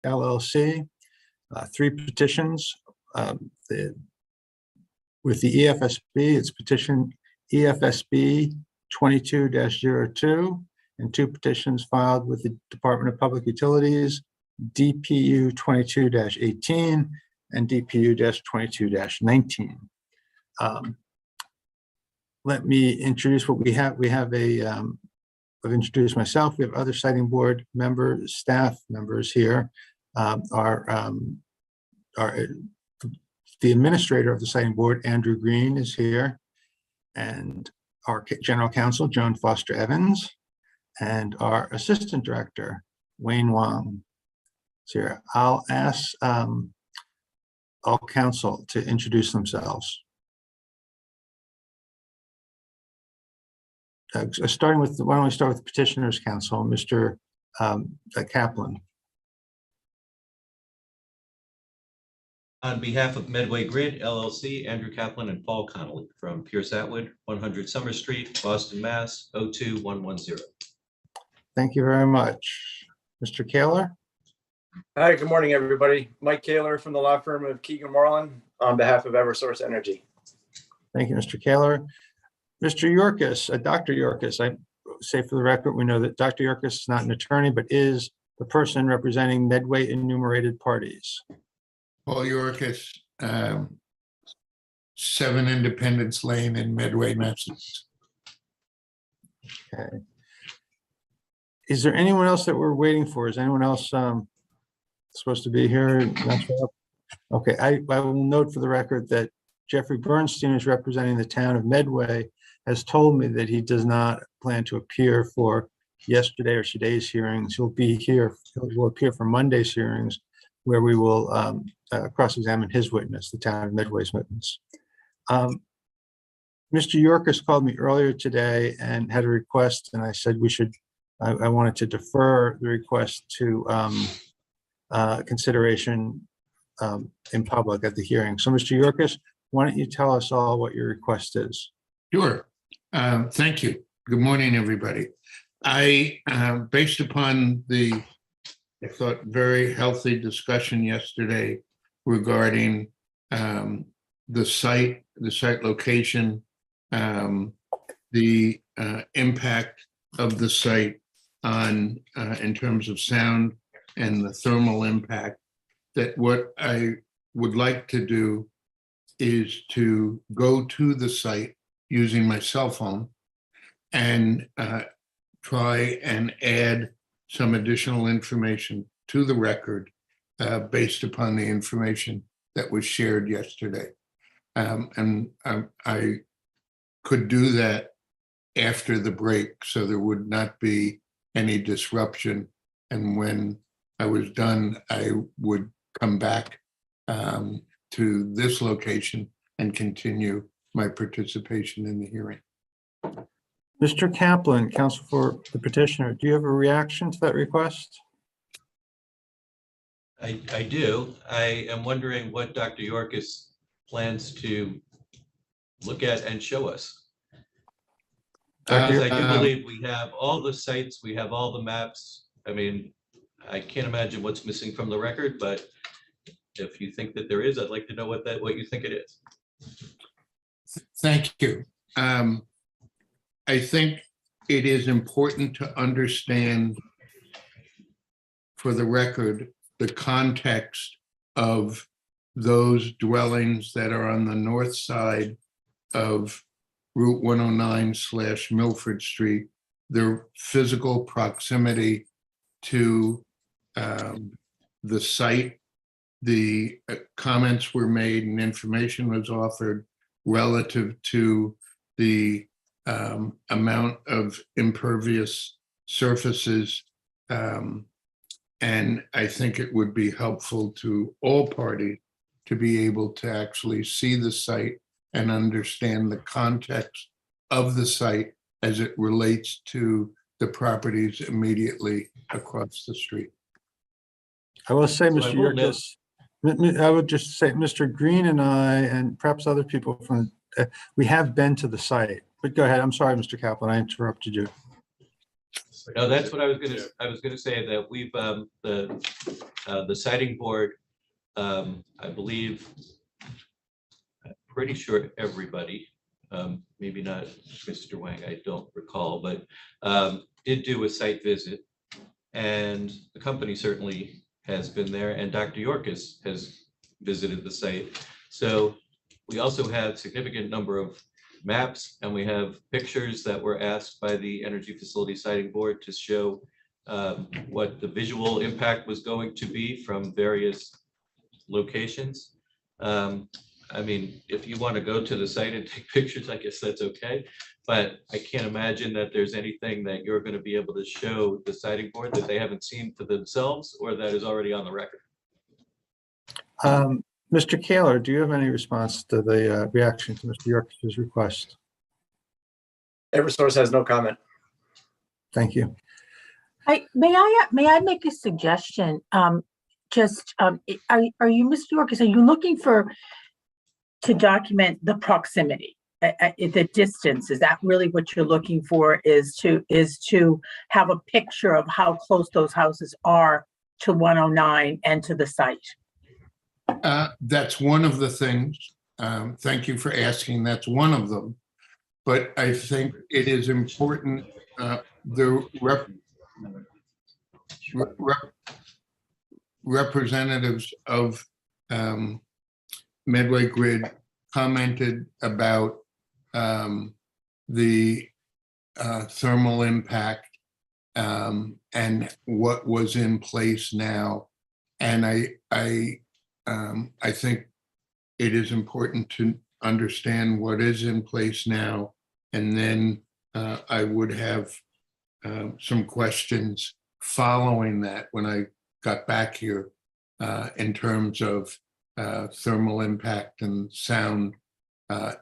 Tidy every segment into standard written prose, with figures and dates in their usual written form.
LLC, 3 petitions. With the EFSB, it's petition EFSB 22-02, and 2 petitions filed with the Department of Public Utilities, D.P.U. 22-18 and D.P.U. 22-19. Let me introduce what we have. We have I've introduced myself. We have other siting board members, staff members here. The administrator of the siting board, Andrew Green, is here, and our general counsel, Joan Foster Evans, and our assistant director, Wayne Wong, is here. I'll ask all counsel to introduce themselves. Starting with, why don't we start with the petitioner's counsel, Mr. Kaplan. On behalf of Medway Grid, LLC, Andrew Kaplan and Paul Connolly from Pierce Atwood, 100 Summer Street, Boston, Mass. 02110. Thank you very much. Mr. Kaler? Hi, good morning, everybody. Mike Kaler from the law firm of Keegan Moreland on behalf of Eversource Energy. Thank you, Mr. Kaler. Mr. Yorkis, Dr. Yorkis, I say for the record, we know that Dr. Yorkis is not an attorney, but is the person representing Medway enumerated parties. Paul Yorkis, 7 Independence Lane in Medway, Massachusetts. Okay. Is there anyone else that we're waiting for? Is anyone else supposed to be here? Okay, I will note for the record that Jeffrey Bernstein is representing the town of Medway, has told me that he does not plan to appear for yesterday or today's hearings. He'll be here, he will appear for Monday's hearings, where we will cross-examine his witness, the town of Medway's witness. Mr. Yorkis called me earlier today and had a request, and I said I wanted to defer the request to consideration in public at the hearing. So, Mr. Yorkis, why don't you tell us all what your request is? Sure. Thank you. Good morning, everybody. Based upon the, I thought, very healthy discussion yesterday regarding the site location, the impact of the site on in terms of sound and the thermal impact, that what I would like to do is to go to the site using my cell phone and try and add some additional information to the record based upon the information that was shared yesterday. And I could do that after the break, so there would not be any disruption. And when I was done, I would come back to this location and continue my participation in the hearing. Mr. Kaplan, counsel for the petitioner, do you have a reaction to that request? I do. I am wondering what Dr. Yorkis plans to look at and show us. Because I do believe we have all the sites, we have all the maps. I mean, I can't imagine what's missing from the record, but if you think that there is, I'd like to know what you think it is. Thank you. I think it is important to understand, for the record, the context of those dwellings that are on the north side of Route 109/Milford Street, their physical proximity to the site. The comments were made and information was offered relative to the amount of impervious surfaces. And I think it would be helpful to all parties to be able to actually see the site and understand the context of the site as it relates to the properties immediately across the street. I will say, So Mr. Yorkis, I would just say, Mr. Green and I, and perhaps other people from, we have been to the site. But go ahead. I'm sorry, Mr. Kaplan, I interrupted you. No, that's what I was gonna say, that we've, the siting board, I believe, I'm pretty sure everybody, maybe not Mr. Wang, I don't recall, but did do a site visit. And the company certainly has been there, and Dr. York has visited the site. So we also have significant number of maps, and we have pictures that were asked by the Energy Facility Siting Board to show what the visual impact was going to be from various locations. I mean, if you want to go to the site and take pictures, I guess that's okay. But I can't imagine that there's anything that you're going to be able to show the siting board that they haven't seen for themselves or that is already on the record. Mr. Kaler, do you have any response to the reaction to Mr. York's request? Eversource has no comment. Thank you. May I make a suggestion? Are you, Mr. York, are you looking to document the proximity, the distance? Is that really what you're looking for? Is to have a picture of how close those houses are to 109 and to the site? That's one of the things. Thank you for asking. That's one of them. But I think it is important, the representatives of Medway Grid commented about the thermal impact and what was in place now. And I think it is important to understand what is in place now. And then I would have some questions following that when I got back here in terms of thermal impact and sound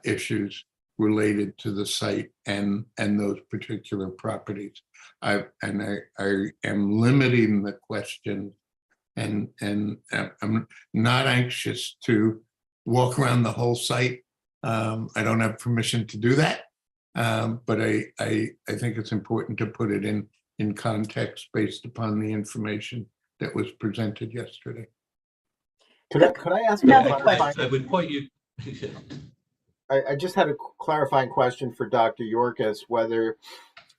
issues related to the site and those particular properties. I am limiting the question, and I'm not anxious to walk around the whole site. I don't have permission to do that, but I think it's important to put it in context based upon the information that was presented yesterday. Could I ask Another a question. I would point you. I just had a clarifying question for Dr. Yorkis, whether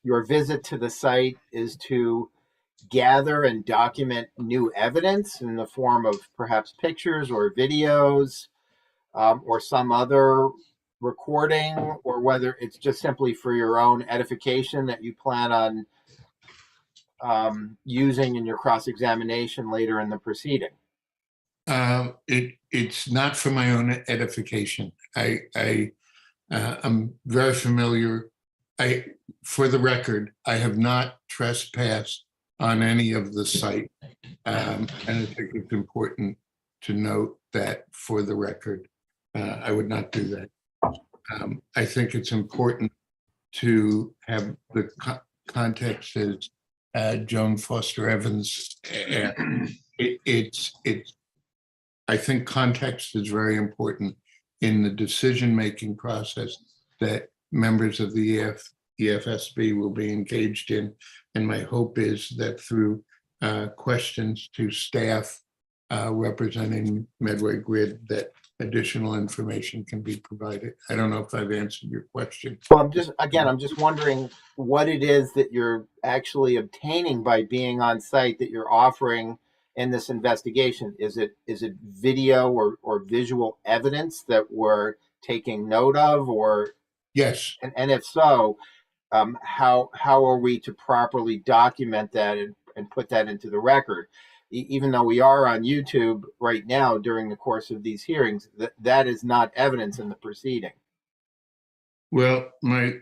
your visit to the site is to gather and document new evidence in the form of perhaps pictures or videos or some other recording, or whether it's just simply for your own edification that you plan on using in your cross-examination later in the proceeding. It's not for my own edification. I'm very familiar. For the record, I have not trespassed on any of the site. And I think it's important to note that for the record, I would not do that. I think it's important to have the context as Joan Foster Evans. I think context is very important in the decision-making process that members of the EFSB will be engaged in. And my hope is that through questions to staff representing Medway Grid, that additional information can be provided. I don't know if I've answered your question. Well, I'm just wondering what it is that you're actually obtaining by being on site that you're offering in this investigation. Is it video or visual evidence that we're taking note of, or Yes. and if so, how are we to properly document that and put that into the record? Even though we are on YouTube right now during the course of these hearings, that is not evidence in the proceeding. Well, and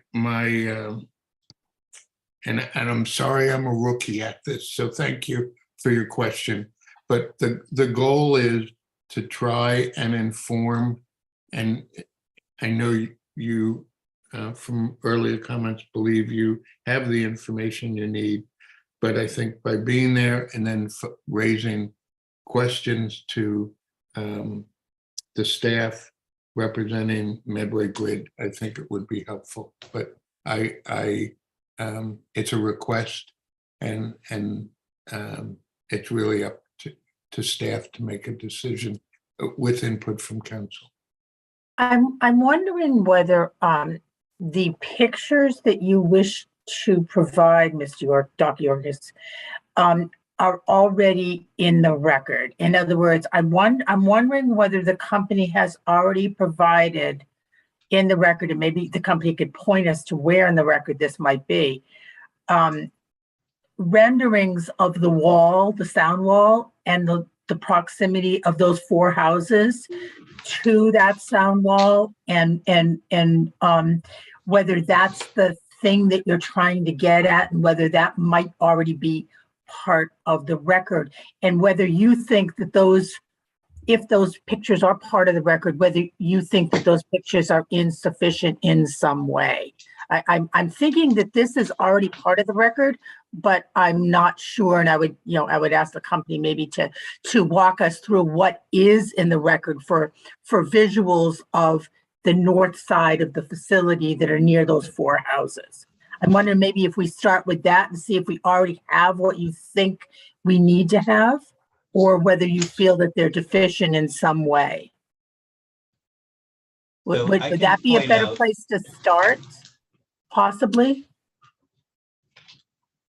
I'm sorry I'm a rookie at this, so thank you for your question. But the goal is to try and inform, and I know you from earlier comments believe you have the information you need, but I think by being there and then raising questions to the staff representing Medway Grid, I think it would be helpful. But it's a request And it's really up to staff to make a decision with input from council. I'm wondering whether the pictures that you wish to provide, Dr. Yorkis, are already in the record. In other words, I'm wondering whether the company has already provided in the record, and maybe the company could point us to where in the record this might be, renderings of the wall, the sound wall, and the proximity of those 4 houses to that sound wall, and whether that's the thing that you're trying to get at, and whether that might already be part of the record, and whether you think that if those pictures are part of the record, whether you think that those pictures are insufficient in some way. I'm thinking that this is already part of the record, but I'm not sure. And I would ask the company maybe to walk us through what is in the record for visuals of the north side of the facility that are near those 4 houses. I'm wondering maybe if we start with that and see if we already have what you think we need to have, or whether you feel that they're deficient in some way. So Would I can that be a point better out- place to start? Possibly?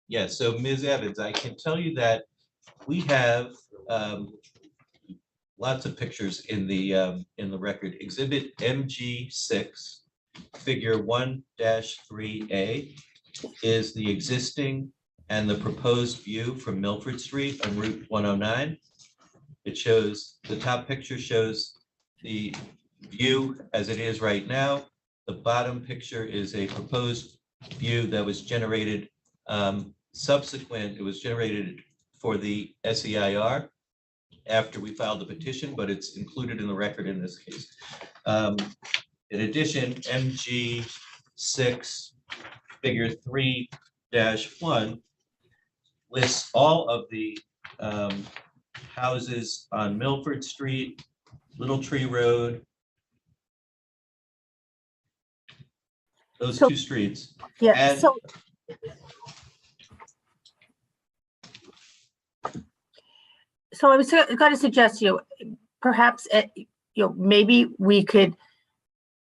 Yeah, so Ms. Evans, I can tell you that we have lots of pictures in the record. Exhibit MG6, figure 1-3A is the existing and the proposed view from Milford Street on Route 109. It shows, the top picture shows the view as it is right now. The bottom picture is a proposed view that was generated subsequent. It was generated for the SEIR after we filed the petition, but it's included in the record in this case. In addition, MG6 figure 3-1 lists all of the houses on Milford Street, Little Tree Road, those So- 2 streets. Yeah, And- so I was going to suggest, perhaps, maybe we could,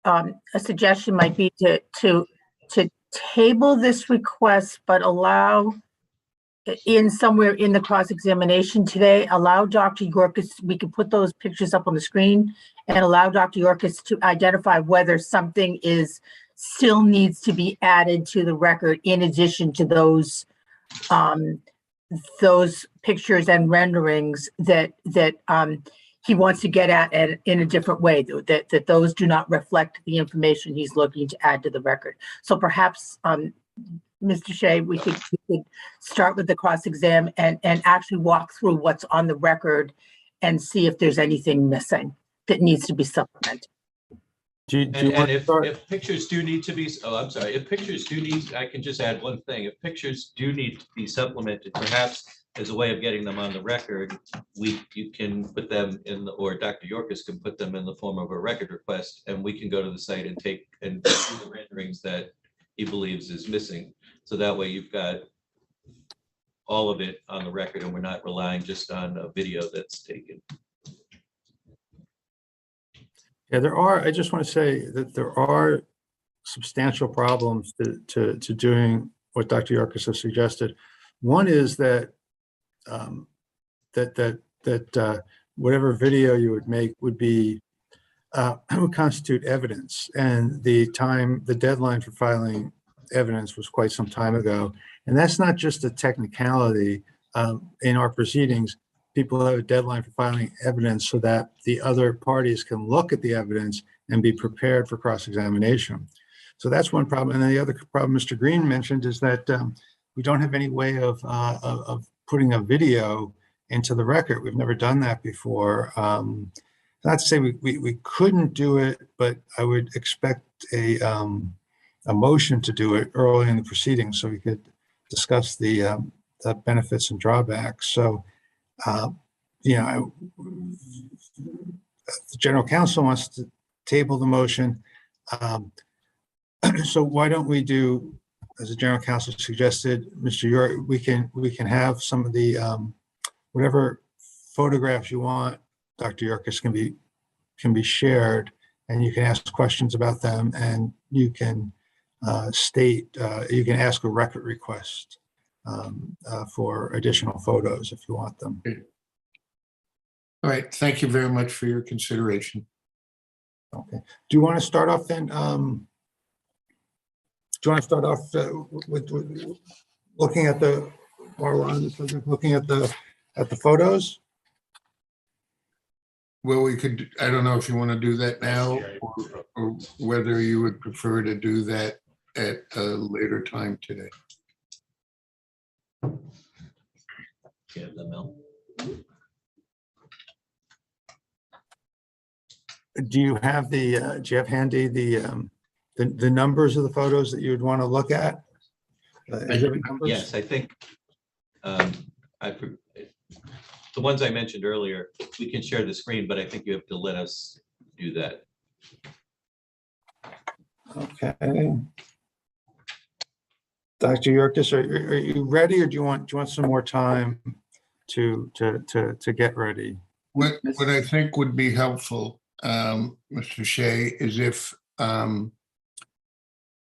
a suggestion might be to table this request, but allow somewhere in the cross-examination today, allow Dr. Yorkis, we can put those pictures up on the screen, and allow Dr. Yorkis to identify whether something still needs to be added to the record in addition to those pictures and renderings that he wants to get at in a different way, that those do not reflect the information he's looking to add to the record. So perhaps, Mr. Shea, we could start with the cross-exam and actually walk through what's on the record and see if there's anything missing that needs to be supplemented. Do you And want to start? if pictures do need to be, I'm sorry, if pictures do need, I can just add one thing. If pictures do need to be supplemented, perhaps as a way of getting them on the record, you can put them in, or Dr. Yorkis can put them in the form of a record request, and we can go to the site and do the renderings that he believes is missing. So that way you've got all of it on the record, and we're not relying just on a video that's taken. Yeah, I just want to say that there are substantial problems to doing what Dr. Yorkis has suggested. One is that whatever video you would make would constitute evidence, and the deadline for filing evidence was quite some time ago. And that's not just a technicality in our proceedings. People have a deadline for filing evidence so that the other parties can look at the evidence and be prepared for cross-examination. So that's one problem. And then the other problem Mr. Green mentioned is that we don't have any way of putting a video into the record. We've never done that before. Not to say we couldn't do it, but I would expect a motion to do it early in the proceedings so we could discuss the benefits and drawbacks. So, the general counsel wants to table the motion. So why don't we do as the general counsel suggested, Mr. York, we can have some of the, whatever photographs you want, Dr. Yorkis, can be shared, and you can ask questions about them, and you can you can ask a record request for additional photos if you want them. All right, thank you very much for your consideration. Okay. Do you want to start off then? Do you want to start off with looking at the, while we're on the subject, looking at the photos? Well, we could, I don't know if you want to do that now or whether you would prefer to do that at a later time today. Yeah, the mill. Do you have do you have handy the numbers of the photos that you would want to look at? Exhibit numbers? Yes, I think the ones I mentioned earlier, we can share the screen, but I think you have to let us do that. Okay. Dr. Yorkis, are you ready, or do you want some more time to get ready? What I think would be helpful, Mr. Shea, is if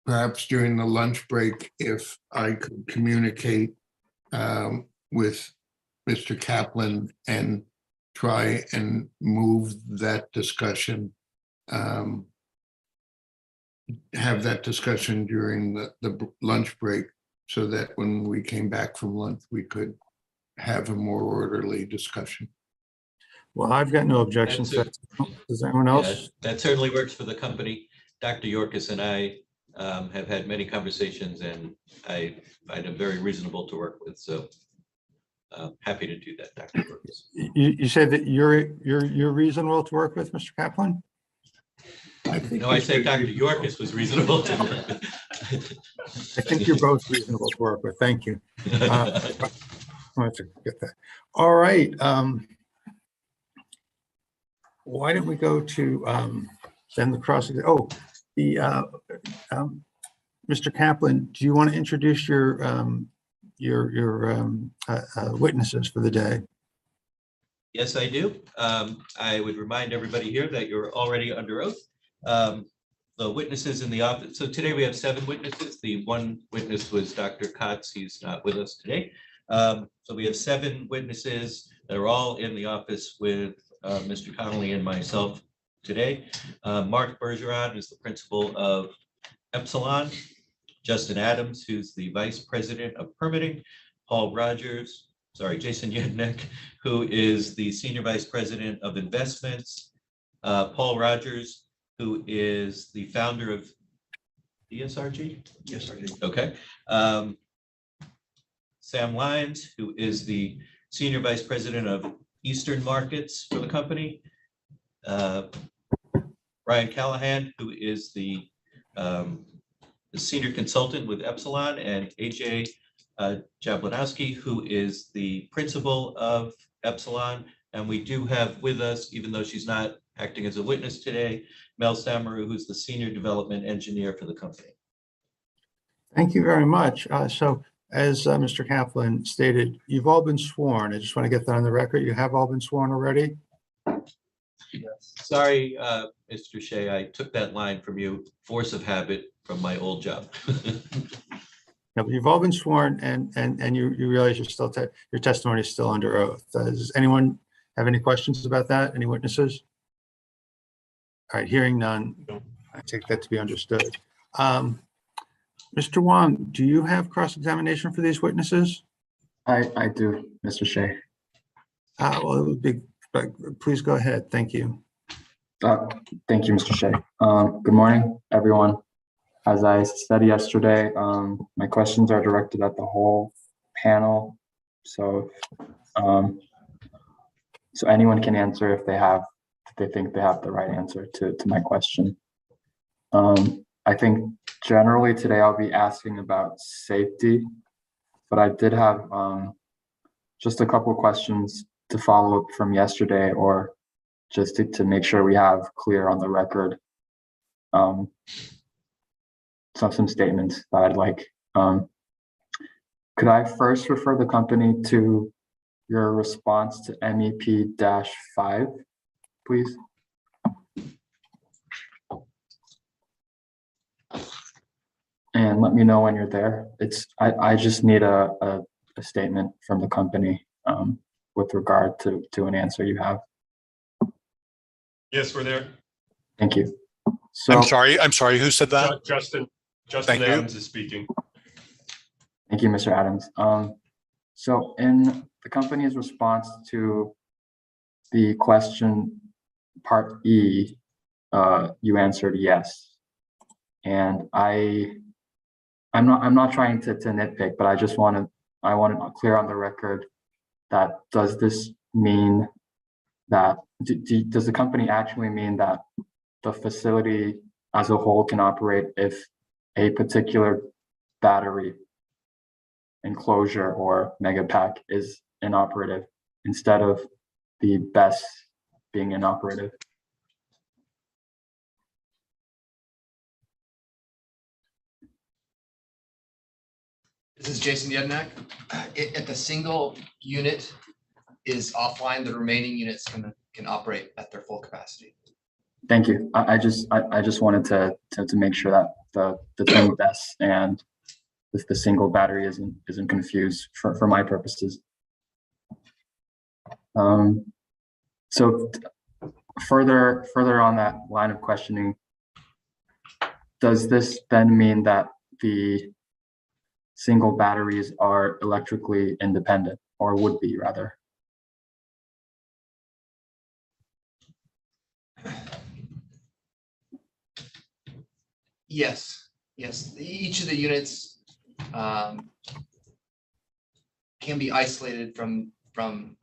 perhaps during the lunch break, if I could communicate with Mr. Kaplan and try and move that discussion, have that discussion during the lunch break, so that when we came back from lunch, we could have a more orderly discussion. Well, I've got no objections. Does anyone else? Yeah, that certainly works for the company. Dr. Yorkis and I have had many conversations, and I find him very reasonable to work with. So happy to do that, Dr. Yorkis. You say that you're reasonable to work with, Mr. Kaplan? No, I say Dr. Yorkis was reasonable to work with. I think you're both reasonable to work with. Thank you. I wanted to get that. All right. Why don't we go to then the cross? Oh, Mr. Kaplan, do you want to introduce your witnesses for the day? Yes, I do. I would remind everybody here that you're already under oath. The witnesses in the office. So today we have 7 witnesses. The one witness was Dr. Kotz. He's not with us today. So we have 7 witnesses that are all in the office with Mr. Connolly and myself today. Mark Bergeron is the principal of Epsilon. Justin Adams, who's the vice president of permitting. Jason Yednick, who is the senior vice president of investments. Paul Rogers, who is the founder of ESRG? ESRG. Okay. Sam Lyons, who is the senior vice president of Eastern Markets for the company. Ryan Callahan, who is the senior consultant with Epsilon, and AJ Jablanowski, who is the principal of Epsilon. And we do have with us, even though she's not acting as a witness today, Mel Stammeru, who's the senior development engineer for the company. Thank you very much. So as Mr. Kaplan stated, you've all been sworn. I just want to get that on the record. You have all been sworn already? Sorry, Mr. Shea, I took that line from you, force of habit from my old job. No, but you've all been sworn, and you realize your testimony is still under oath. Does anyone have any questions about that? Any witnesses? All right, hearing none, I take that to be understood. Mr. Wong, do you have cross-examination for these witnesses? I do, Mr. Shea. Well, it would be, but please go ahead. Thank you. Thank you, Mr. Shea. Good morning, everyone. As I said yesterday, my questions are directed at the whole panel. So anyone can answer if they think they have the right answer to my question. I think generally today I'll be asking about safety, but I did have just a couple of questions to follow up from yesterday, or just to make sure we have clear on the record some statements that I'd like Could I first refer the company to your response to MEP-5, please? And let me know when you're there. I just need a statement from the company with regard to an answer you have. Yes, we're there. Thank you. So, I'm sorry, who said that? Justin Thank you. Adams is speaking. thank you, Mr. Adams. So in the company's response to the question part E, you answered yes. And I'm not trying to nitpick, but I want to clear on the record that does this mean that does the company actually mean that the facility as a whole can operate if a particular battery enclosure or megapack is inoperative instead of the BESS being inoperative? This is Jason Yednak. If the single unit is offline, the remaining units can operate at their full capacity. Thank you. I just wanted to make sure that the term BESS and the single battery isn't confused for my purposes. So further on that line of questioning, does this then mean that the single batteries are electrically independent, or would be rather? Yes, each of the units can be isolated from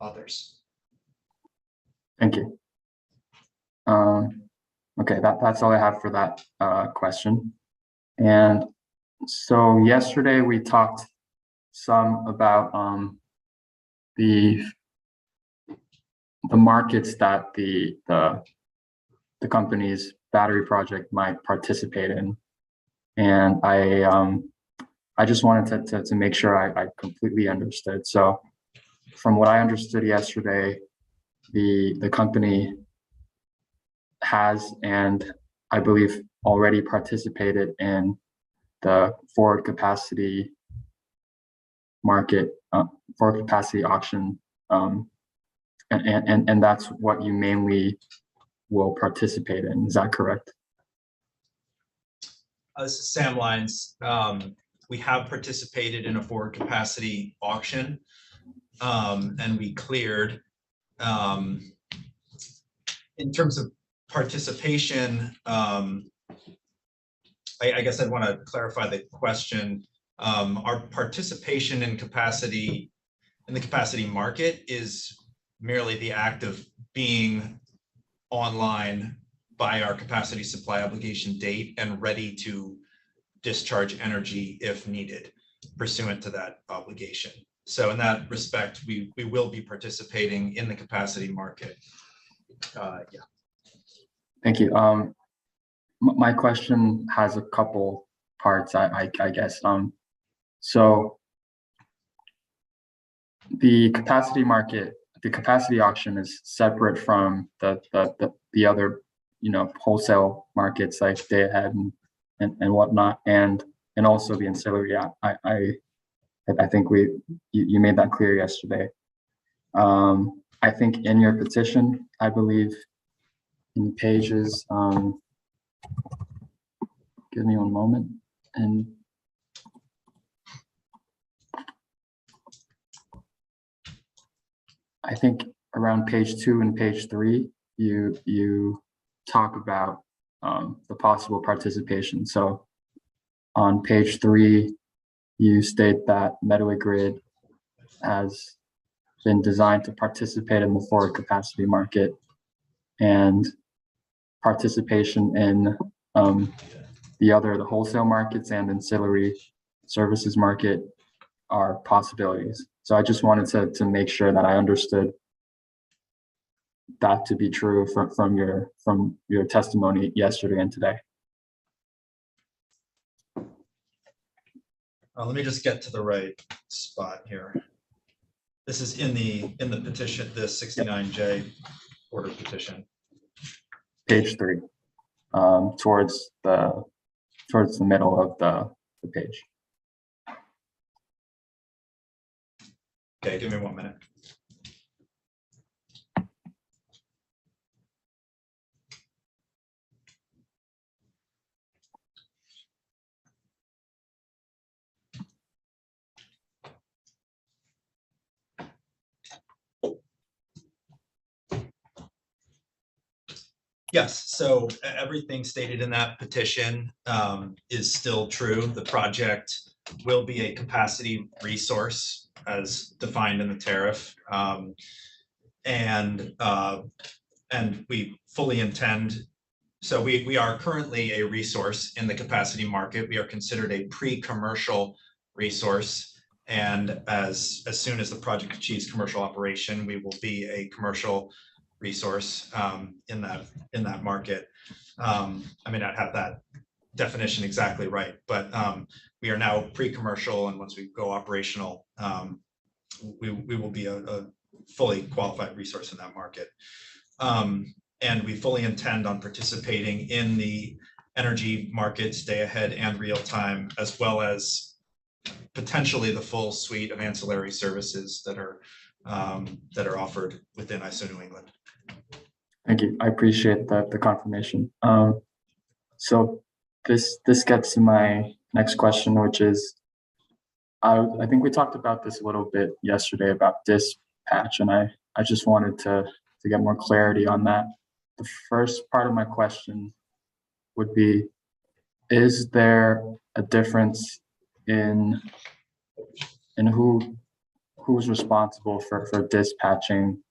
others. Thank you. Okay, that's all I have for that question. And so yesterday we talked some about the markets that the company's battery project might participate in, and I just wanted to make sure I completely understood. So from what I understood yesterday, the company has, and I believe already participated in the forward capacity market, forward capacity auction, and that's what you mainly will participate in. Is that correct? This is Sam Lyons. We have participated in a forward capacity auction, and we cleared. In terms of participation, I guess I'd want to clarify the question. Our participation in capacity, in the capacity market, is merely the act of being online by our capacity supply obligation date and ready to discharge energy if needed pursuant to that obligation. So in that respect, we will be participating in the capacity market. Yeah. Thank you. My question has a couple parts, I guess. So the capacity market, the capacity auction is separate from the other, wholesale markets like day ahead and whatnot, and also the ancillary. I think you made that clear yesterday. I think in your petition, I believe in pages, give me one moment, and I think around page 2 and page 3, you talk about the possible participation. So on page 3, you state that Medway Grid has been designed to participate in the forward capacity market, and participation in the wholesale markets and ancillary services market are possibilities. So I just wanted to make sure that I understood that to be true from your testimony yesterday and today. Let me just get to the right spot here. This is in the petition, the 69J order petition. Page 3, towards the middle of the page. Okay, give me 1 minute. Yes, so everything stated in that petition is still true. The project will be a capacity resource as defined in the tariff. And we fully intend, so we are currently a resource in the capacity market. We are considered a pre-commercial resource. And as soon as the project achieves commercial operation, we will be a commercial resource in that market. I may not have that definition exactly right, but we are now pre-commercial, and once we go operational, we will be a fully qualified resource in that market. And we fully intend on participating in the energy markets, day ahead and real time, as well as potentially the full suite of ancillary services that are offered within ISO New England. Thank you. I appreciate the confirmation. So this gets to my next question, which is, I think we talked about this a little bit yesterday about dispatch, and I just wanted to get more clarity on that. The first part of my question would be, is there a difference in who's responsible for dispatching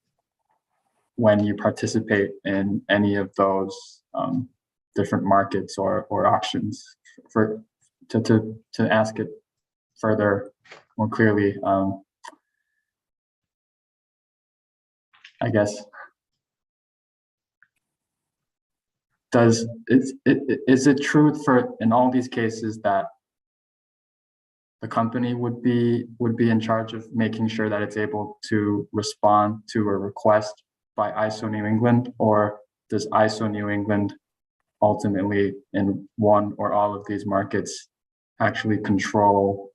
when you participate in any of those different markets or auctions? To ask it further, more clearly, I guess, is it true for in all these cases that the company would be in charge of making sure that it's able to respond to a request by ISO New England, or does ISO New England ultimately in one or all of these markets actually control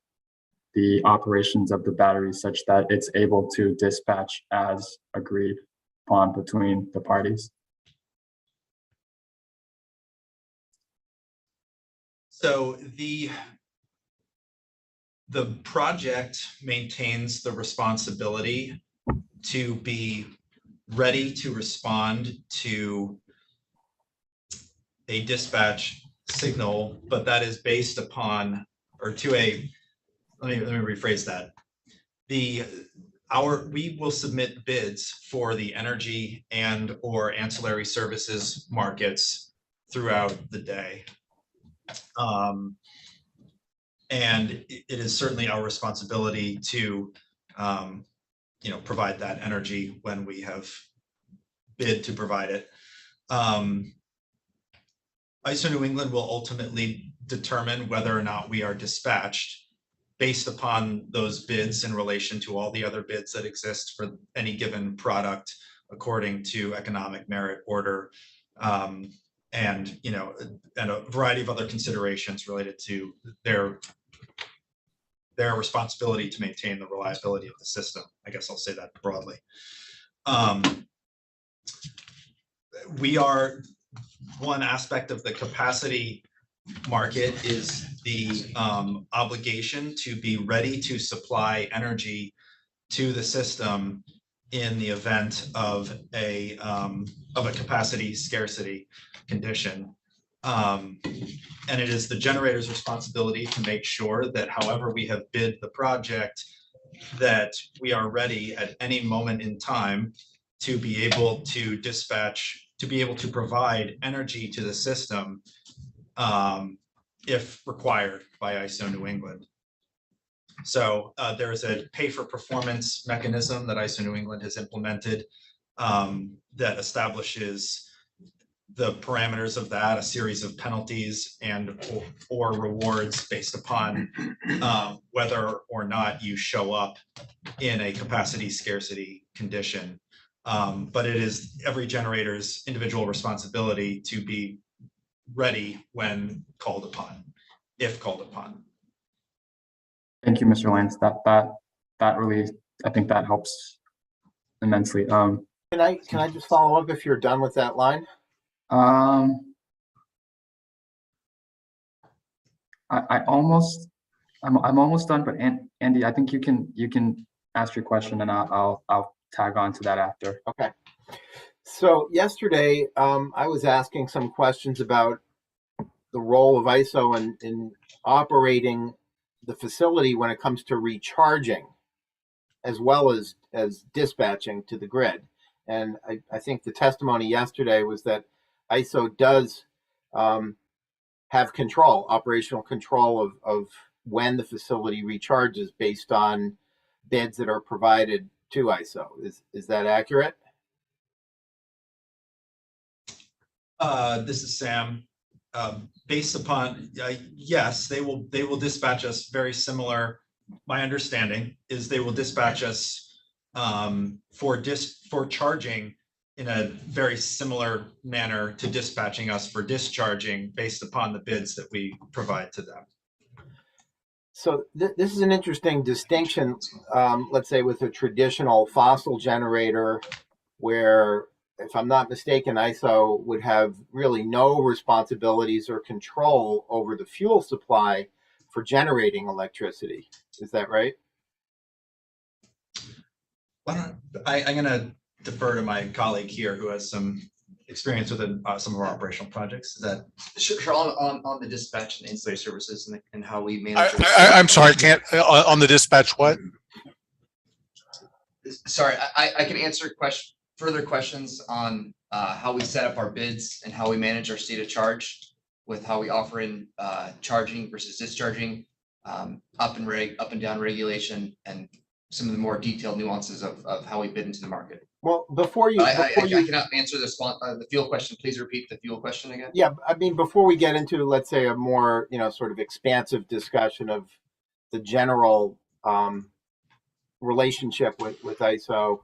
the operations of the battery such that it's able to dispatch as agreed upon between the parties? So the project maintains the responsibility to be ready to respond to a dispatch signal, but that is based upon, or to a, let me rephrase that. We will submit bids for the energy and or ancillary services markets throughout the day. And it is certainly our responsibility to provide that energy when we have bid to provide it. ISO New England will ultimately determine whether or not we are dispatched based upon those bids in relation to all the other bids that exist for any given product according to economic merit order, and a variety of other considerations related to their responsibility to maintain the reliability of the system. I guess I'll say that broadly. We are, one aspect of the capacity market is the obligation to be ready to supply energy to the system in the event of a capacity scarcity condition. And it is the generator's responsibility to make sure that however we have bid the project, that we are ready at any moment in time to be able to dispatch, to be able to provide energy to the system if required by ISO New England. So there is a pay for performance mechanism that ISO New England has implemented that establishes the parameters of that, a series of penalties or rewards based upon whether or not you show up in a capacity scarcity condition. But it is every generator's individual responsibility to be ready when called upon, if called upon. Thank you, Mr. Lance. That really, I think that helps immensely. Can I just follow up if you're done with that line? I'm almost done, but Andy, I think you can ask your question and I'll tag on to that after. Okay. So yesterday, I was asking some questions about the role of ISO in operating the facility when it comes to recharging, as well as dispatching to the grid. And I think the testimony yesterday was that ISO does have control, operational control of when the facility recharges based on bids that are provided to ISO. Is that accurate? This is Sam. Based upon, yes, they will dispatch us very similar. My understanding is they will dispatch us for charging in a very similar manner to dispatching us for discharging based upon the bids that we provide to them. So this is an interesting distinction, let's say with a traditional fossil generator, where, if I'm not mistaken, ISO would have really no responsibilities or control over the fuel supply for generating electricity. Is that right? I'm going to defer to my colleague here who has some experience with some of our operational projects. Is that Sure, on the dispatch and ancillary services and how we manage. I'm sorry, can't on the dispatch. What? Sorry, I can answer further questions on how we set up our bids and how we manage our state of charge with how we offer in charging versus discharging, up and down regulation, and some of the more detailed nuances of how we bid into the market. Well, before you, I cannot answer the fuel question. Please repeat the fuel question again. Yeah, I mean, before we get into, let's say, a more, sort of expansive discussion of the general relationship with ISO,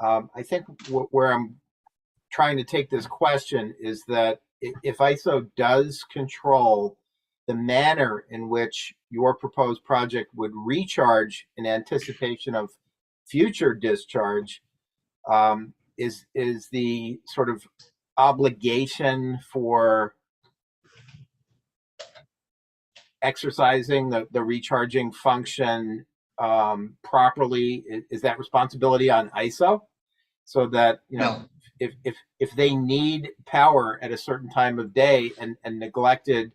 I think where I'm trying to take this question is that if ISO does control the manner in which your proposed project would recharge in anticipation of future discharge, is the sort of obligation for exercising the recharging function properly, is that responsibility on ISO? So that, No. if they need power at a certain time of day and neglected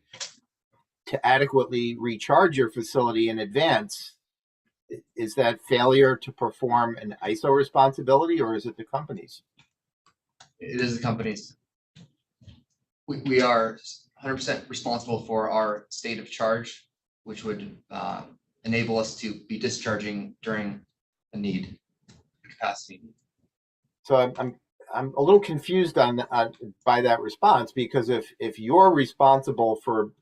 to adequately recharge your facility in advance, is that failure to perform an ISO responsibility, or is it the company's? It is the company's. We are 100% responsible for our state of charge, which would enable us to be discharging during a need capacity. So I'm a little confused by that response, because if you're responsible for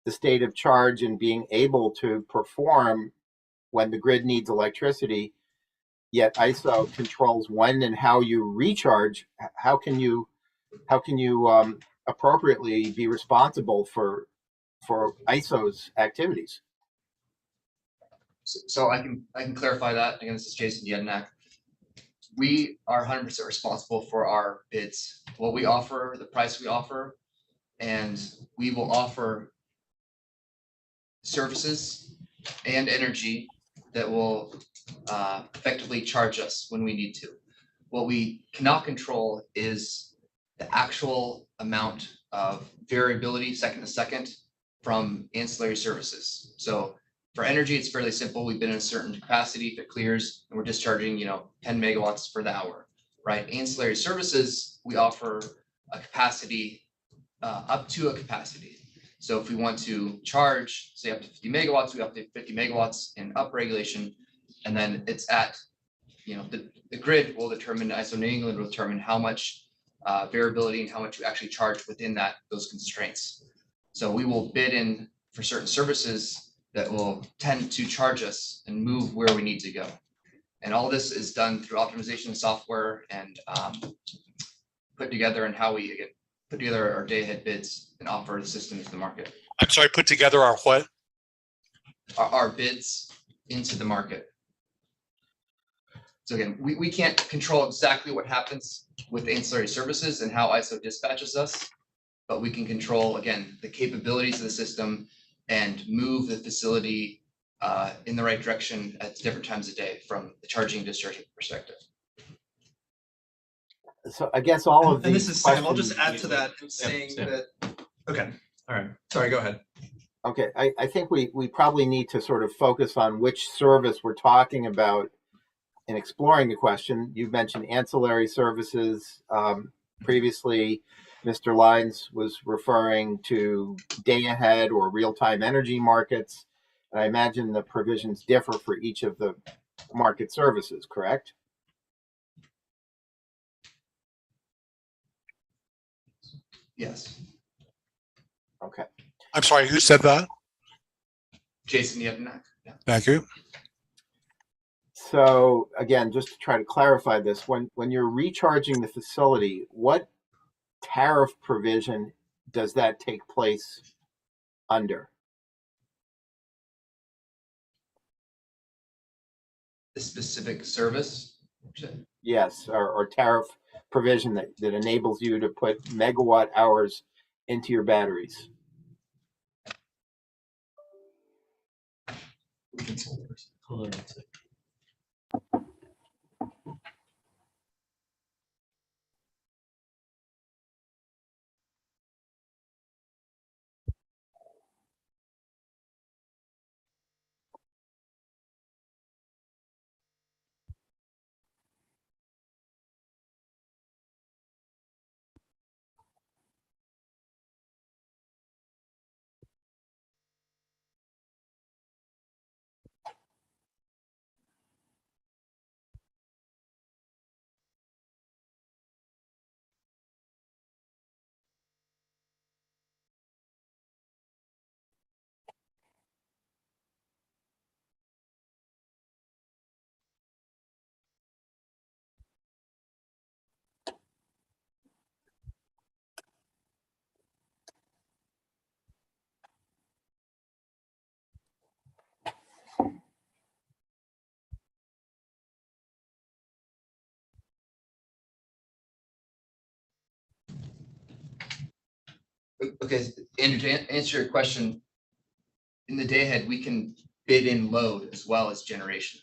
the state of charge and being able to perform when the grid needs electricity, yet ISO controls when and how you recharge, how can you appropriately be responsible for ISO's activities? So I can clarify that. Again, this is Jason Yednak. We are 100% responsible for our bids, what we offer, the price we offer, and we will offer services and energy that will effectively charge us when we need to. What we cannot control is the actual amount of variability second to second from ancillary services. So for energy, it's fairly simple. We've been in a certain capacity. If it clears and we're discharging, 10 megawatts for the hour, right? Ancillary services, we offer a capacity up to a capacity. So if we want to charge, say up to 50 megawatts, we have to 50 megawatts in up regulation, and then it's at, the grid will determine, ISO New England will determine how much variability in how much we actually charge within those constraints. So we will bid in for certain services that will tend to charge us and move where we need to go. And all this is done through optimization software and put together and how we again put together our day ahead bids and offer the system to the market. I'm sorry, put together our what? Our bids into the market. So again, we can't control exactly what happens with ancillary services and how ISO dispatches us, but we can control, again, the capabilities of the system and move the facility in the right direction at different times of day from the charging and discharging perspective. So I guess all of these. And this is Sam. I'll just questions- add to that in saying that. Okay. All right. Sorry. Go ahead. Okay, I think we probably need to sort of focus on which service we're talking about in exploring the question. You've mentioned ancillary services. Previously, Mr. Lyons was referring to day ahead or real-time energy markets. And I imagine the provisions differ for each of the market services, correct? Yes. Okay. I'm sorry, who said that? Jason Yevnak. Yeah. Thank you. So again, just to try to clarify this, when you're recharging the facility, what tariff provision does that take place under? The specific service. Yes, or tariff provision that enables you to put megawatt hours into your batteries. Hold on a second. Okay, Andrew, to answer your question, in the day ahead, we can bid in load as well as generation.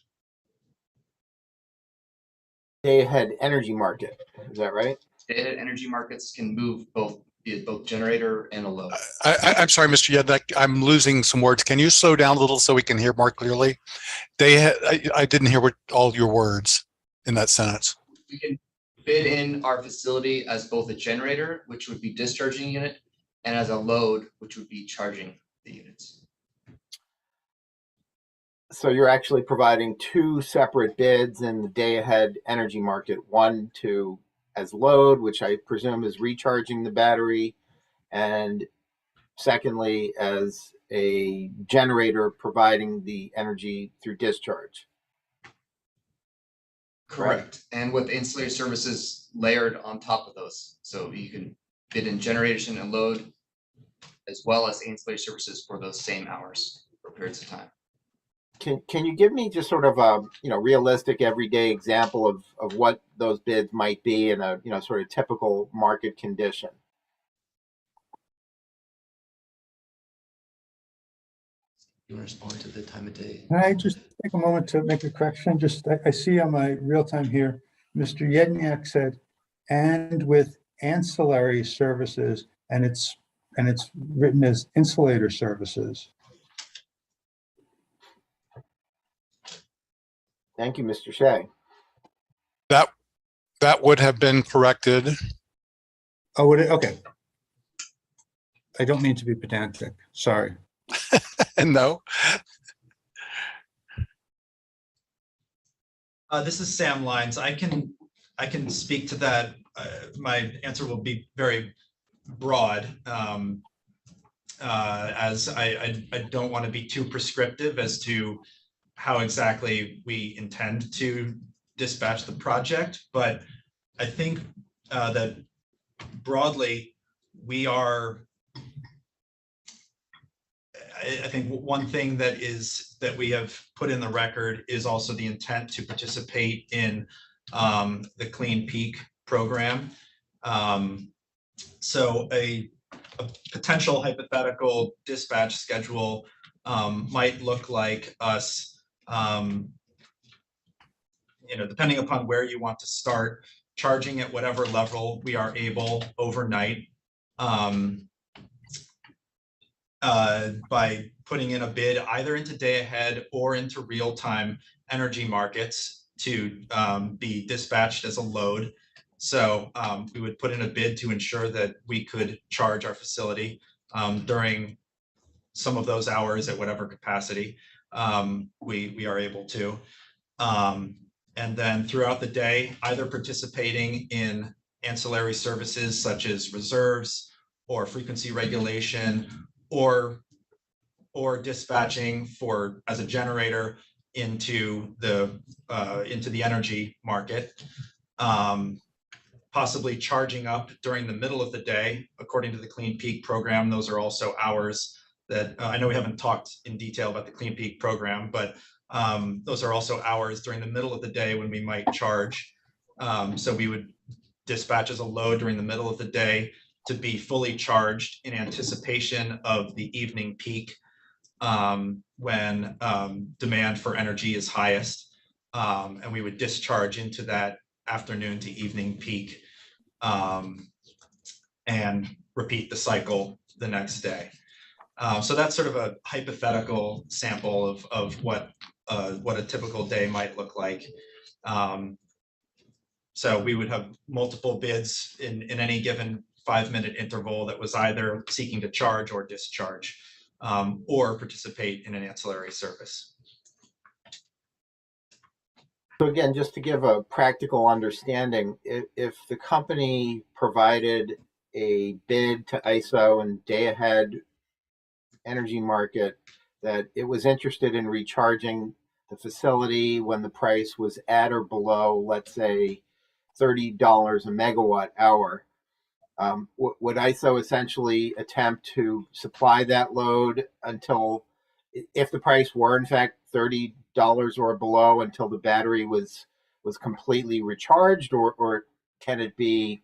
Day ahead energy market, is that right? Day ahead energy markets can move both, be it both generator and a load. I'm sorry, Mr. Yednak, I'm losing some words. Can you slow down a little so we can hear more clearly? I didn't hear all your words in that sentence. We can bid in our facility as both a generator, which would be discharging unit, and as a load, which would be charging the units. So you're actually providing two separate bids in the day ahead energy market, one to as load, which I presume is recharging the battery, and secondly, as a generator providing the energy through discharge. Correct. And with ancillary services layered on top of those. So you can bid in generation and load, as well as ancillary services for those same hours or periods of time. Can you give me just sort of a realistic everyday example of what those bids might be in a sort of typical market condition? You want to respond to the time of day? Can I just take a moment to make a correction? I see on my real time here, Mr. Yednak said, and with ancillary services, and it's written as insulator services. Thank you, Mr. Shea. That would have been corrected. Oh, would it? Okay. I don't mean to be pedantic. Sorry. No. This is Sam Lyons. I can speak to that my answer will be very broad, as I don't want to be too prescriptive as to how exactly we intend to dispatch the project, but I think that broadly we are. I think one thing that we have put in the record is also the intent to participate in the Clean Peak program. So a potential hypothetical dispatch schedule might look like us, depending upon where you want to start, charging at whatever level we are able overnight. By putting in a bid either into day ahead or into real-time energy markets to be dispatched as a load. So we would put in a bid to ensure that we could charge our facility during some of those hours at whatever capacity we are able to. And then throughout the day, either participating in ancillary services such as reserves or frequency regulation, or dispatching as a generator into the energy market, possibly charging up during the middle of the day. According to the Clean Peak program, those are also hours that I know we haven't talked in detail about the Clean Peak program, but those are also hours during the middle of the day when we might charge. So we would dispatch as a load during the middle of the day to be fully charged in anticipation of the evening peak, when demand for energy is highest, and we would discharge into that afternoon to evening peak, and repeat the cycle the next day. So that's sort of a hypothetical sample of what a typical day might look like. So we would have multiple bids in any given 5-minute interval that was either seeking to charge or discharge, or participate in an ancillary service. So again, just to give a practical understanding, if the company provided a bid to ISO and day ahead energy market that it was interested in recharging the facility when the price was at or below, let's say, $30 a megawatt hour, would ISO essentially attempt to supply that load until, if the price were in fact $30 or below, until the battery was completely recharged, or can it be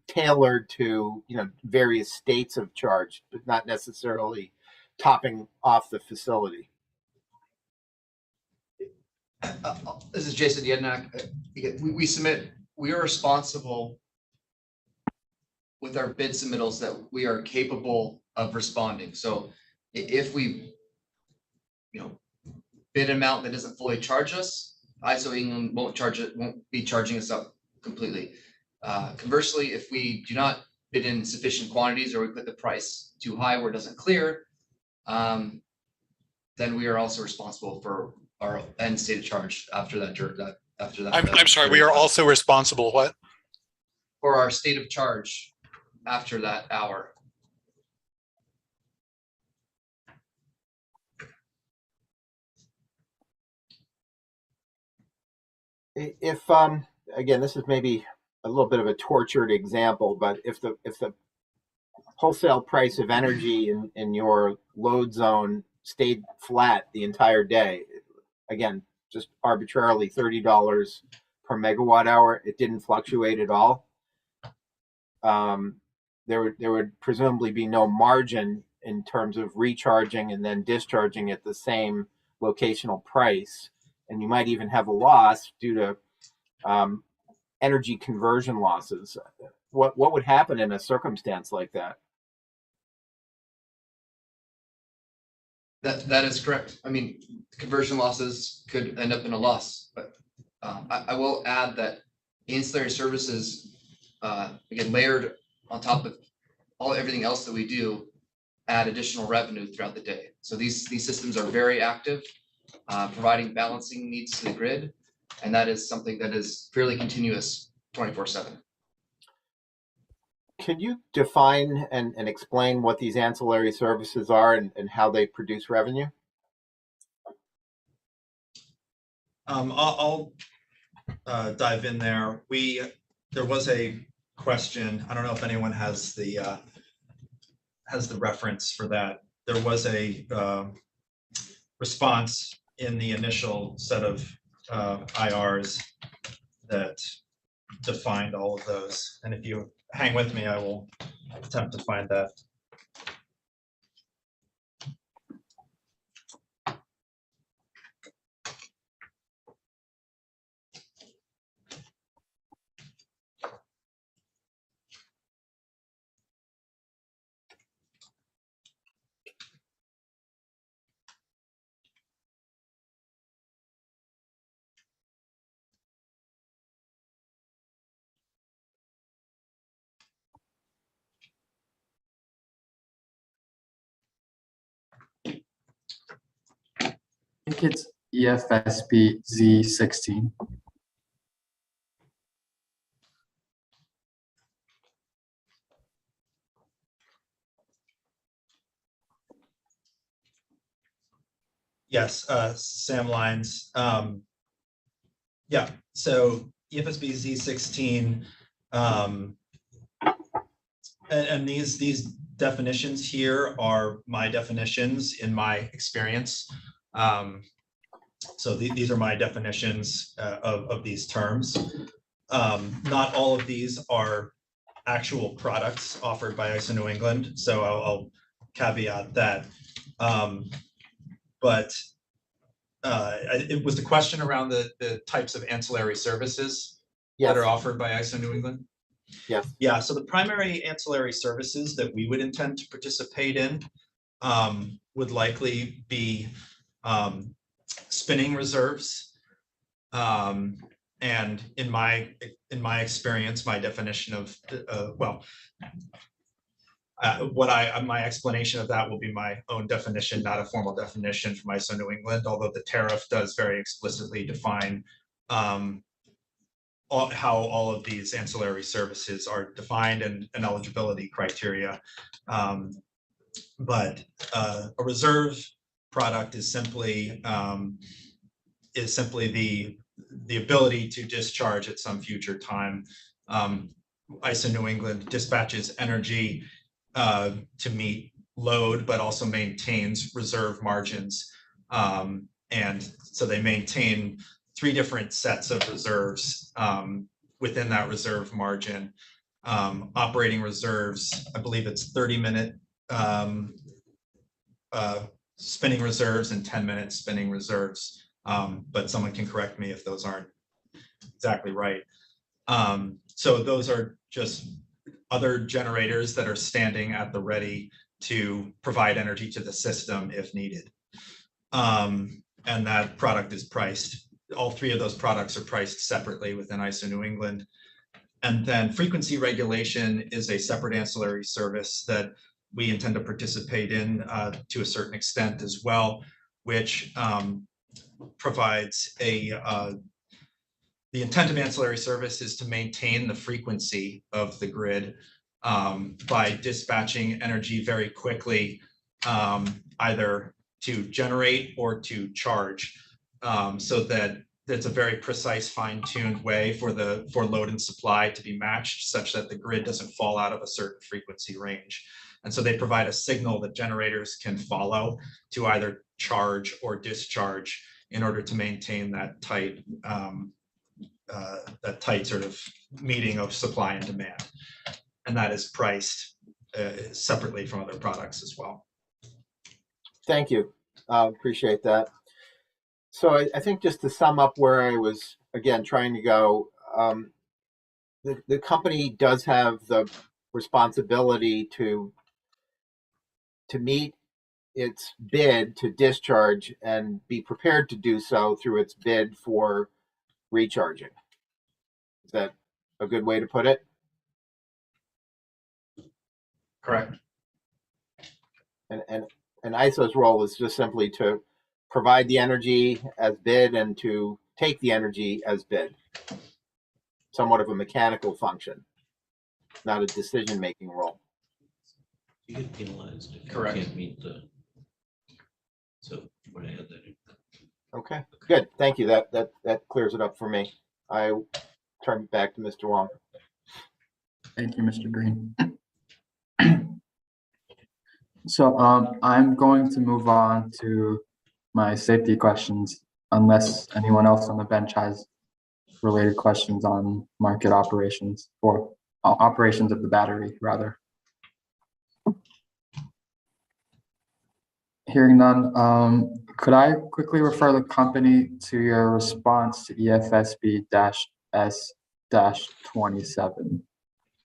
tailored to various states of charge, but not necessarily topping off the facility? This is Jason Yednak. We are responsible with our bid submittals that we are capable of responding. So if we, bid amount that doesn't fully charge us, ISO England won't be charging us up completely. Conversely, if we do not bid in sufficient quantities, or we put the price too high where it doesn't clear, then we are also responsible for our end state of charge after that. I'm sorry, we are also responsible, what? For our state of charge after that hour. If again, this is maybe a little bit of a tortured example, but if the wholesale price of energy in your load zone stayed flat the entire day, again, just arbitrarily $30 per megawatt hour, it didn't fluctuate at all, there would presumably be no margin in terms of recharging and then discharging at the same locational price, and you might even have a loss due to energy conversion losses. What would happen in a circumstance like that? That is correct. I mean, conversion losses could end up in a loss, but I will add that ancillary services, again, layered on top of everything else that we do, add additional revenue throughout the day. So these systems are very active, providing balancing needs to the grid, and that is something that is fairly continuous 24/7. Can you define and explain what these ancillary services are and how they produce revenue? I'll dive in there. There was a question. I don't know if anyone has the reference for that. There was a response in the initial set of IRs that defined all of those. And if you hang with me, I will attempt to find that. I think it's EFSB Z16. Yes, Sam Lines. Yeah, so EFSB Z16, and these definitions here are my definitions in my experience. So these are my definitions of these terms. Not all of these are actual products offered by ISO New England, so I'll caveat that. But it was the question around the types of ancillary services that are offered by ISO New England. Yes. Yeah, so the primary ancillary services that we would intend to participate in would likely be spinning reserves. And in my experience, my definition of my explanation of that will be my own definition, not a formal definition from ISO New England, although the tariff does very explicitly define how all of these ancillary services are defined and eligibility criteria. But a reserve product is simply the ability to discharge at some future time. ISO New England dispatches energy to meet load, but also maintains reserve margins. And so they maintain 3 different sets of reserves within that reserve margin. Operating reserves, I believe it's 30-minute spinning reserves and 10-minute spinning reserves. But someone can correct me if those aren't exactly right. So those are just other generators that are standing at the ready to provide energy to the system if needed. And that product is priced. All 3 of those products are priced separately within ISO New England. And then frequency regulation is a separate ancillary service that we intend to participate in to a certain extent as well, which provides the intent of ancillary service is to maintain the frequency of the grid by dispatching energy very quickly, either to generate or to charge, so that it's a very precise, fine-tuned way for load and supply to be matched such that the grid doesn't fall out of a certain frequency range. And so they provide a signal that generators can follow to either charge or discharge in order to maintain that tight sort of meeting of supply and demand. And that is priced separately from other products as well. Thank you. Appreciate that. So I think just to sum up where I was, again, trying to go, the company does have the responsibility to meet its bid to discharge and be prepared to do so through its bid for recharging. Is that a good way to put it? Correct. And ISO's role is just simply to provide the energy as bid and to take the energy as bid. somewhat of a mechanical function, not a decision-making role. You get penalized if you Correct. can't meet the. So when I had that. Okay, good. Thank you. That clears it up for me. I turn back to Mr. Wong. Thank you, Mr. Green. So I'm going to move on to my safety questions, unless anyone else on the bench has related questions on market operations or operations of the battery, rather. Hearing none, could I quickly refer the company to your response to EFSB-S-27?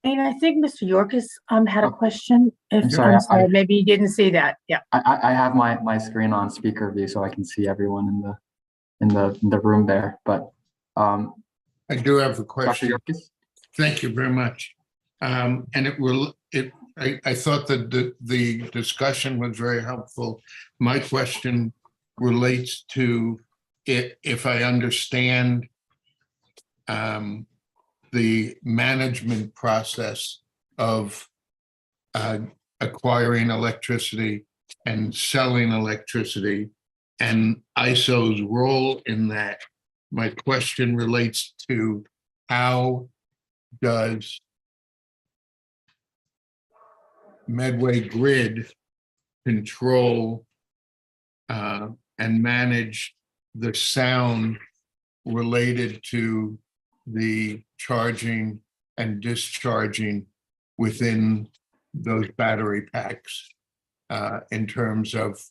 And I think Mr. Yorkis had a question. If I'm sorry, maybe you didn't see that. Yeah. I have my screen on speaker view so I can see everyone in the room there, but I do have a Dr. question. Yorkis? Thank you very much. And I thought that the discussion was very helpful. My question relates to if I understand the management process of acquiring electricity and selling electricity and ISO's role in that. My question relates to how does Medway Grid control and manage the sound related to the charging and discharging within those battery packs in terms of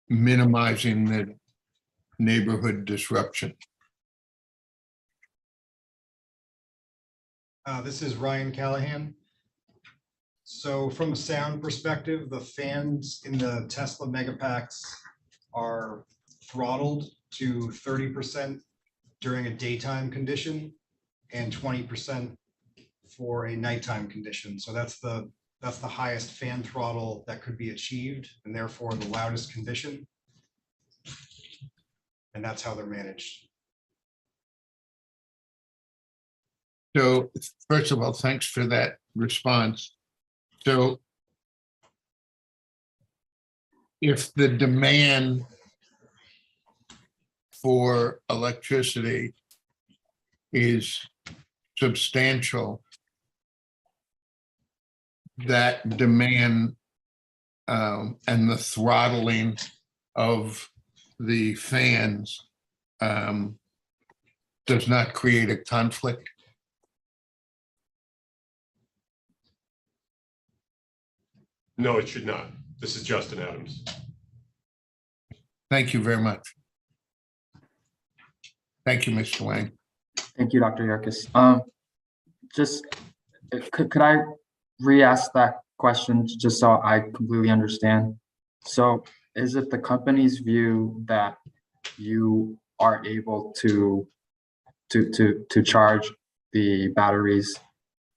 minimizing the neighborhood disruption? This is Ryan Callahan. So from a sound perspective, the fans in the Tesla Megapacks are throttled to 30% during a daytime condition and 20% for a nighttime condition. So that's the highest fan throttle that could be achieved, and therefore the loudest condition. And that's how they're managed. So first of all, thanks for that response. So if the demand for electricity is substantial, that demand and the throttling of the fans does not create a conflict? No, it should not. This is Justin Adams. Thank you very much. Thank you, Mr. Wang. Thank you, Dr. Yerkes. Just could I re-ask that question just so I completely understand? So is it the company's view that you are able to charge the batteries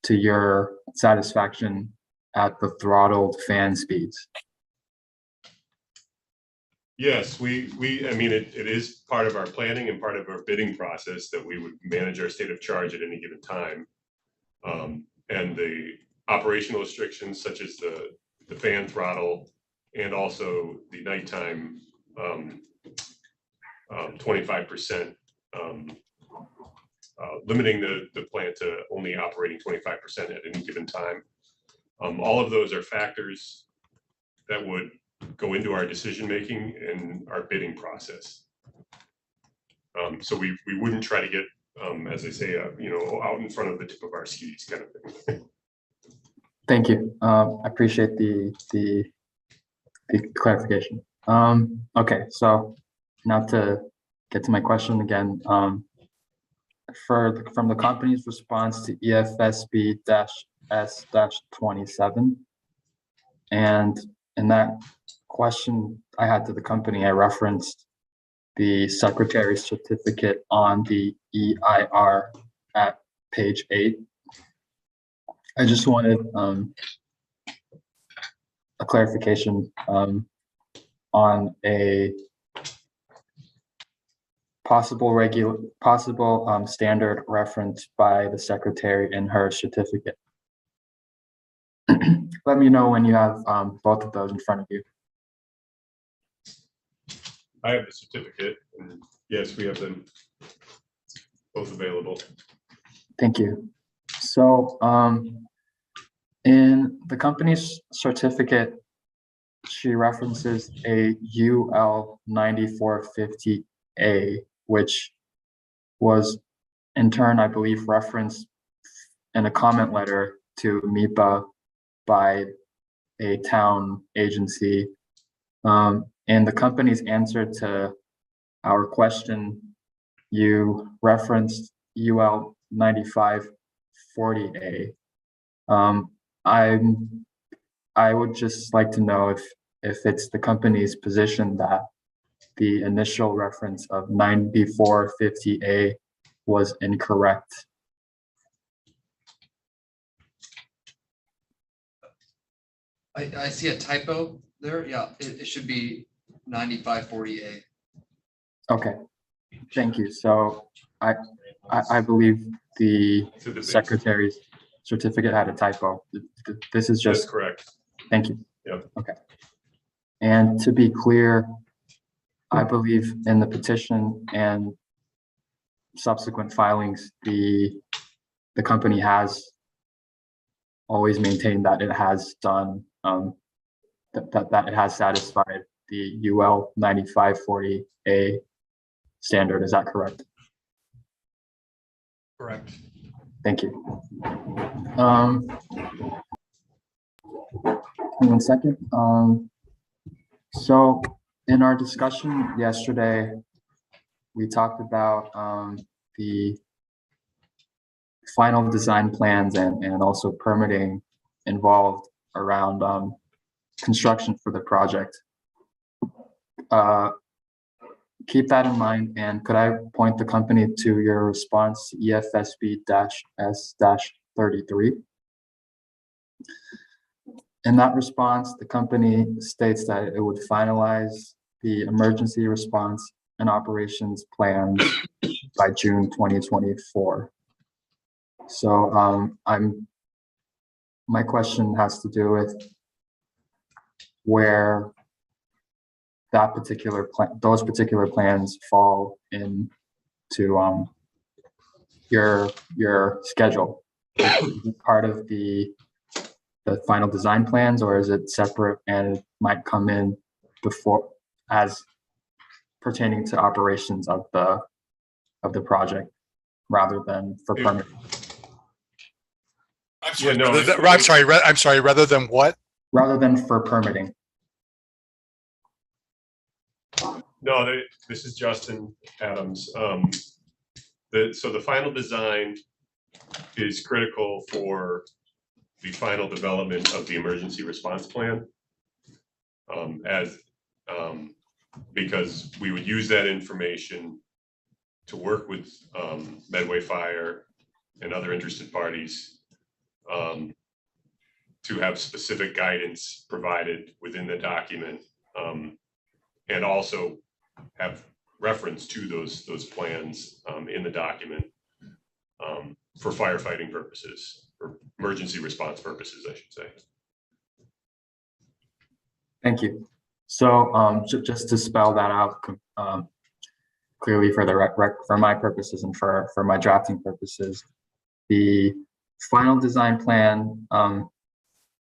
to your satisfaction at the throttled fan speeds? Yes, I mean, it is part of our planning and part of our bidding process that we would manage our state of charge at any given time. And the operational restrictions such as the fan throttle and also the nighttime 25%, limiting the plant to only operating 25% at any given time. All of those are factors that would go into our decision-making and our bidding process. So we wouldn't try to get, as I say, out in front of the tip of our skis kind of thing. Thank you. I appreciate the clarification. Okay, so now to get to my question again, from the company's response to EFSB-S-27, and in that question I had to the company, I referenced the secretary's certificate on the EIR at page 8. I just wanted a clarification on a possible standard referenced by the secretary in her certificate. Let me know when you have both of those in front of you. I have the certificate, and yes, we have them both available. Thank you. So in the company's certificate, she references a UL 9450A, which was in turn, I believe, referenced in a comment letter to MIPA by a town agency. In the company's answer to our question, you referenced UL 9540A. I would just like to know if it's the company's position that the initial reference of 9450A was incorrect. I see a typo there. Yeah, it should be 9540A. Okay, thank you. So I believe the secretary's certificate had a typo. This is just. That's correct. Thank you. Yep. Okay. And to be clear, I believe in the petition and subsequent filings, the company has always maintained that it has done that it has satisfied the UL 9540A standard. Is that correct? Correct. Thank you. 1 second. So in our discussion yesterday, we talked about the final design plans and also permitting involved around construction for the project. Keep that in mind, and could I point the company to your response, EFSB-S-33? In that response, the company states that it would finalize the emergency response and operations plans by June 2024. So my question has to do with where that those particular plans fall into your schedule. Is it part of the final design plans, or is it separate and it might come in before as pertaining to operations of the project rather than for permitting? I'm sorry, rather than what? Rather than for permitting. No, this is Justin Adams. So the final design is critical for the final development of the emergency response plan, because we would use that information to work with Medway Fire and other interested parties to have specific guidance provided within the document, and also have reference to those plans in the document for firefighting purposes, or emergency response purposes, I should say. Thank you. So just to spell that out clearly for for my purposes and for my drafting purposes, the final design plan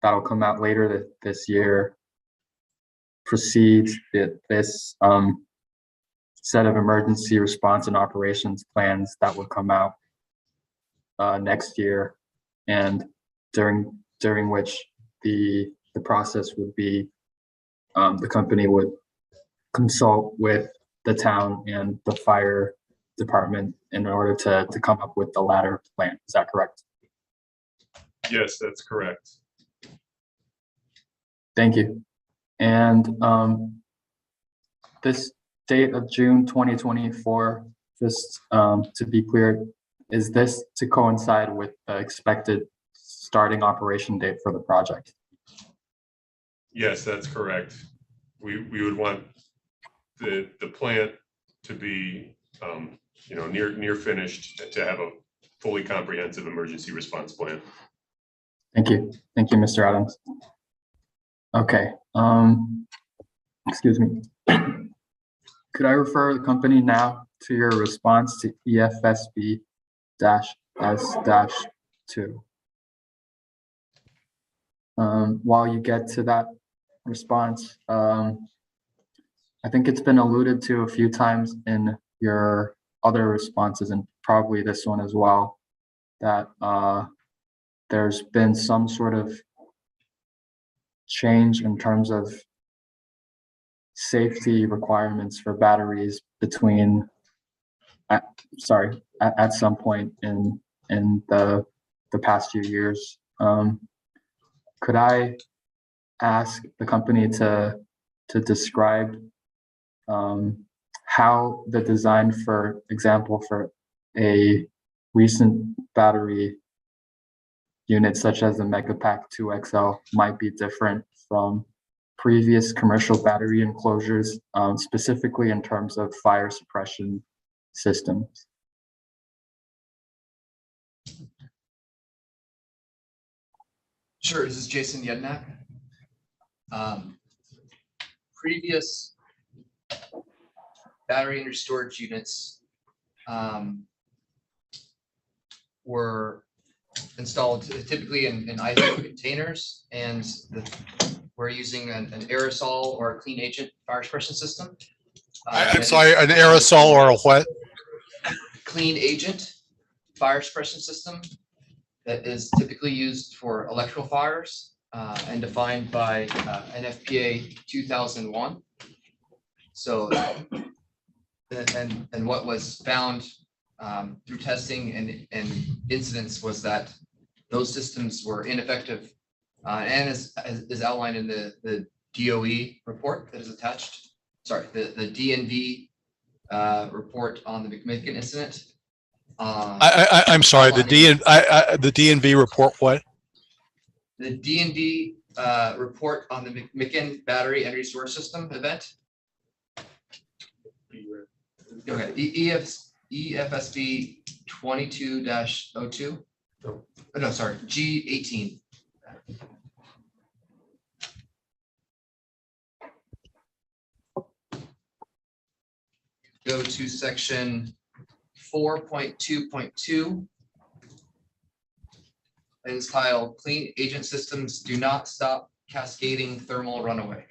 that'll come out later this year precedes this set of emergency response and operations plans that would come out next year, and during which the process would be the company would consult with the town and the fire department in order to come up with the latter plan. Is that correct? Yes, that's correct. Thank you. And this date of June 2024, just to be clear, is this to coincide with the expected starting operation date for the project? Yes, that's correct. We would want the plant to be near finished to have a fully comprehensive emergency response plan. Thank you. Thank you, Mr. Adams. Okay, excuse me. Could I refer the company now to your response to EFSB-S-2? While you get to that response, I think it's been alluded to a few times in your other responses and probably this one as well, that there's been some sort of change in terms of safety requirements for batteries between, at some point in the past few years. Could I ask the company to describe how the design, for example, for a recent battery unit such as the Megapack 2XL might be different from previous commercial battery enclosures, specifically in terms of fire suppression systems? Sure, this is Jason Yednak. Previous battery energy storage units were installed typically in ISO containers, and we're using an aerosol or a clean agent fire suppression system. I'm sorry, an aerosol or a what? Clean agent fire suppression system that is typically used for electrical fires and defined by NFPA 2001. So, and what was found through testing and incidents was that those systems were ineffective, and is outlined in the DOE report that is attached. Sorry, the DNV report on the McMicken incident. I'm sorry, the DNV report what? The DNV report on the McMicken battery energy storage system event. Okay, EFSB 22-02. Oh, no, sorry, G18. Go to section 4.2.2. And it's titled "Clean Agent Systems Do Not Stop Cascading Thermal Runaway."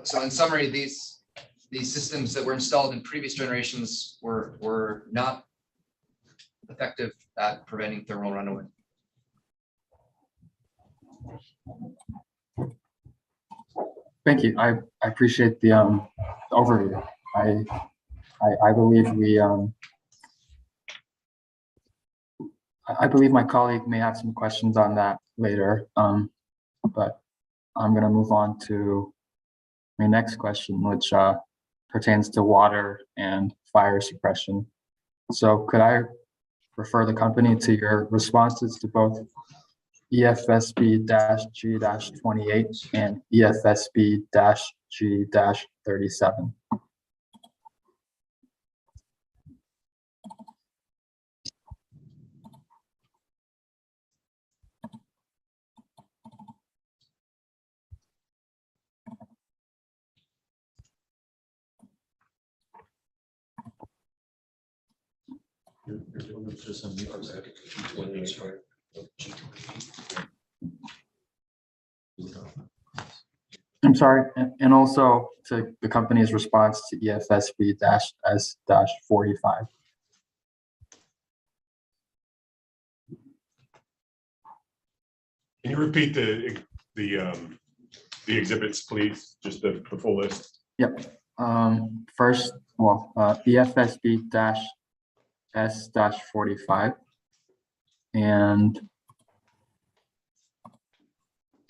So in summary, these systems that were installed in previous generations were not effective at preventing thermal runaway. Thank you. I appreciate the overview. I believe I believe my colleague may have some questions on that later, but I'm going to move on to my next question, which pertains to water and fire suppression. So could I refer the company to your responses to both EFSB-G-28 and EFSB-G-37? I'm sorry, and also to the company's response to EFSB-S-45. Can you repeat the exhibits, please? Just the full list. Yep. First, well, EFSB-S-45 and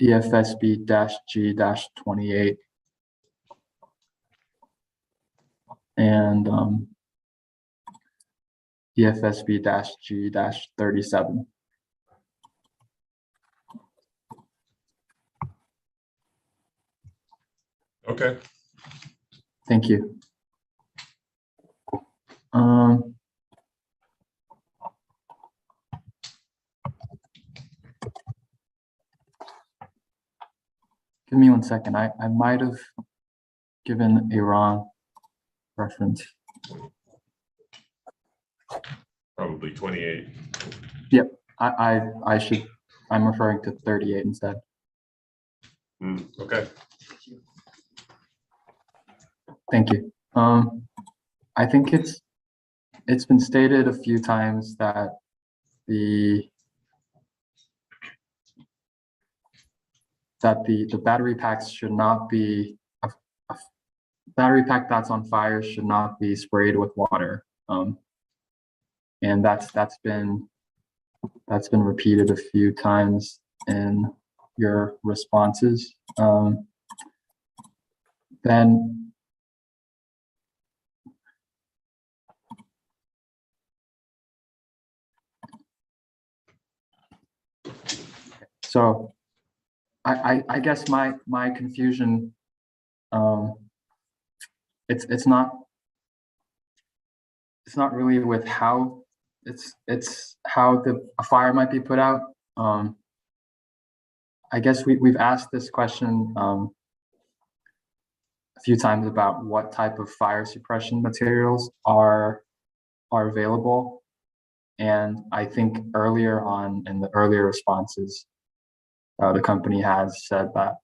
EFSB-G-28 and EFSB-G-37. Okay. Thank you. Give me 1 second. I might have given a wrong reference. Probably 28. Yep, I'm referring to 38 instead. Okay. Thank you. I think it's been stated a few times that the battery packs should not be a battery pack that's on fire should not be sprayed with water. And that's been repeated a few times in your responses. Then so I guess my confusion, it's not really with how it's how a fire might be put out. I guess we've asked this question a few times about what type of fire suppression materials are available. And I think earlier on in the earlier responses, the company has said that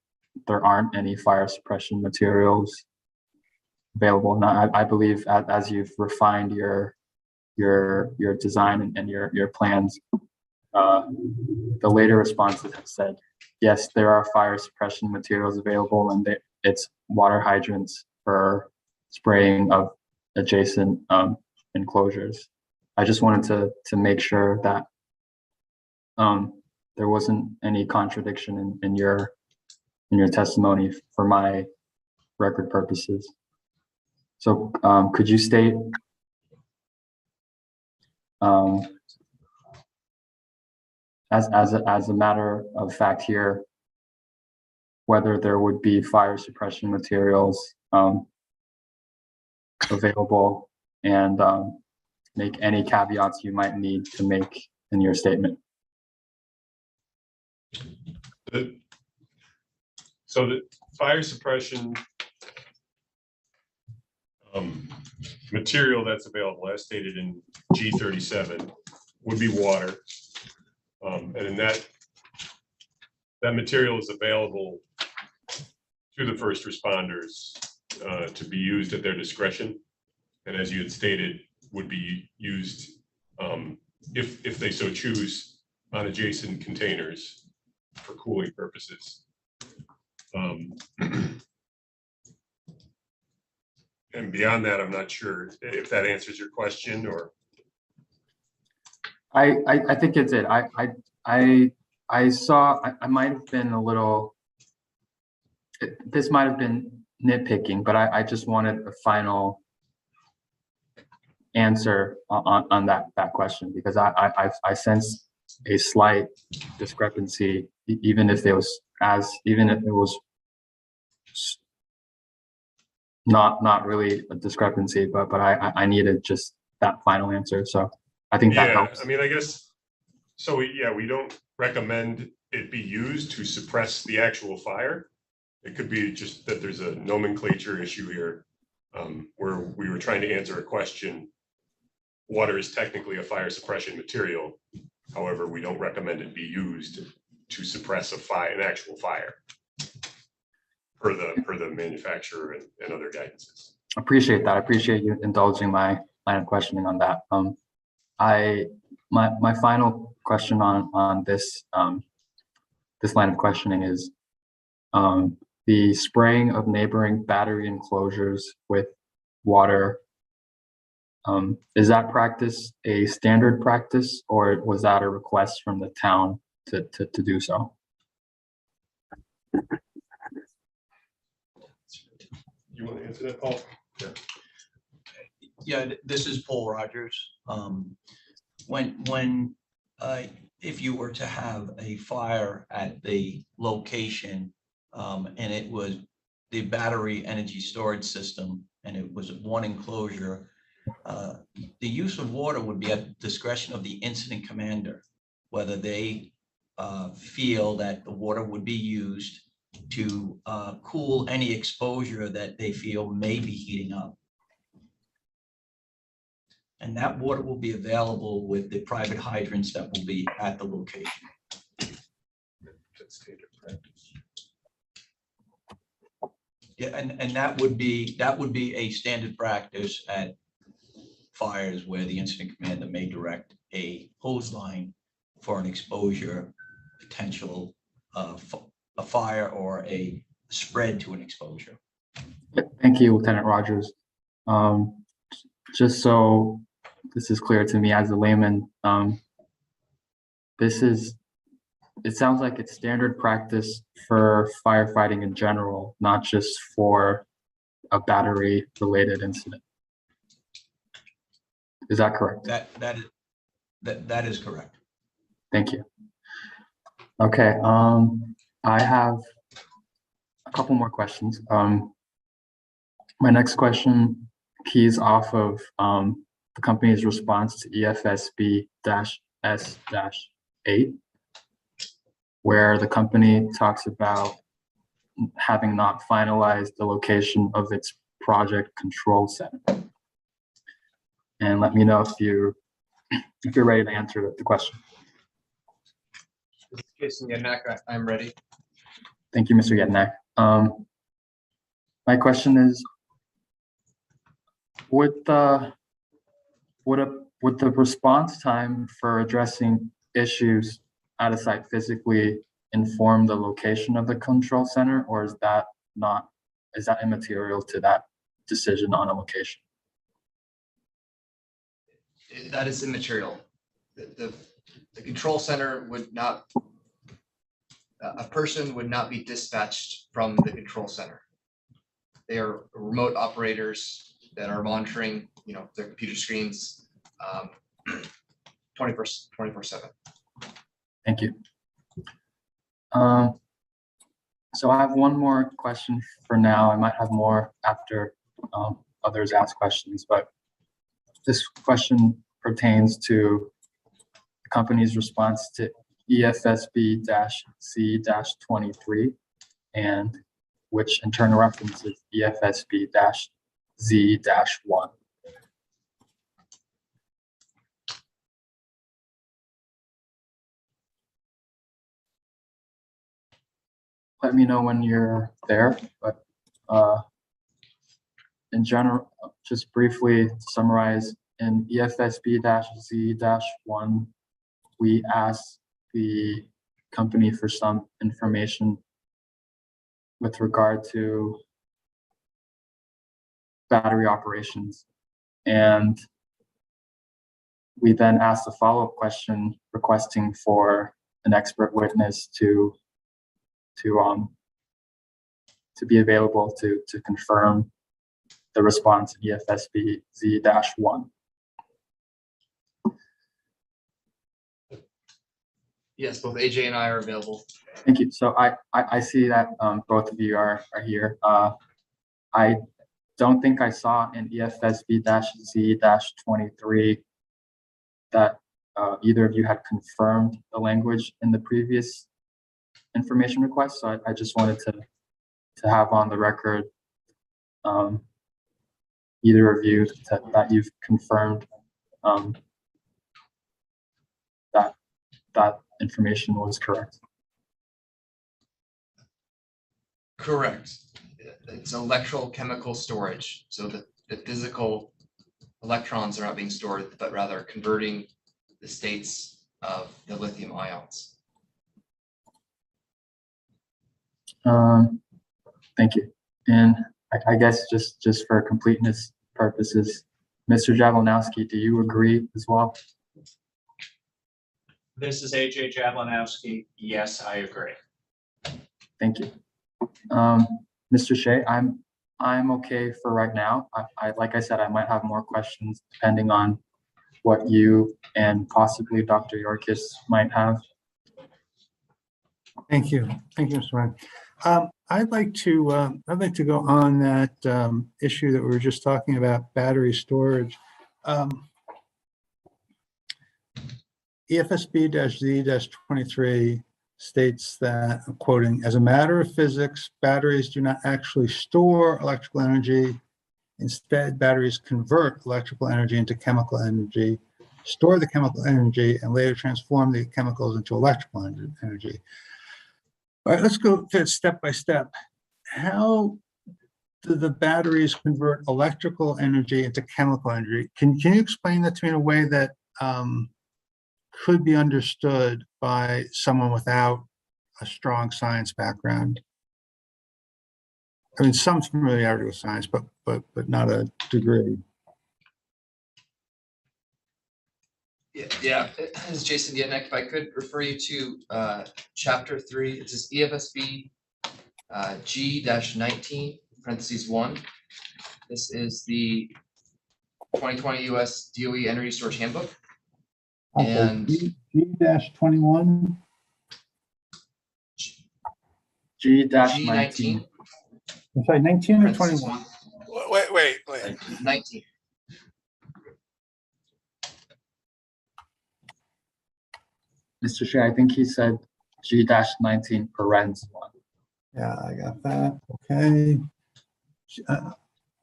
there aren't any fire suppression materials available. Now, I believe as you've refined your design and your plans, the later responses have said, yes, there are fire suppression materials available, and it's water hydrants for spraying of adjacent enclosures. I just wanted to make sure that there wasn't any contradiction in your testimony for my record purposes. So could you state as a matter of fact here, whether there would be fire suppression materials available, and make any caveats you might need to make in your statement? So the fire suppression material that's available, as stated in G37, would be water. And in that material is available to the first responders to be used at their discretion. And as you had stated, would be used if they so choose on adjacent containers for cooling purposes. And beyond that, I'm not sure if that answers your question, or. I think it did. I saw, I might have been a little, this might have been nitpicking, but I just wanted a final answer on that question, because I sense a slight discrepancy, even if it was not really a discrepancy, but I needed just that final answer. So I think that helps. I mean, I guess, so we don't recommend it be used to suppress the actual fire. It could be just that there's a nomenclature issue here, where we were trying to answer a question. Water is technically a fire suppression material. However, we don't recommend it be used to suppress an actual fire, per the manufacturer and other guidances. Appreciate that. I appreciate you indulging my line of questioning on that. My final question on this this line of questioning is the spraying of neighboring battery enclosures with water. Is that practice a standard practice, or was that a request from the town to do so? You want to answer that, Paul? Yeah, this is Paul Rogers. If you were to have a fire at the location, and the battery energy storage system, and it was one enclosure, the use of water would be at discretion of the incident commander, whether they feel that the water would be used to cool any exposure that they feel may be heating up. And that water will be available with the private hydrants that will be at the location. That's standard practice. Yeah, and that would be a standard practice at fires where the incident commander may direct a hose line for an exposure potential of a fire or a spread to an exposure. Thank you, Lieutenant Rogers. Just so this is clear to me as a layman, it sounds like it's standard practice for firefighting in general, not just for a battery related incident. Is that correct? That is correct. Thank you. Okay, I have a couple more questions. My next question keys off of the company's response to EFSB-S-8, where the company talks about having not finalized the location of its project control center. And let me know if you're ready to answer the question. Jason Yednak, I'm ready. Thank you, Mr. Yednak. My question is, would the response time for addressing issues at a site physically inform the location of the control center, or is that immaterial to that decision on a location? That is immaterial. The control center would not, a person would not be dispatched from the control center. They are remote operators that are monitoring, their computer screens 24/7. Thank you. So I have one more question for now. I might have more after others ask questions, but this question pertains to the company's response to EFSB-C-23, and which in turn references EFSB-Z-1. Let me know when you're there, but in general, just briefly to summarize, in EFSB-Z-1, we asked the company for some information with regard to battery operations. And we then asked a follow-up question requesting for an expert witness to be available to confirm the response in EFSB-Z-1. Yes, both AJ and I are available. Thank you. So I see that both of you are here. I don't think I saw in EFSB-Z-23 that either of you had confirmed the language in the previous information request. So I just wanted to have on the record either of you that you've confirmed that information was correct. Correct. It's electrochemical storage. So the physical electrons are not being stored, but rather converting the states of the lithium ions. Thank you. And I guess just for completeness purposes, Mr. Jablonowski, do you agree as well? This is AJ Jablonowski. Yes, I agree. Thank you. Mr. Shea, I'm okay for right now. Like I said, I might have more questions depending on what you and possibly Dr. Yorkis might have. Thank you. Thank you, Mr. Ryan. I'd like to go on that issue that we were just talking about, battery storage. EFSB-Z-23 states that, I'm quoting, as a matter of physics, batteries do not actually store electrical energy. Instead, batteries convert electrical energy into chemical energy, store the chemical energy, and later transform the chemicals into electrical energy. All right, let's go step by step. How do the batteries convert electrical energy into chemical energy? Can you explain that to me in a way that could be understood by someone without a strong science background? I mean, some familiarity with science, but not a degree. Yeah, this is Jason Yednek. If I could refer you to chapter 3, it says EFSB G-19 parentheses 1. This is the 2020 US DOE Energy Storage Handbook. And G-21. G-19. I'm sorry, 19 or parentheses 21? 1. Wait. 19. Mr. Chair, I think he said G-19 parens 1. Yeah, I got that. Okay.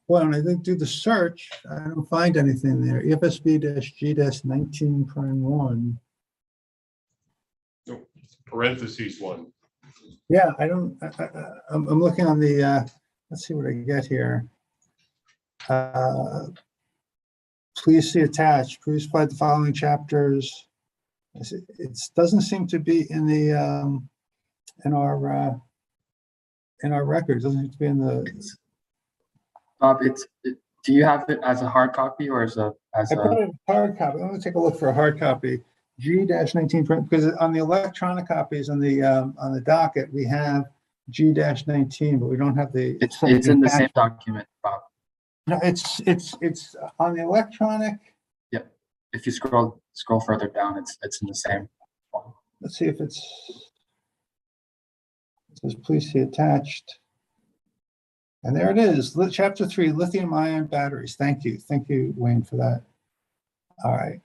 Well, when I do the search, I don't find anything there. EFSB-G-19 Parentheses 1. Yeah, I don't, I'm looking on the, let's see what I get here. Please see attached, please apply the following chapters. It doesn't seem to be in the, in our records, doesn't seem to be in the. Bob, do you have it as a hard copy or as a? I put it in hard copy. I'm gonna take a look for a hard copy. G-19, because on the electronic copies on the docket, we have G-19, but we don't have the. It's in the same document, Bob. No, it's on the electronic. Yep. If you scroll further down, it's in the same one. Let's see if it says, please see attached. And there it is, chapter 3, lithium ion batteries. Thank you, Wayne, for that. All right.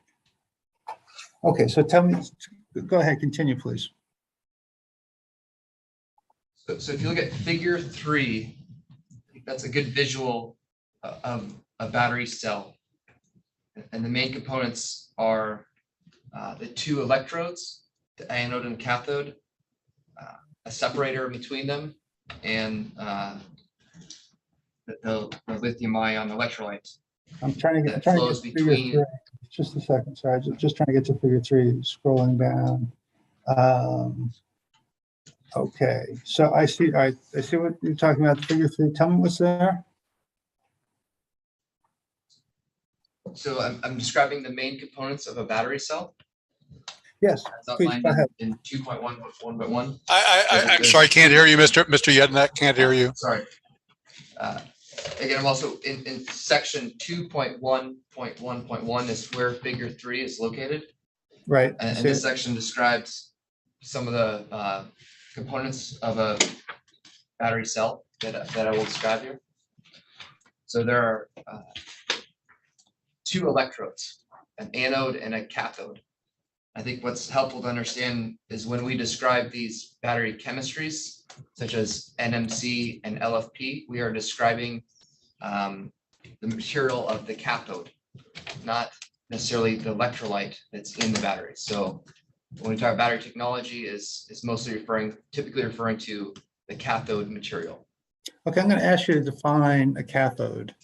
Okay, so tell me, go ahead, continue, please. So if you look at figure 3, that's a good visual of a battery cell. And the main components are the 2 electrodes, the anode and cathode, a separator between them, and the lithium ion electrolyte. I'm trying to get flows to figure between. 3. Just a second, sorry, just trying to get to figure 3, scrolling down. Okay, so I see, I see what you're talking about, figure 3. Tell me what's there. So I'm describing the main components of a battery cell. Yes, As please, outlined go ahead. in 2.1.1.1. I'm sorry, I can't hear you, Mr. Yednek, can't hear you. Sorry. Again, I'm also in section 2.1.1.1 is where figure 3 is located. Right. And this section describes some of the components of a battery cell that I will describe here. So there are 2 electrodes, an anode and a cathode. I think what's helpful to understand is when we describe these battery chemistries, such as NMC and LFP, we are describing the material of the cathode, not necessarily the electrolyte that's in the battery. So when we talk about battery technology, is mostly typically referring to the cathode material. Okay, I'm going to ask you to define a cathode.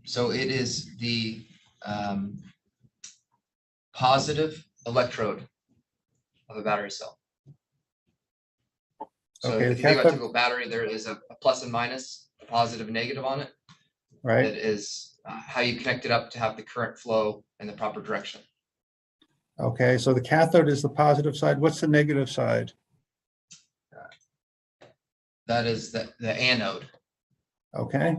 So it is the positive electrode of a battery cell. So Okay, if you think about a typical battery, there is a plus and minus, a positive and negative on it. Right. That is how you connect it up to have the current flow in the proper direction. Okay, so the cathode is the positive side. What's the negative side? That is the anode. Okay.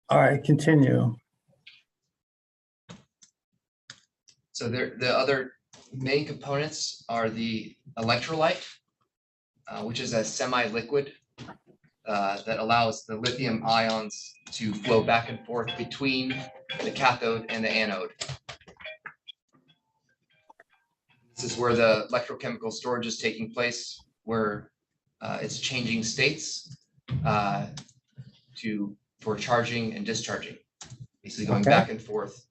All right, continue. So the other main components are the electrolyte, which is a semi-liquid that allows the lithium ions to flow back and forth between the cathode and the anode. This is where the electrochemical storage is taking place, where it's changing states for charging and discharging, basically going Okay. back and forth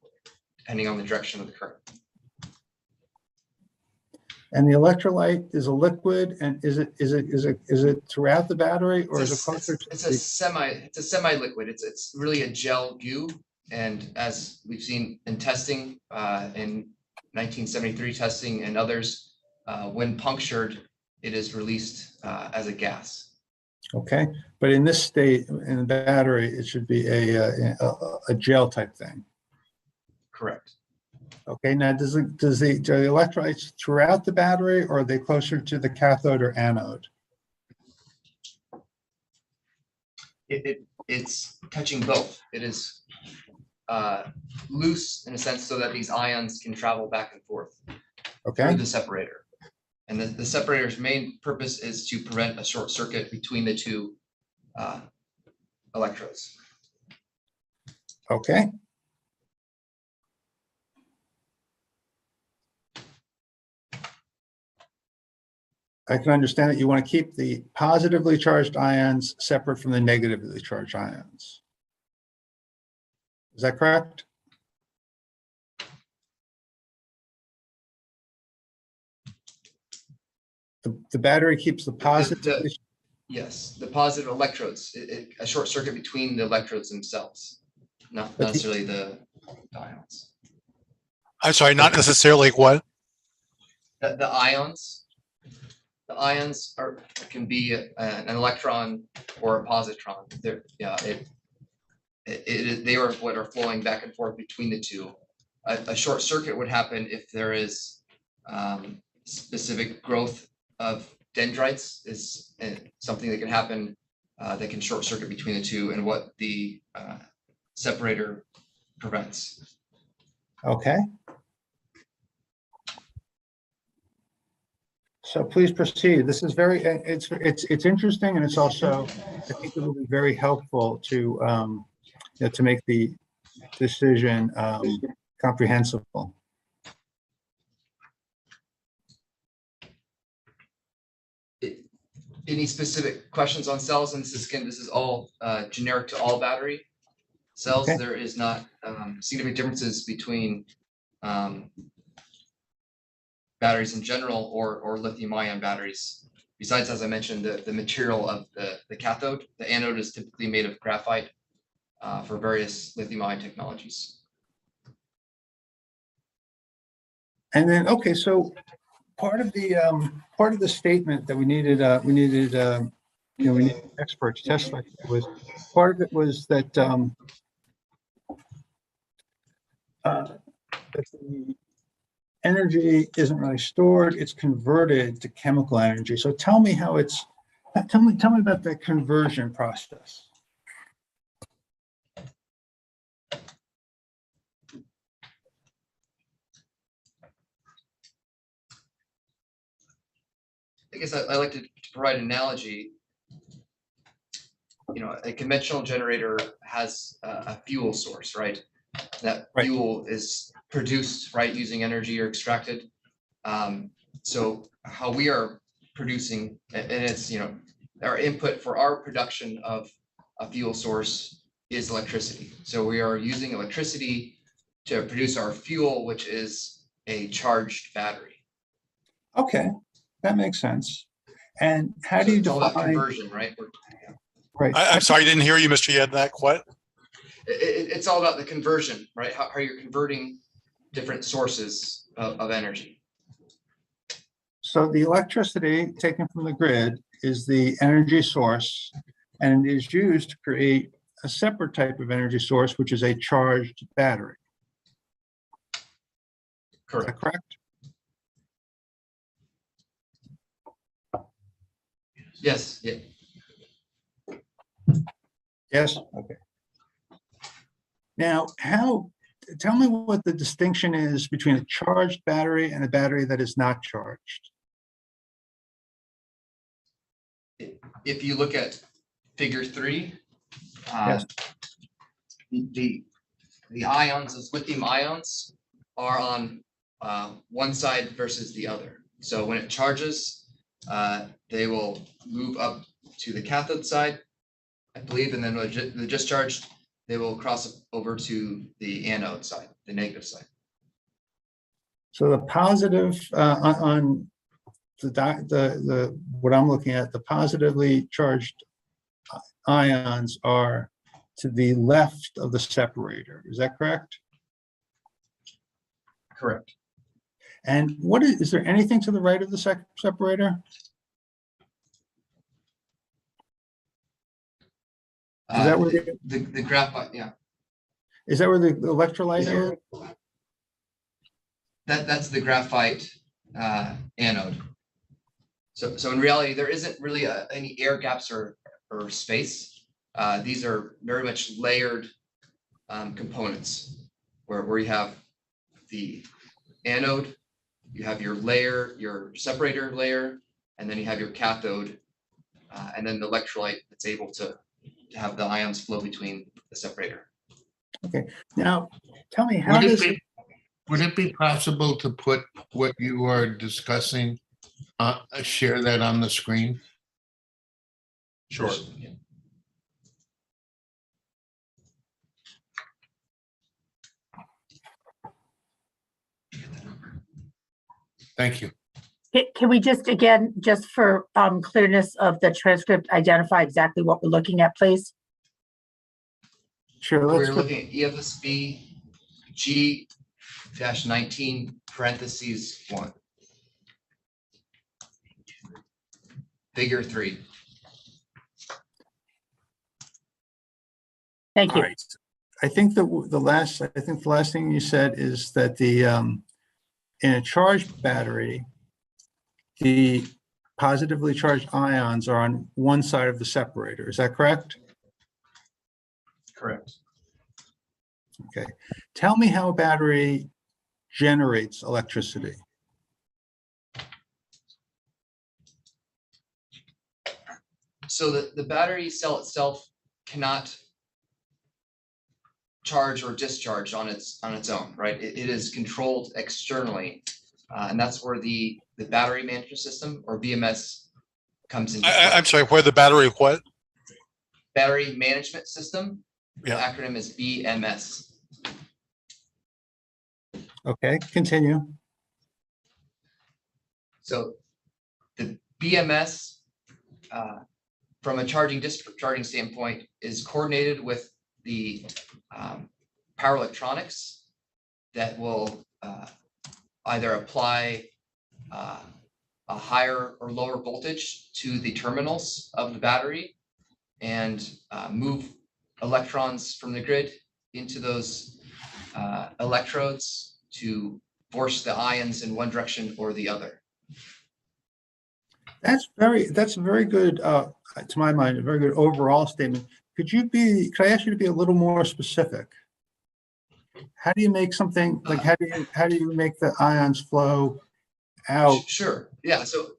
depending on the direction of the current. And the electrolyte is a liquid, and is it throughout the battery, or is it closer to It's a semi-liquid. It's really a gel goo, and as we've seen in testing in 1973 testing and others, when punctured, it is released as a gas. Okay, but in this state, in the battery, it should be a gel type thing. Correct. Okay, now do the electrolytes throughout the battery, or are they closer to the cathode or anode? It's touching both. It is loose in a sense so that these ions can travel back and forth through the separator. And the separator's main purpose is to prevent a short circuit between the two electrodes. Okay. I can understand that you want to keep the positively charged ions separate from the negatively charged ions. Is that correct? The battery keeps the positive. Yes, the positive electrodes, a short circuit between the electrodes themselves, not necessarily the ions. I'm sorry, not necessarily what? The ions can be an electron or a positron. They are what are flowing back and forth between the two. A short circuit would happen if there is specific growth of dendrites is something that can happen that can short circuit between the two, and what the separator prevents. Okay. So please proceed. This is it's interesting, and it's also, I think it will be very helpful to to make the decision comprehensible. Any specific questions on cells? And this is all generic to all battery cells. Okay. There is not significant differences between batteries in general or lithium ion batteries. Besides, as I mentioned, the material of the cathode, the anode is typically made of graphite for various lithium ion technologies. And then, okay, so part of the statement that we needed we needed experts testify was, part of it was that that the energy isn't really stored, it's converted to chemical energy. So tell me how tell me about that conversion process. I guess I like to provide an analogy. A conventional generator has a fuel source, right? That fuel is produced, right, using energy or extracted. So how we are producing, and it's, our input for our production of a fuel source is electricity. So we are using electricity to produce our fuel, which is a charged battery. Okay, that makes sense. And how do you define all that conversion, right? Right. I'm sorry, I didn't hear you, Mr. Yednak. What? It's all about the conversion, right? How you're converting different sources of energy. So the electricity taken from the grid is the energy source, and it is used to create a separate type of energy source, which is a charged battery. Correct. Is that correct? Yes. Yeah. Yes. Okay. Now, how tell me what the distinction is between a charged battery and a battery that is not charged. If you look at figure 3, Yes. the ions, those lithium ions are on one side versus the other. So when it charges, they will move up to the cathode side, I believe, and then when they're discharged, they will cross over to the anode side, the negative side. So the positive on the what I'm looking at, the positively charged ions are to the left of the separator. Is that correct? Correct. And what is there anything to the right of the separator? Is that where the graphite? Yeah. Is that where the electrolyte is? That's the graphite anode. So in reality, there isn't really any air gaps or space. These are very much layered components where you have the anode, you have your layer, your separator layer, and then you have your cathode, and then the electrolyte that's able to have the ions flow between the separator. Okay. Now, tell me how would it be possible to put what you are discussing, share that on the screen? Sure. Thank you. Can we just, again, just for clearness of the transcript, identify exactly what we're looking at, please? Sure. We're looking at EFSB G-19 parentheses 1. Figure 3. Thank you. All right. I think the last thing you said is that the in a charged battery, the positively charged ions are on one side of the separator. Is that correct? Correct. Okay. Tell me how a battery generates electricity. So the battery cell itself cannot charge or discharge on its own, right? It is controlled externally, and that's where the battery management system, or BMS, comes into play. I'm sorry, where the battery what? Battery management system. Yeah. The acronym is BMS. Okay, continue. So the BMS, from a charging discharging standpoint, is coordinated with the power electronics that will either apply a higher or lower voltage to the terminals of the battery and move electrons from the grid into those electrodes to force the ions in one direction or the other. That's a very good, to my mind, a very good overall statement. Could I ask you to be a little more specific? How do you make something like, how do you make the ions flow out? Sure. Yeah. So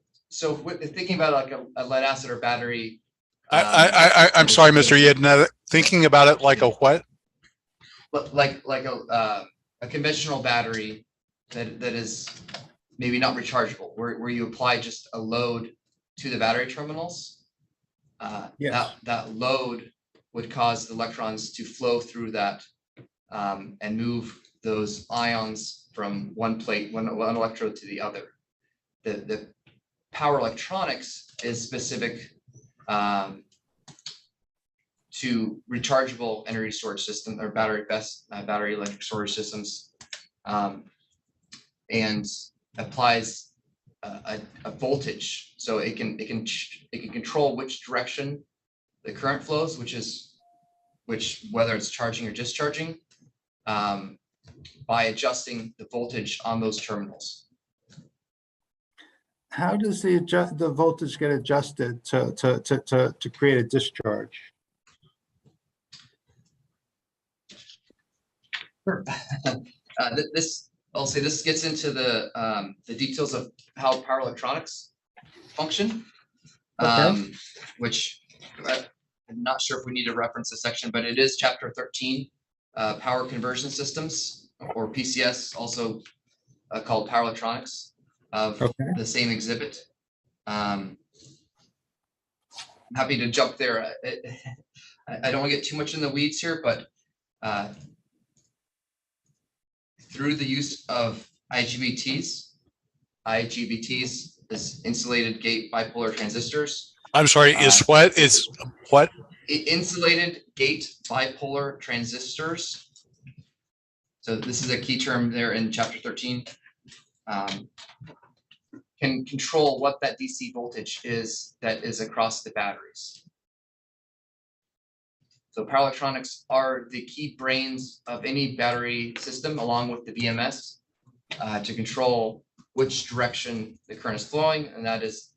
thinking about like a lead acid or battery. I'm sorry, Mr. Yedna, thinking about it like a what? Like a conventional battery that is maybe not rechargeable, where you apply just a load to the battery terminals. Yes. That load would cause the electrons to flow through that and move those ions from one electrode to the other. The power electronics is specific to rechargeable energy storage system or battery electric storage systems, and applies a voltage, so it can control which direction the current flows, whether it's charging or discharging, by adjusting the voltage on those terminals. How does the voltage get adjusted to create a discharge? Sure. I'll say this gets into the details of how power electronics function. Okay. Which I'm not sure if we need to reference this section, but it is chapter 13, power conversion systems, or PCS, also called power electronics, of Okay. the same exhibit. I'm happy to jump there. I don't want to get too much in the weeds here, but through the use of IGBTs is insulated gate bipolar transistors. I'm sorry, is what? Is what? Insulated gate bipolar transistors. So this is a key term there in chapter 13. Can control what that DC voltage is that is across the batteries. So power electronics are the key brains of any battery system, along with the BMS, to control which direction the current is flowing, and that is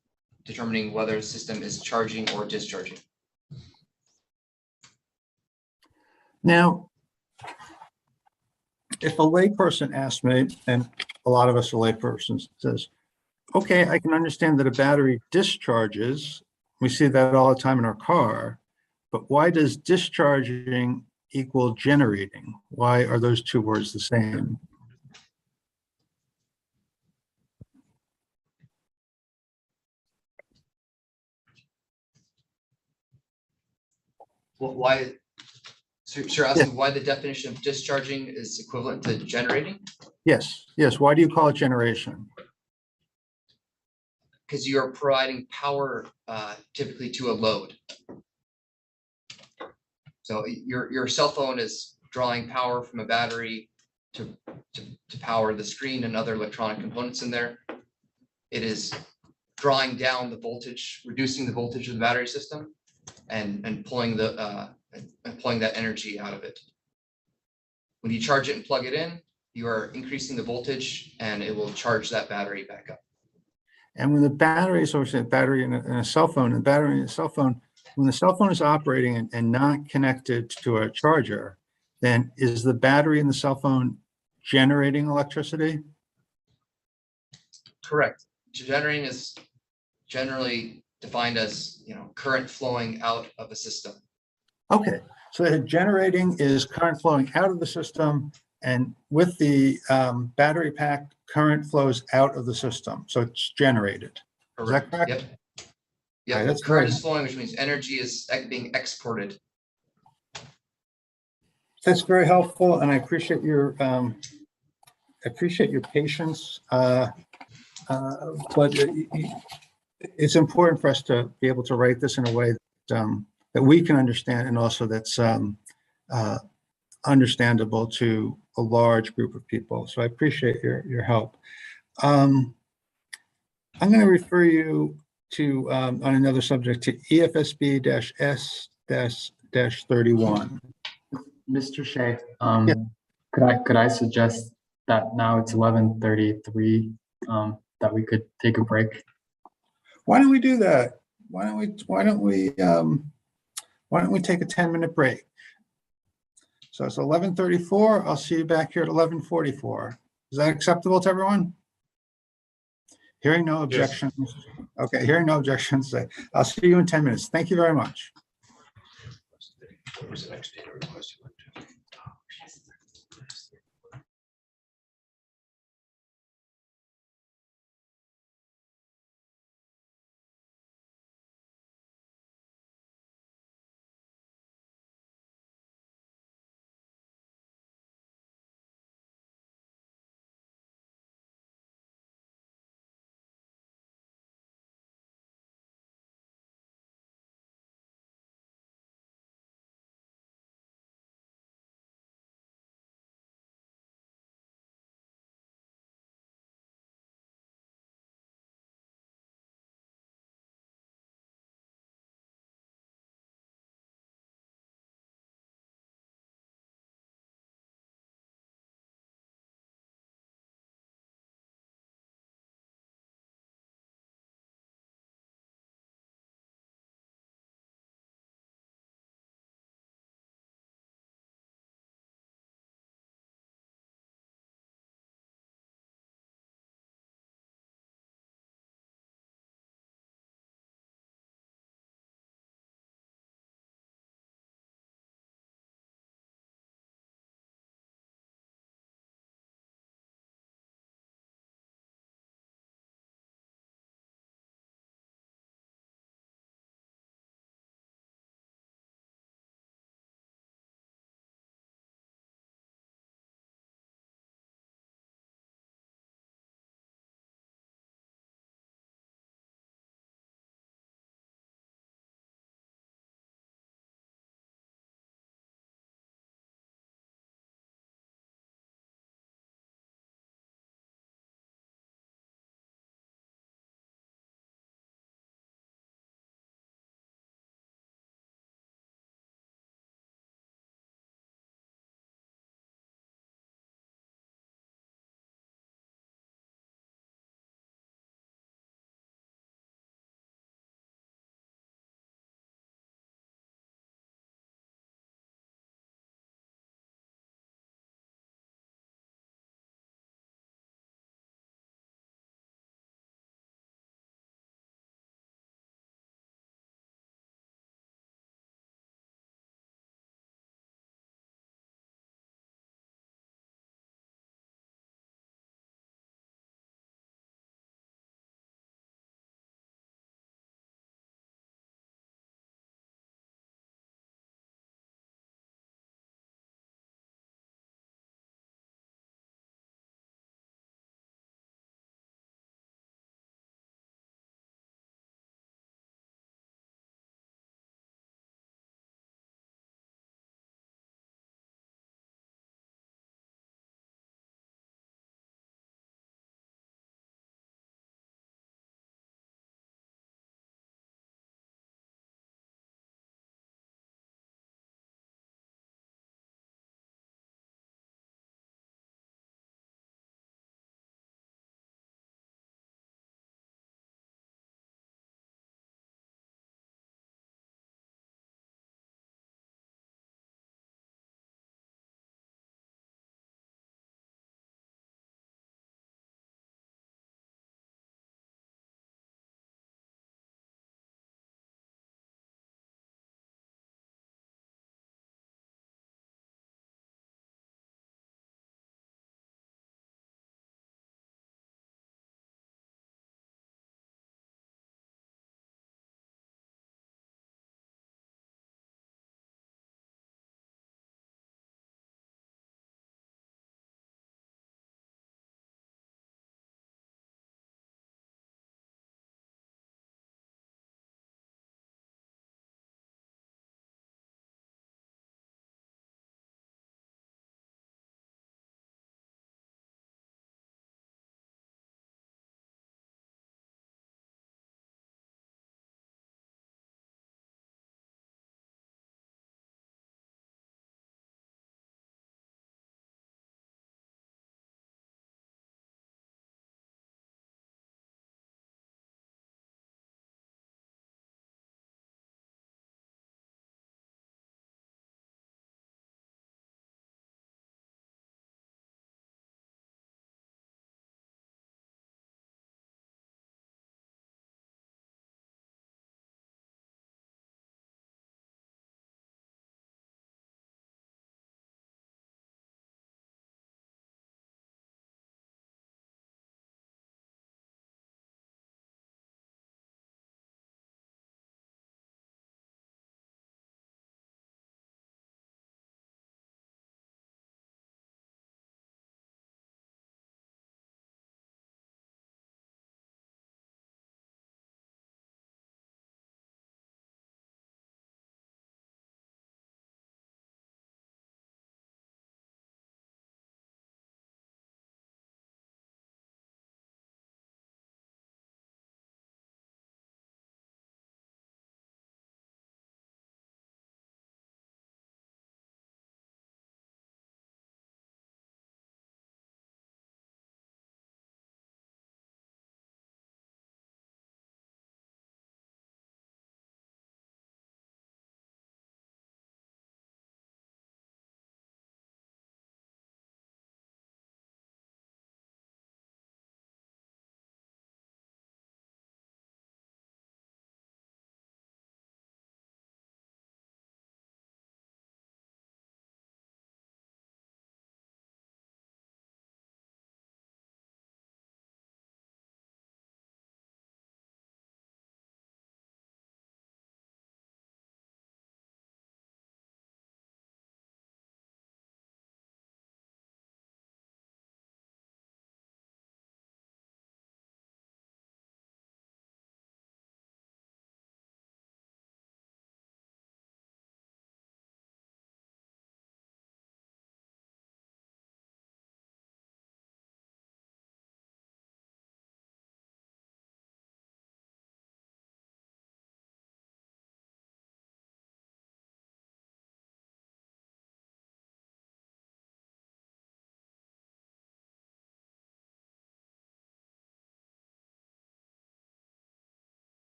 determining whether the system is charging or discharging. Now, if a layperson asks me, and a lot of us are laypersons, says, okay, I can understand that a battery discharges. We see that all the time in our car, but why does discharging equal generating? Why are those two words the same? Well, why? So you're asking why the definition of discharging is equivalent to generating? Yes, yes. Why do you call it generation? Because you're providing power typically to a load. So your cell phone is drawing power from a battery to power the screen and other electronic components in there. It is drawing down the voltage, reducing the voltage of the battery system, and pulling that energy out of it. When you charge it and plug it in, you are increasing the voltage, and it will charge that battery back up. And when the battery, so we're saying battery in a cell phone, and battery in a cell phone, when the cell phone is operating and not connected to a charger, then is the battery in the cell phone generating electricity? Correct. Generating is generally defined as, current flowing out of a system. Okay, so the generating is current flowing out of the system, and with the battery pack, current flows out of the system, so it's generated. Is that correct? Yep. Yeah, Right, that's current very- is flowing, which means energy is being exported. That's very helpful, and I appreciate your patience. But it's important for us to be able to write this in a way that we can understand, and also that's understandable to a large group of people. So I appreciate your help. I'm going to refer you to, on another subject, to EFSB-S-31. Mr. Shea, could I suggest that now it's 11:33, that we could take a break? Why don't we do that? Why don't we take a 10-minute break? So it's 11:34. I'll see you back here at 11:44. Is that acceptable to everyone? Hearing no objections. Okay, hearing no objections. I'll see you in 10 minutes. Thank you very much. What was the next data request you went to?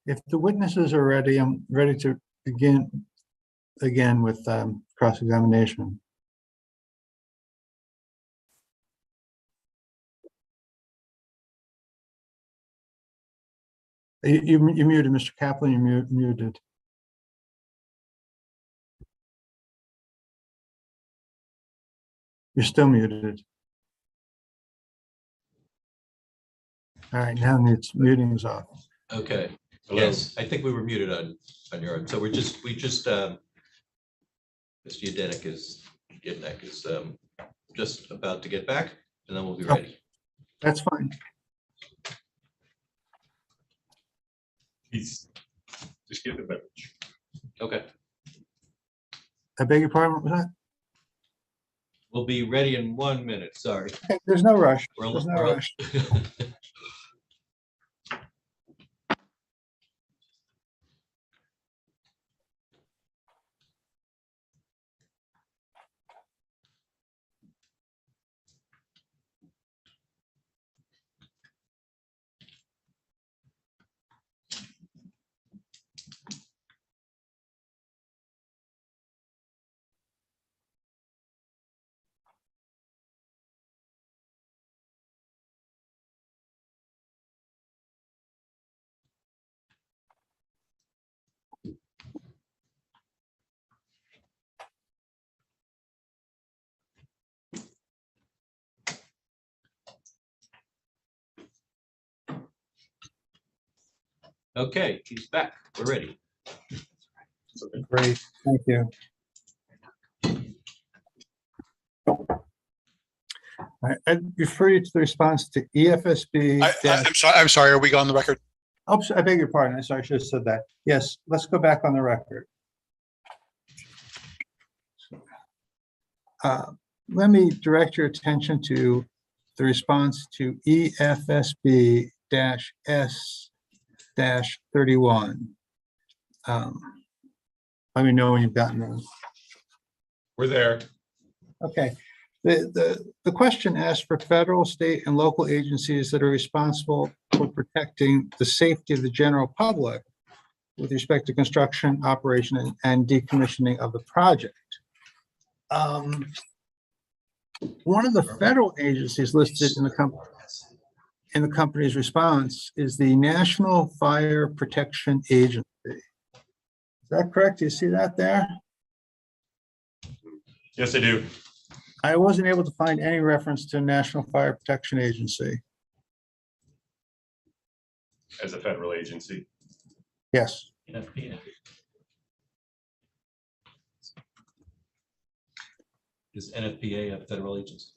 If the witnesses are ready, I'm ready to begin again with cross-examination. You muted, Mr. Kaplan, you muted. You're still muted. All right, now it's muting is off. Okay, Hello. yes, I think we were muted on your end. So we just, Mr. Yadenek is just about to get back, and then we'll be ready. That's fine. He's just getting a beverage. Okay, I beg your pardon, what was that? we'll be ready in 1 minute, sorry. Okay, there's no rush. We're a There's no little- rush. Okay, he's back. We're ready. Great, thank you. I'd refer you to the response to EFSB. I'm sorry, are we on the record? Oops, I beg your pardon. I'm sorry, I should have said that. Yes, let's go back on the record. Let me direct your attention to the response to EFSB-S-31. Let me know when you've gotten those. We're there. Okay. The question asks for federal, state, and local agencies that are responsible for protecting the safety of the general public with respect to construction, operation, and decommissioning of the project. One of the federal agencies listed in the company's response is the National Fire Protection Agency. Is that correct? Do you see that there? Yes, I do. I wasn't able to find any reference to National Fire Protection Agency. As a federal agency. Yes. Is NFPA a federal agency?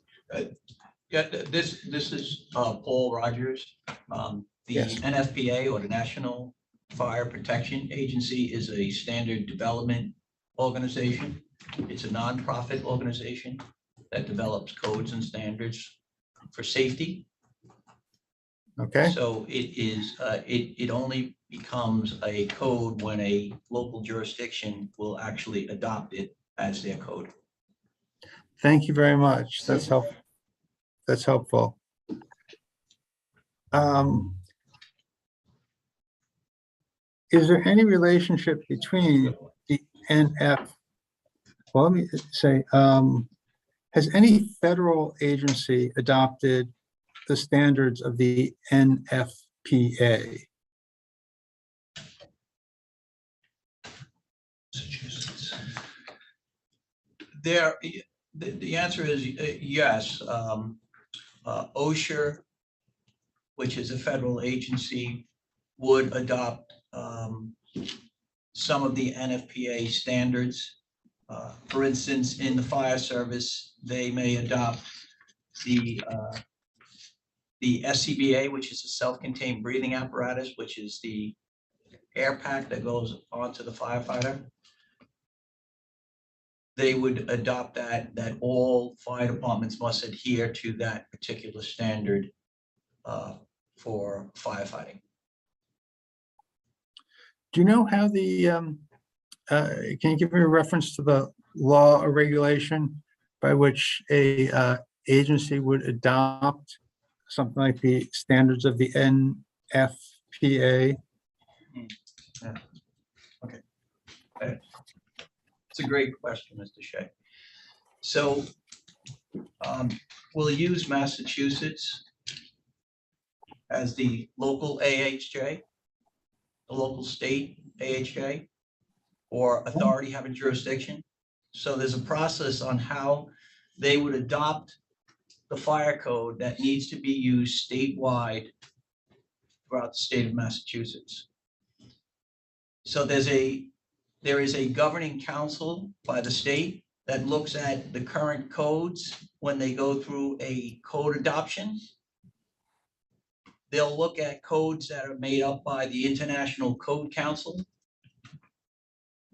Yeah, this is Paul Rogers. The Yes. NFPA, or the National Fire Protection Agency, is a standard development organization. It's a nonprofit organization that develops codes and standards for safety. Okay. So it only becomes a code when a local jurisdiction will actually adopt it as their code. Thank you very much. That's helpful. That's helpful. Is there any relationship between the NF? Well, let me say, has any federal agency adopted the standards of the NFPA? The answer is yes. OSHA, which is a federal agency, would adopt some of the NFPA standards. For instance, in the fire service, they may adopt the SCBA, which is a self-contained breathing apparatus, which is the air pack that goes onto the firefighter. They would adopt that all fire departments must adhere to that particular standard for firefighting. Do you know how the, can you give me a reference to the law or regulation by which a agency would adopt something like the standards of the NFPA? Yeah. Okay. It's a great question, Mr. Shea. So we'll use Massachusetts as the local AHJ, the local state AHJ, or authority having jurisdiction. So there's a process on how they would adopt the fire code that needs to be used statewide throughout the state of Massachusetts. So there is a governing council by the state that looks at the current codes when they go through a code adoption. They'll look at codes that are made up by the International Code Council,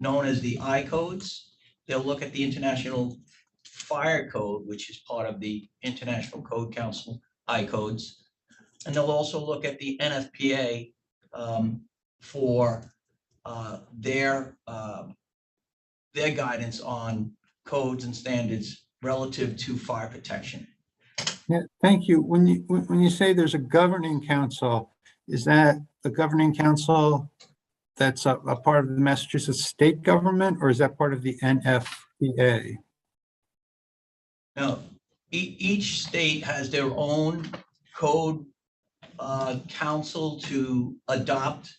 known as the I codes. They'll look at the International Fire Code, which is part of the International Code Council, I codes. And they'll also look at the NFPA for their guidance on codes and standards relative to fire protection. Yeah, thank you. When you say there's a governing council, is that the governing council that's a part of the Massachusetts state government, or is that part of the NFPA? Now, each state has their own code council to adopt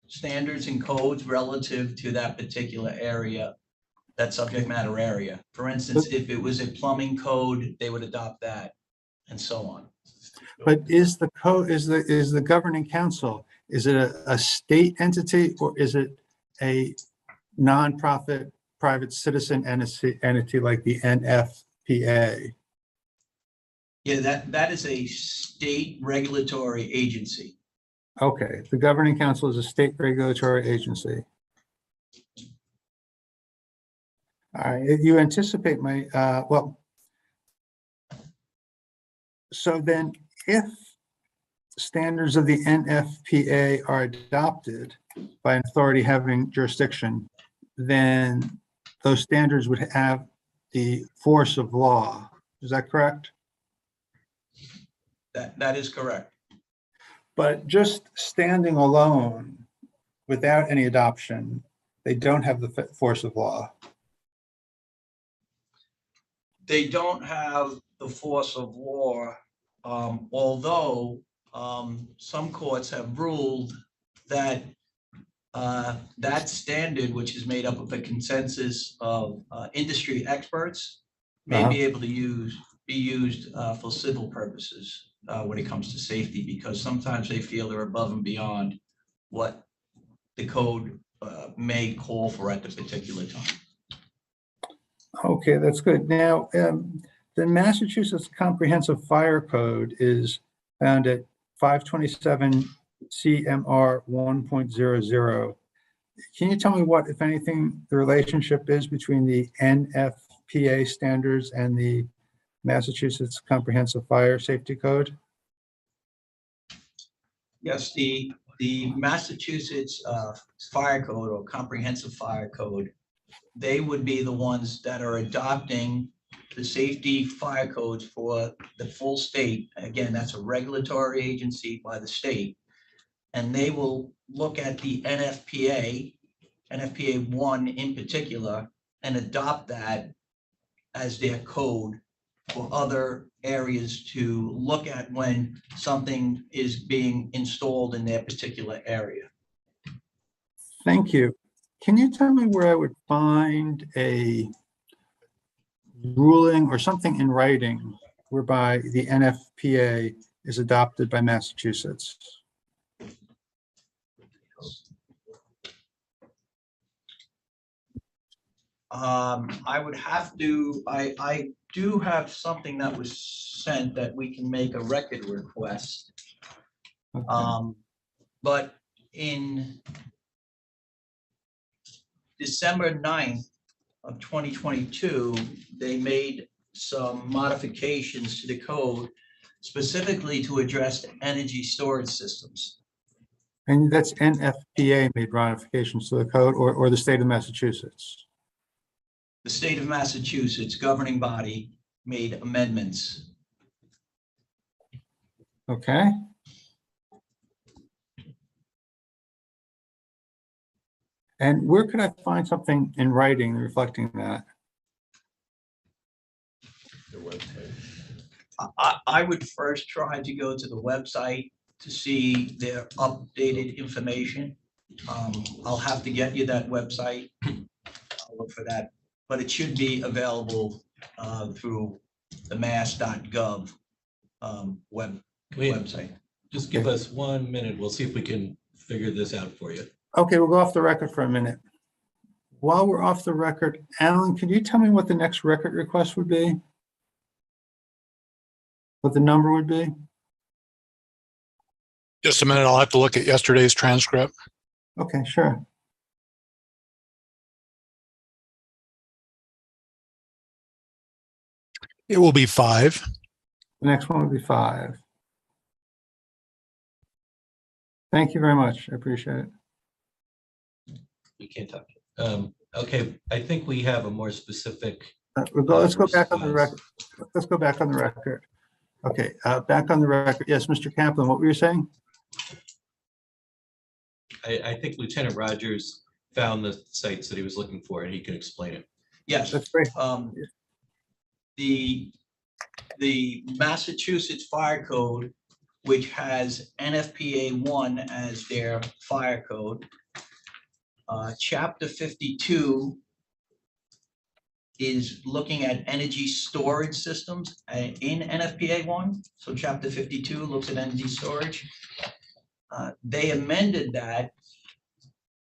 standards and codes relative to that particular area, that subject matter area. For instance, if it was a plumbing code, they would adopt that, and so on. But is the code, is the governing council, is it a state entity, or is it a nonprofit private citizen entity like the NFPA? Yeah, that is a state regulatory agency. Okay, the governing council is a state regulatory agency. All right, you anticipate my, well, so then if standards of the NFPA are adopted by an authority having jurisdiction, then those standards would have the force of law. Is that correct? That is correct. But just standing alone without any adoption, they don't have the force of law. They don't have the force of law, although some courts have ruled that that standard, which is made up of a consensus of industry experts, may be able to be used for civil purposes when it comes to safety, because sometimes they feel they're above and beyond what the code may call for at the particular time. Okay, that's good. Now, the Massachusetts Comprehensive Fire Code is found at 527 CMR 1.00. Can you tell me what, if anything, the relationship is between the NFPA standards and the Massachusetts Comprehensive Fire Safety Code? Yes, the Massachusetts Fire Code or Comprehensive Fire Code, they would be the ones that are adopting the safety fire codes for the full state. Again, that's a regulatory agency by the state. And they will look at the NFPA 1 in particular, and adopt that as their code for other areas to look at when something is being installed in their particular area. Thank you. Can you tell me where I would find a ruling or something in writing whereby the NFPA is adopted by Massachusetts? I would have to, I do have something that was sent that we can make a record request. Okay. But in December 9th of 2022, they made some modifications to the code specifically to address energy storage systems. And that's NFPA made modifications to the code, or the state of Massachusetts? The state of Massachusetts governing body made amendments. Okay. And where could I find something in writing reflecting that? Their website. I would first try to go to the website to see their updated information. I'll have to get you that website. I'll look for that, but it should be available through the mass.gov website. Just give us 1 minute. We'll see if we can figure this out for you. Okay, we'll go off the record for a minute. While we're off the record, Alan, can you tell me what the next record request would be? What the number would be? Just a minute, I'll have to look at yesterday's transcript. Okay, sure. It will be 5. The next one would be 5. Thank you very much. I appreciate it. We can't talk. Okay, I think we have a more specific. Let's go back on the record. Let's go back on the record. Okay, back on the record. Yes, Mr. Kaplan, what were you saying? I think Lieutenant Rogers found the sites that he was looking for, and he can explain it. Yes. That's great. The Massachusetts Fire Code, which has NFPA 1 as their fire code, Chapter 52 is looking at energy storage systems in NFPA 1. So Chapter 52 looks at energy storage. They amended that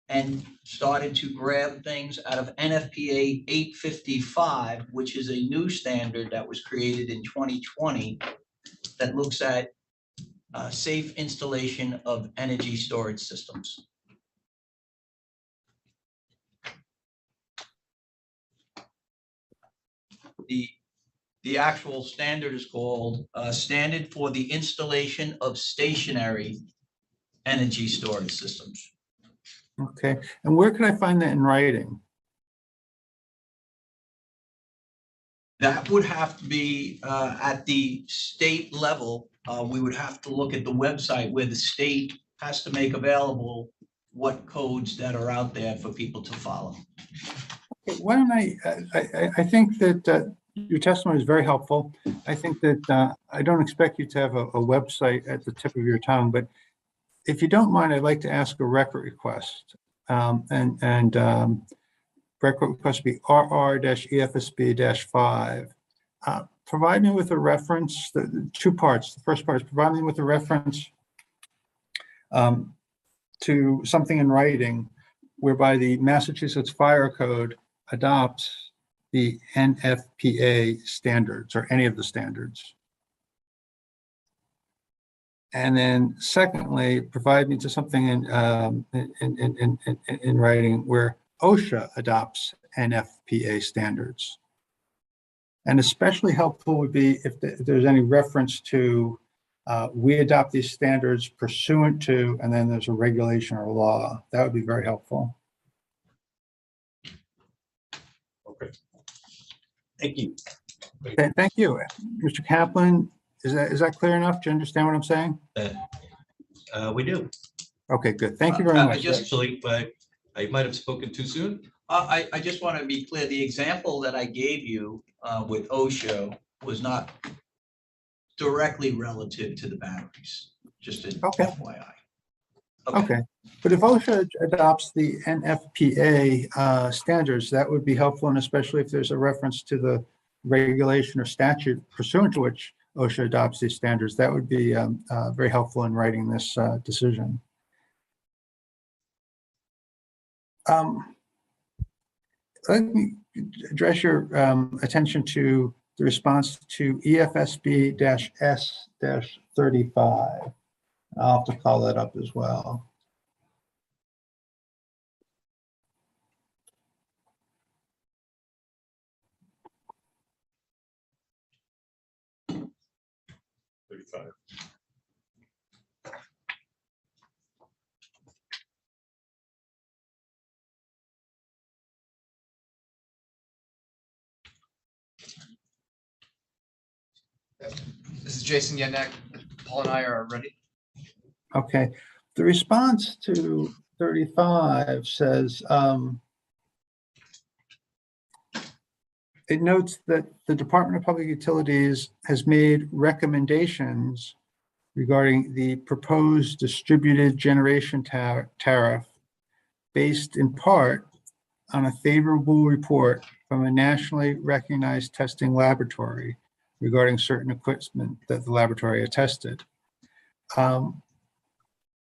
and started to grab things out of NFPA 855, which is a new standard that was created in 2020 that looks at safe installation of energy storage systems. The actual standard is called Standard for the Installation of Stationary Energy Storage Systems. Okay, and where can I find that in writing? That would have to be at the state level. We would have to look at the website where the state has to make available what codes that are out there for people to follow. Okay, why don't I think that your testimony is very helpful. I think that I don't expect you to have a website at the tip of your tongue, but if you don't mind, I'd like to ask a record request. Record request would be RR-EFSB-5. Provide me with a reference, the 2 parts. The first part is provide me with a reference to something in writing whereby the Massachusetts Fire Code adopts the NFPA standards or any of the standards. And then secondly, provide me to something in writing where OSHA adopts NFPA standards. And especially helpful would be if there's any reference to we adopt these standards pursuant to, and then there's a regulation or law. That would be very helpful. Okay. Thank you. Okay, thank you. Mr. Kaplan, is that clear enough? Do you understand what I'm saying? We do. Okay, good. Thank you very much. Actually, I might have spoken too soon. I just want to be clear. The example that I gave you with OSHA was not directly relative to the batteries, just an FYI. Okay, but if OSHA adopts the NFPA standards, that would be helpful, and especially if there's a reference to the regulation or statute pursuant to which OSHA adopts these standards, that would be very helpful in writing this decision. Let me address your attention to the response to EFSB-S-35. I'll have to call that up as well. This is Jason Yednak. Paul and I are ready. Okay, the response to 35 says, it notes that the Department of Public Utilities has made recommendations regarding the proposed distributed generation tariff based in part on a favorable report from a nationally recognized testing laboratory regarding certain equipment that the laboratory had tested.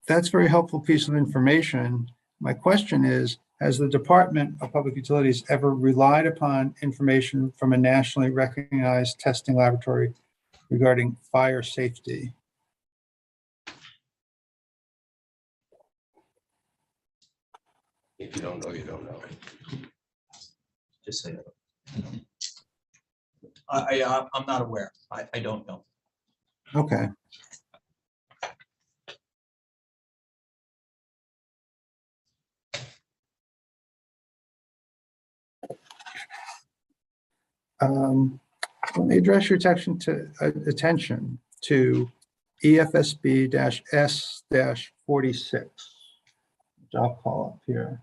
That's a very helpful piece of information. My question is, has the Department of Public Utilities ever relied upon information from a nationally recognized testing laboratory regarding fire safety? If you don't know, you don't know. Just say that. I'm not aware. I don't know. Okay. Let me address your attention to EFSB-S-46, which I'll call up here.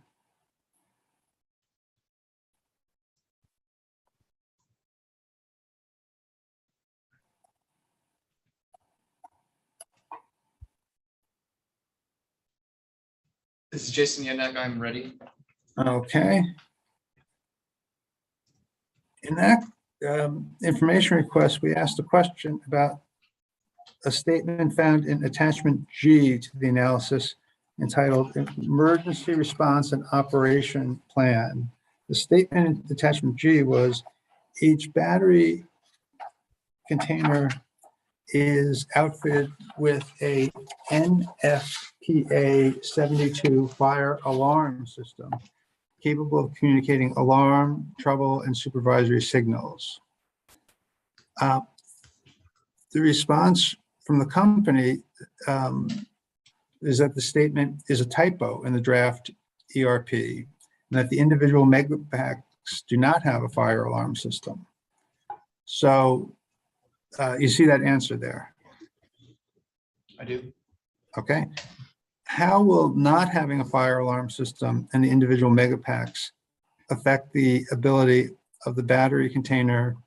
This is Jason Yenek. I'm ready. Okay. In that information request, we asked a question about a statement found in attachment G to the analysis entitled Emergency Response and Operation Plan. The statement in attachment G was each battery container is outfitted with a NFPA 72 fire alarm system capable of communicating alarm, trouble, and supervisory signals. The response from the company is that the statement is a typo in the draft ERP, and that the individual megapacks do not have a fire alarm system. So you see that answer there? I do. Okay. How will not having a fire alarm system and the individual megapacks affect the ability of the battery container,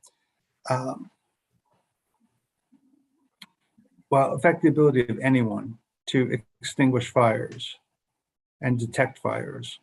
affect the ability of anyone to extinguish fires and detect fires?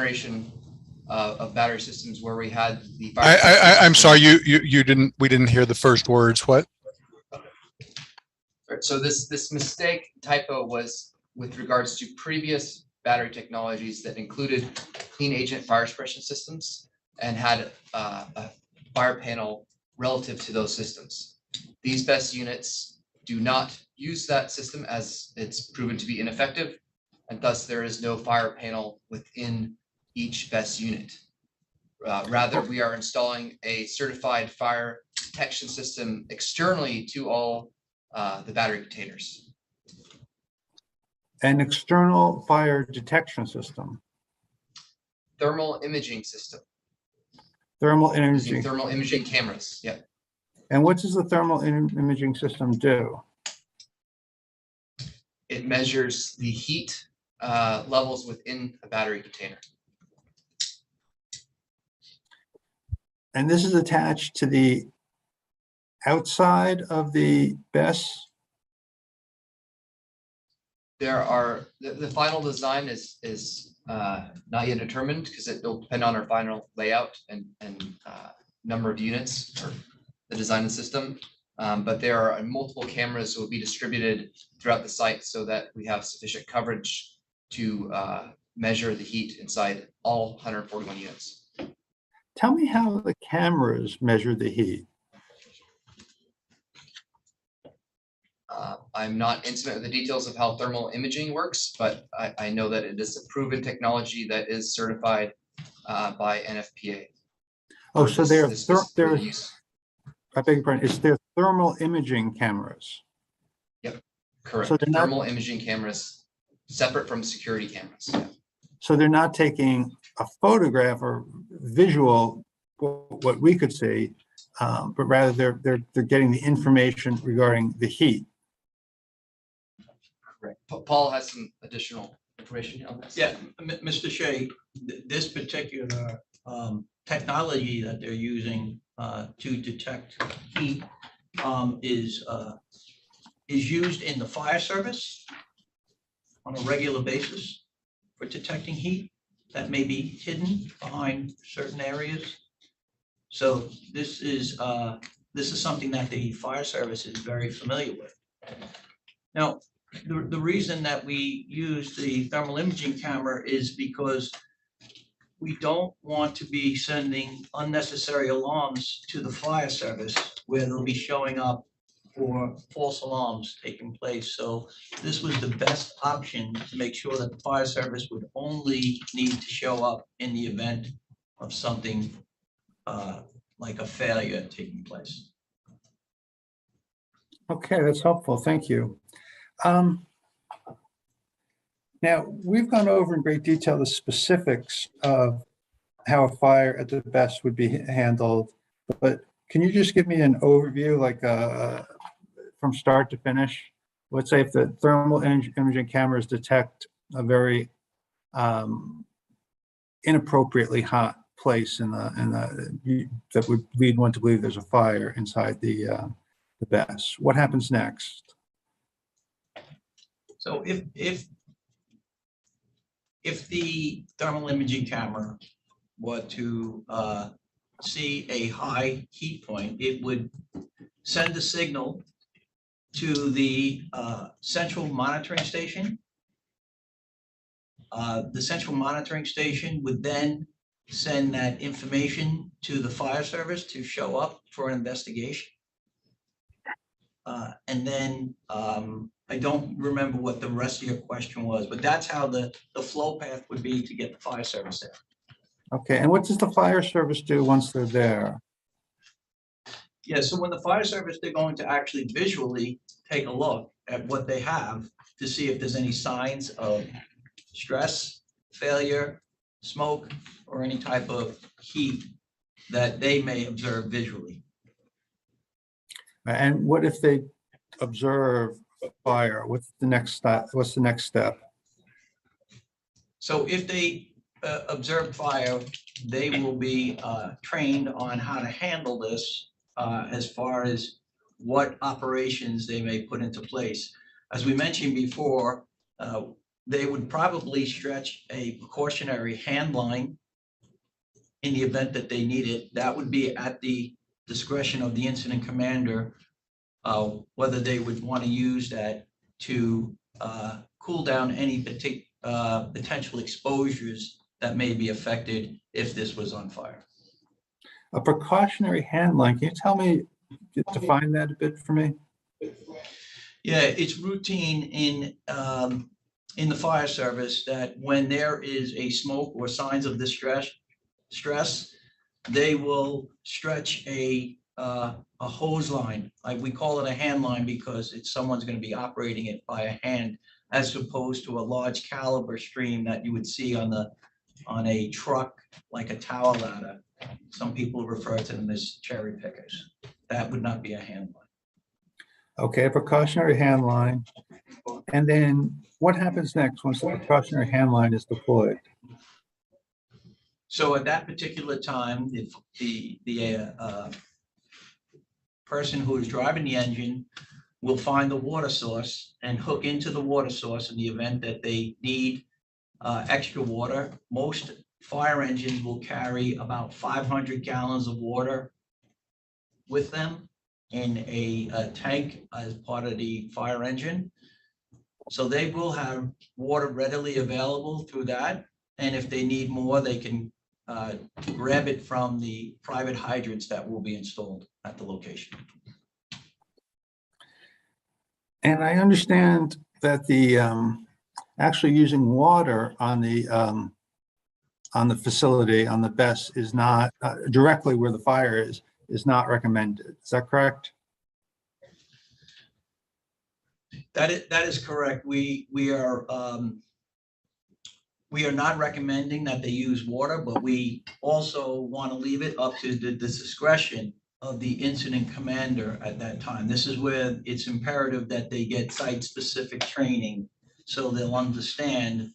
Generation of battery systems where we had the. I'm sorry, we didn't hear the first words. What? So this mistake typo was with regards to previous battery technologies that included clean agent fire suppression systems and had a fire panel relative to those systems. These BESS units do not use that system as it's proven to be ineffective, and thus there is no fire panel within each BESS unit. Rather, we are installing a certified fire detection system externally to all the battery containers. An external fire detection system. Thermal imaging system. Thermal Using imaging. thermal imaging cameras. Yeah. And what does the thermal imaging system do? It measures the heat levels within a battery container. And this is attached to the outside of the BESS? There are, the final design is not yet determined because it will depend on our final layout and number of units or the design of the system. But there are multiple cameras that will be distributed throughout the site so that we have sufficient coverage to measure the heat inside all 141 units. Tell me how the cameras measure the heat. I'm not intimate with the details of how thermal imaging works, but I know that it is a proven technology that is certified by NFPA. Oh, for so this- they're, this specific use. I beg your pardon, it's their thermal imaging cameras. Correct. So they're not- Thermal imaging cameras, separate from security cameras. Yeah. So they're not taking a photograph or visual, what we could see, but rather they're getting the information regarding the heat. Correct. Paul has some additional information on this. Yeah, Mr. Shea, this particular technology that they're using to detect heat is used in the fire service on a regular basis for detecting heat that may be hidden behind certain areas. So this is something that the fire service is very familiar with. Now, the reason that we use the thermal imaging camera is because we don't want to be sending unnecessary alarms to the fire service where they'll be showing up for false alarms taking place. So this was the best option to make sure that the fire service would only need to show up in the event of something like a failure taking place. Okay, that's helpful. Thank you. Now, we've gone over in great detail the specifics of how a fire at the best would be handled, but can you just give me an overview, like from start to finish? Let's say if the thermal imaging cameras detect a very inappropriately hot place that would lead one to believe there's a fire inside the BESS. What happens next? So if the thermal imaging camera were to see a high heat point, it would send a signal to the central monitoring station. The central monitoring station would then send that information to the fire service to show up for an investigation. And then I don't remember what the rest of your question was, but that's how the flow path would be to get the fire service there. Okay, and what does the fire service do once they're there? Yeah, so when the fire service, they're going to actually visually take a look at what they have to see if there's any signs of stress, failure, smoke, or any type of heat that they may observe visually. And what if they observe fire? What's the next step? What's the next step? So if they observe fire, they will be trained on how to handle this as far as what operations they may put into place. As we mentioned before, they would probably stretch a precautionary hand line in the event that they need it. That would be at the discretion of the incident commander, whether they would want to use that to cool down any potential exposures that may be affected if this was on fire. A precautionary hand line, can you tell me, define that a bit for me? Yeah, it's routine in the fire service that when there is a smoke or signs of distress, they will stretch a hose line. Like we call it a hand line because someone's going to be operating it by a hand, as opposed to a large caliber stream that you would see on a truck, like a tower ladder. Some people refer to them as cherry pickers. That would not be a hand line. Okay, a precautionary hand line. And then what happens next once the precautionary hand line is deployed? So at that particular time, if the person who is driving the engine will find the water source and hook into the water source in the event that they need extra water. Most fire engines will carry about 500 gallons of water with them in a tank as part of the fire engine. So they will have water readily available through that. And if they need more, they can grab it from the private hydrants that will be installed at the location. And I understand that the actually using water on the facility, on the BESS, is not directly where the fire is not recommended. Is that correct? That is correct. We are not recommending that they use water, but we also want to leave it up to the discretion of the incident commander at that time. This is where it's imperative that they get site-specific training so they'll understand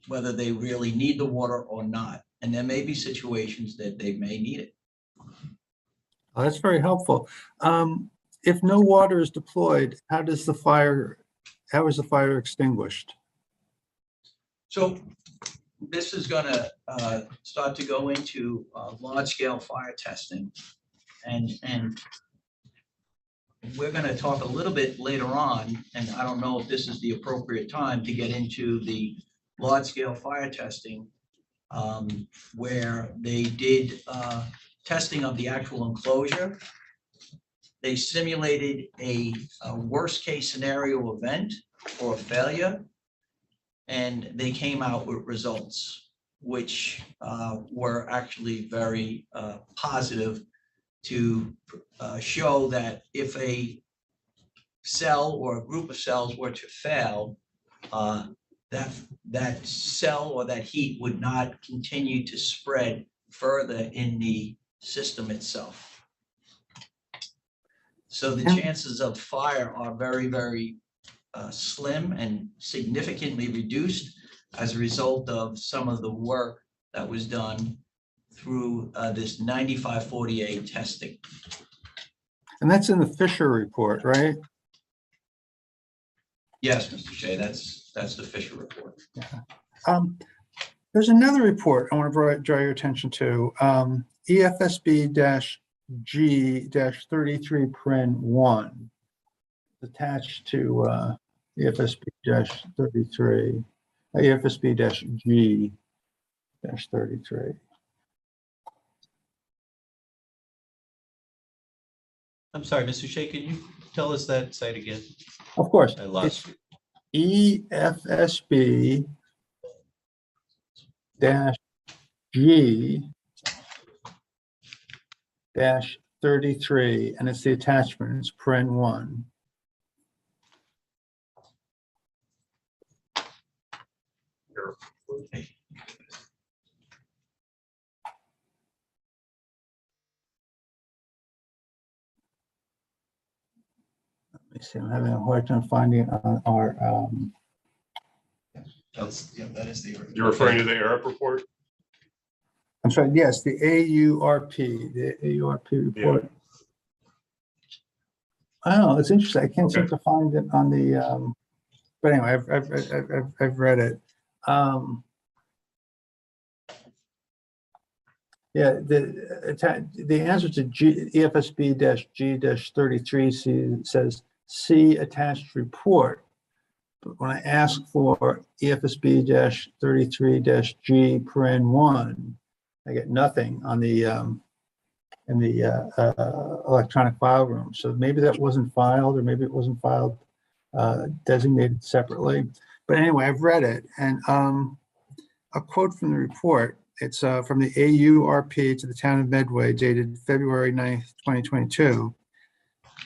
whether they really need the water or not. And there may be situations that they may need it. Oh, that's very helpful. If no water is deployed, how is the fire extinguished? So this is going to start to go into large-scale fire testing. And we're going to talk a little bit later on, and I don't know if this is the appropriate time to get into the large-scale fire testing, where they did testing of the actual enclosure. They simulated a worst-case scenario event or a failure, and they came out with results which were actually very positive to show that if a cell or a group of cells were to fail, that cell or that heat would not continue to spread further in the system itself. So the chances of fire are very, very slim and significantly reduced as a result of some of the work that was done through this 9548 testing. And that's in the Fisher report, right? Yes, Mr. Shea, that's the Fisher report. Yeah. There's another report I want to draw your attention to, EFSB-G-33 Pren 1, attached to EFSB-33, EFSB-G-33. I'm sorry, Mr. Shea, can you tell us that site again? Of course. I lost you. EFSB-G-33, and it's the attachment, it's Pren 1. Let me see, I'm having a hard time finding it on our, That is the. You're referring to the ERIP report? I'm sorry, yes, the AURP, report. Oh, it's interesting. I can't seem to find it on the, but anyway, I've read it. Yeah, the answer to EFSB-G-33 says see attached report. But when I ask for EFSB-33-G Paren 1, I get nothing on the in the electronic file room. So maybe that wasn't filed, or maybe it wasn't filed designated separately. But anyway, I've read it, and a quote from the report. It's from the AURP to the town of Medway, dated February 9th, 2022.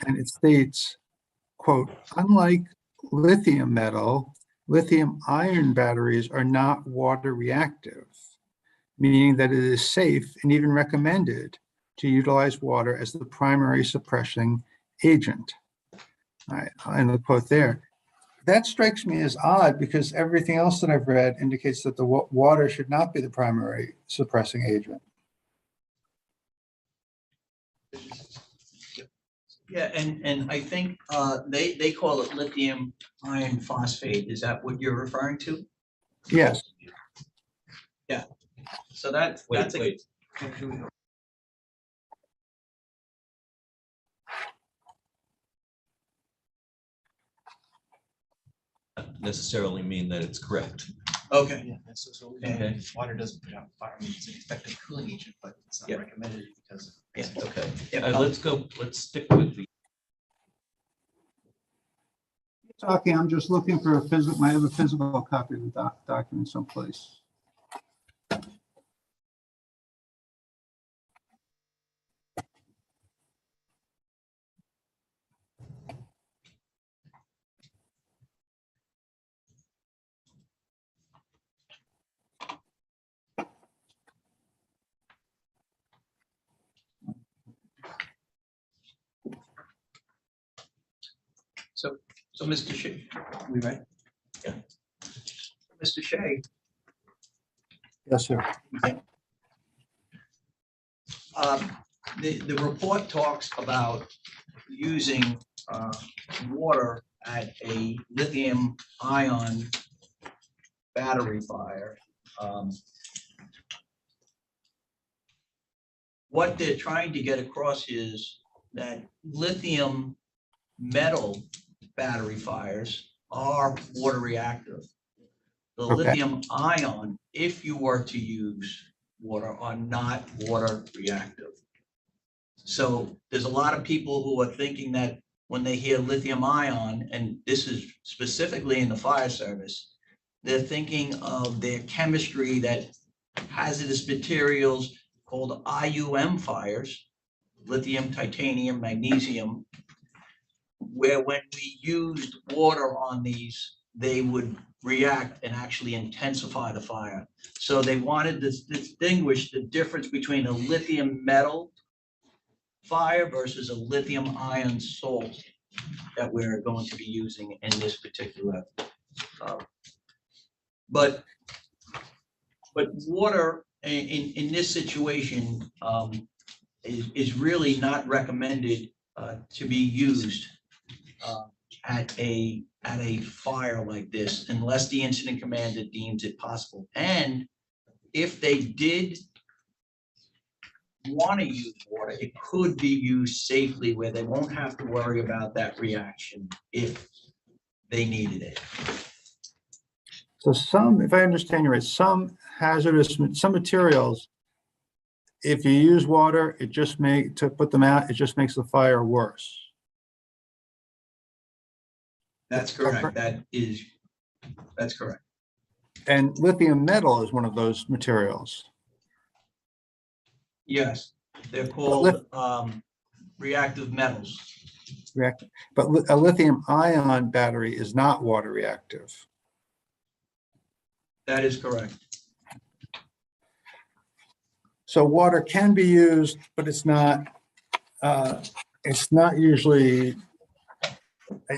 And it states, quote, unlike lithium metal, lithium ion batteries are not water reactive, meaning that it is safe and even recommended to utilize water as the primary suppressing agent. All right, and the quote there. That strikes me as odd because everything else that I've read indicates that the water should not be the primary suppressing agent. Yeah, and I think they call it lithium iron phosphate. Is that what you're referring to? Yes. Yeah. So that's Wait. Necessarily mean that it's correct. Okay. Yeah, that's so Okay. water doesn't put out fire. I mean, it's an effective cooling agent, but it's not Yeah. recommended because. Yeah. Okay. Yeah. Let's stick with the talking, I'm just looking for a physical, I have a physical copy of the document someplace. So Mr. Shea, we ready? Yeah. Mr. Shea, Yes, sir. the report talks about using water at a lithium ion battery fire. What they're trying to get across is that lithium metal battery fires are water reactive. The Okay. lithium ion, if you were to use water, are not water reactive. So there's a lot of people who are thinking that when they hear lithium ion, and this is specifically in the fire service, they're thinking of their chemistry that hazardous materials called IUM fires, lithium, titanium, magnesium, where when we used water on these, they would react and actually intensify the fire. So they wanted to distinguish the difference between a lithium metal fire versus a lithium ion salt that we're going to be using in this particular. But water in this situation is really not recommended to be used at a fire like this unless the incident commander deems it possible. And if they did want to use water, it could be used safely where they won't have to worry about that reaction if they needed it. So some, if I understand you right, some materials, if you use water, it just to put them out, it just makes the fire worse. That's correct. That's correct. And lithium metal is one of those materials. Yes, they're called reactive metals. But a lithium ion battery is not water reactive. That is correct. So water can be used, but it's not usually,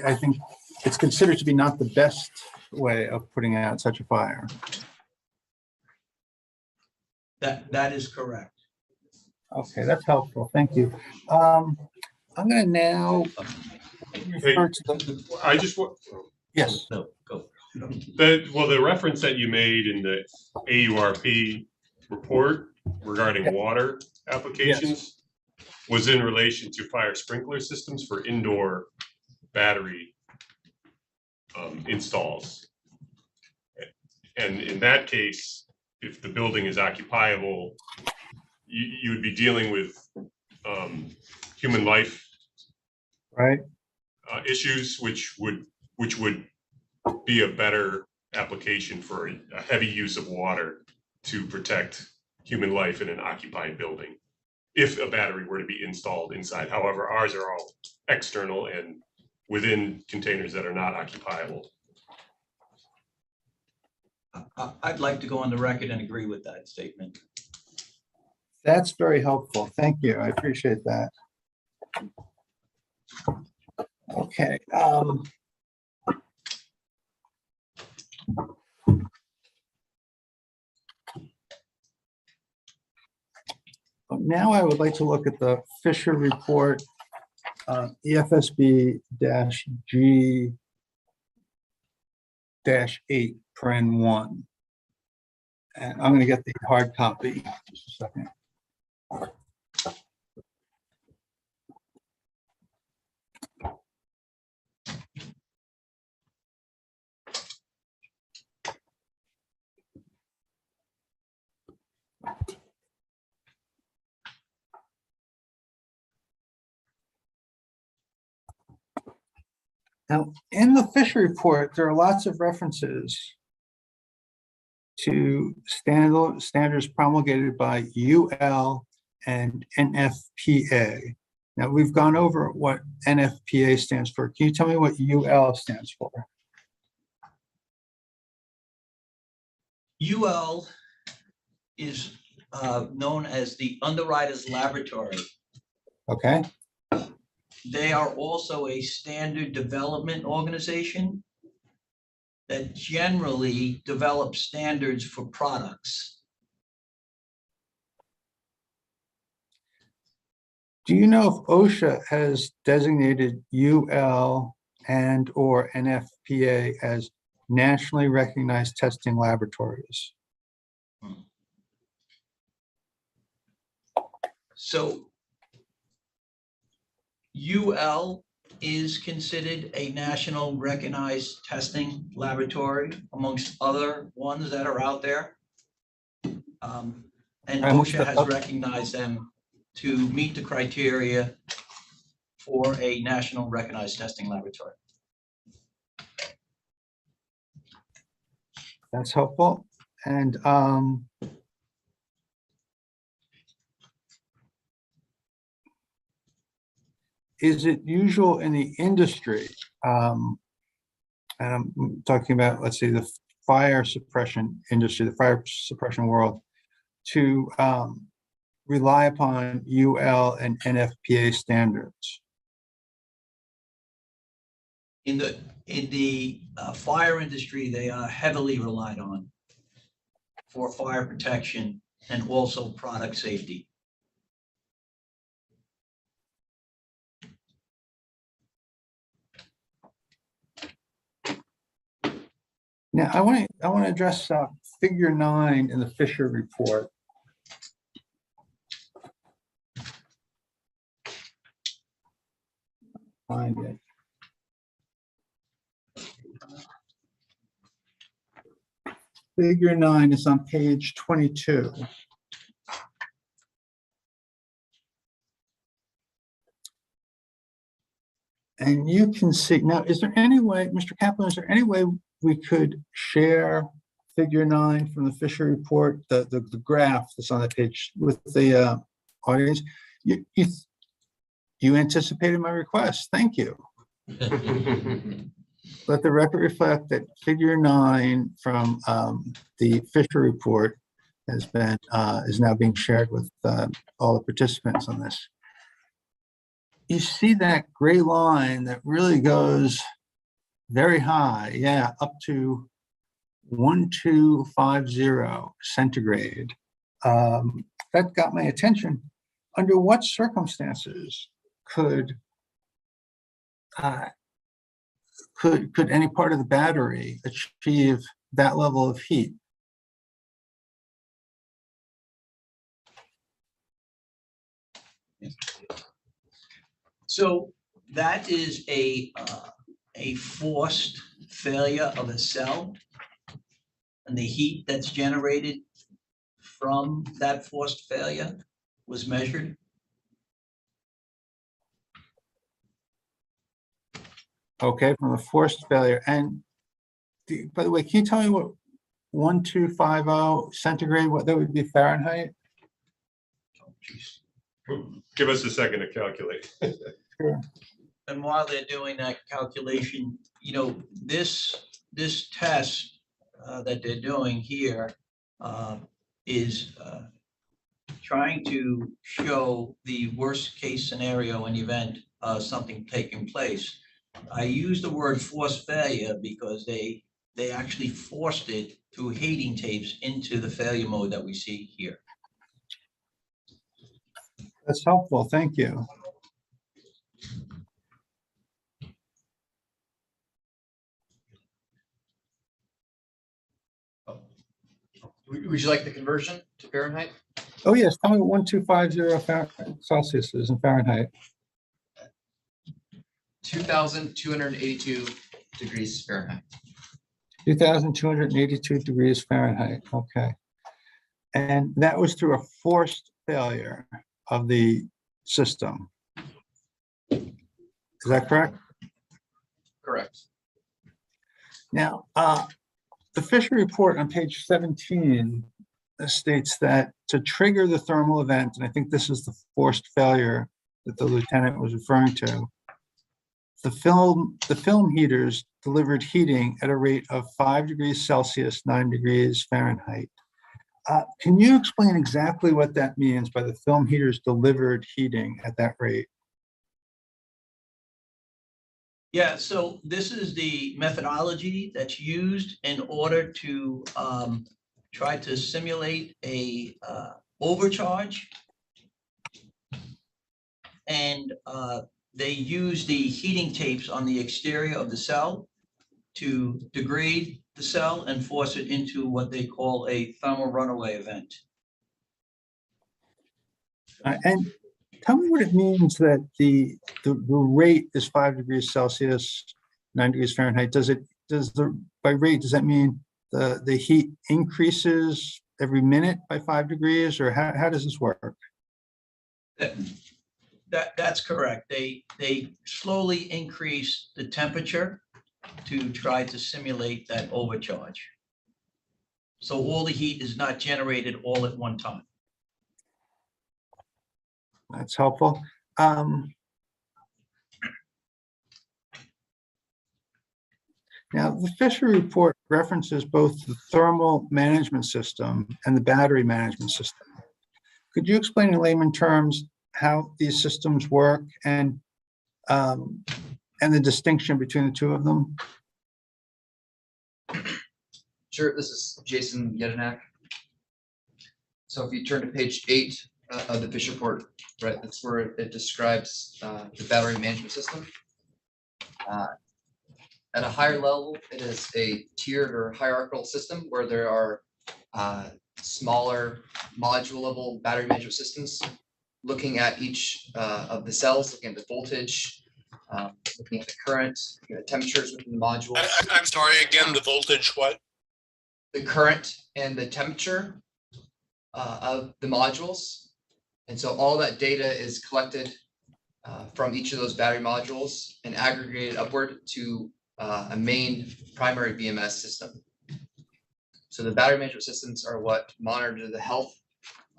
I think it's considered to be not the best way of putting out such a fire. That is correct. Okay, that's helpful. Thank you. I'm going to now refer to the. I just want. Yes. No, go. The reference that you made in the AURP report regarding water applications was in relation to fire sprinkler systems for indoor battery installs. And in that case, if the building is occupiable, you would be dealing with human life issues, which would be a better application for a heavy use of water to protect human life in an occupied building if a battery were to be installed inside. However, ours are all external and within containers that are not occupiable. I'd like to go on the record and agree with that statement. That's very helpful. Thank you. I appreciate that. Okay. Now I would like to look at the Fisher report, EFSB-G-8, paren 1. And I'm going to get the hard copy. Just a second. Now, in the Fisher report, there are lots of references to standards promulgated by UL and NFPA. Now, we've gone over what NFPA stands for. Can you tell me what UL stands for? UL is known as the Underwriters Laboratory. Okay. They are also a standard development organization that generally develops standards for products. Do you know if OSHA has designated UL and or NFPA as nationally recognized testing laboratories? So UL is considered a national recognized testing laboratory amongst other ones that are out there. And OSHA has recognized them to meet the criteria for a national recognized testing laboratory. That's helpful. And is it usual in the industry, and I'm talking about, let's say, the fire suppression industry, the fire suppression world, to rely upon UL and NFPA standards? In the fire industry, they are heavily relied on for fire protection and also product safety. Now, I want to address figure 9 in the Fisher report. Find it. Figure 9 is on page 22. And you can see, now, is there any way, Mr. Kaplan, is there any way we could share figure 9 from the Fisher report, the graph that's on the page with the audience? You anticipated my request. Thank you. Let the record reflect that figure 9 from the Fisher report has been is now being shared with all the participants on this. You see that gray line that really goes very high, yeah, up to 1250 centigrade. That got my attention. Under what circumstances could any part of the battery achieve that level of heat? So that is a forced failure of a cell, and the heat that's generated from that forced failure was measured. Okay, from a forced failure. And by the way, can you tell me what 1250 centigrade, what that would be Fahrenheit? Give us a second to calculate. Sure. And while they're doing that calculation, you know, this test that they're doing here is trying to show the worst case scenario in the event of something taking place. I use the word forced failure because they actually forced it through heating tapes into the failure mode that we see here. That's helpful. Thank you. Would you like the conversion to Fahrenheit? Oh, yes. Tell me what 1250 Celsius is in Fahrenheit. 2,282 degrees Fahrenheit. 2,282 degrees Fahrenheit. Okay. And that was through a forced failure of the system. Is that correct? Correct. Now, the Fisher report on page 17 states that to trigger the thermal event, and I think this is the forced failure that the lieutenant was referring to, the film heaters delivered heating at a rate of 5 degrees Celsius, 9 degrees Fahrenheit. Can you explain exactly what that means by the film heaters delivered heating at that rate? Yeah, so this is the methodology that's used in order to try to simulate a overcharge. And they use the heating tapes on the exterior of the cell to degrade the cell and force it into what they call a thermal runaway event. And tell me what it means that the rate is 5 degrees Celsius, 9 degrees Fahrenheit. Does that mean the heat increases every minute by 5 degrees, or how does this work? That's correct. They slowly increase the temperature to try to simulate that overcharge. So all the heat is not generated all at one time. That's helpful. Now, the Fisher report references both the thermal management system and the battery management system. Could you explain in layman terms how these systems work and the distinction between the two of them? Sure, this is Jason Yedinak. So if you turn to page 8 of the Fisher report, right, that's where it describes the battery management system. At a higher level, it is a tiered or hierarchical system where there are smaller module level battery management systems looking at each of the cells, looking at the voltage, looking at the current, looking at temperatures within the module. I'm sorry, again, the voltage, what? The current and the temperature of the modules. And so all that data is collected from each of those battery modules and aggregated upward to a main primary BMS system. So the battery management systems are what monitor the health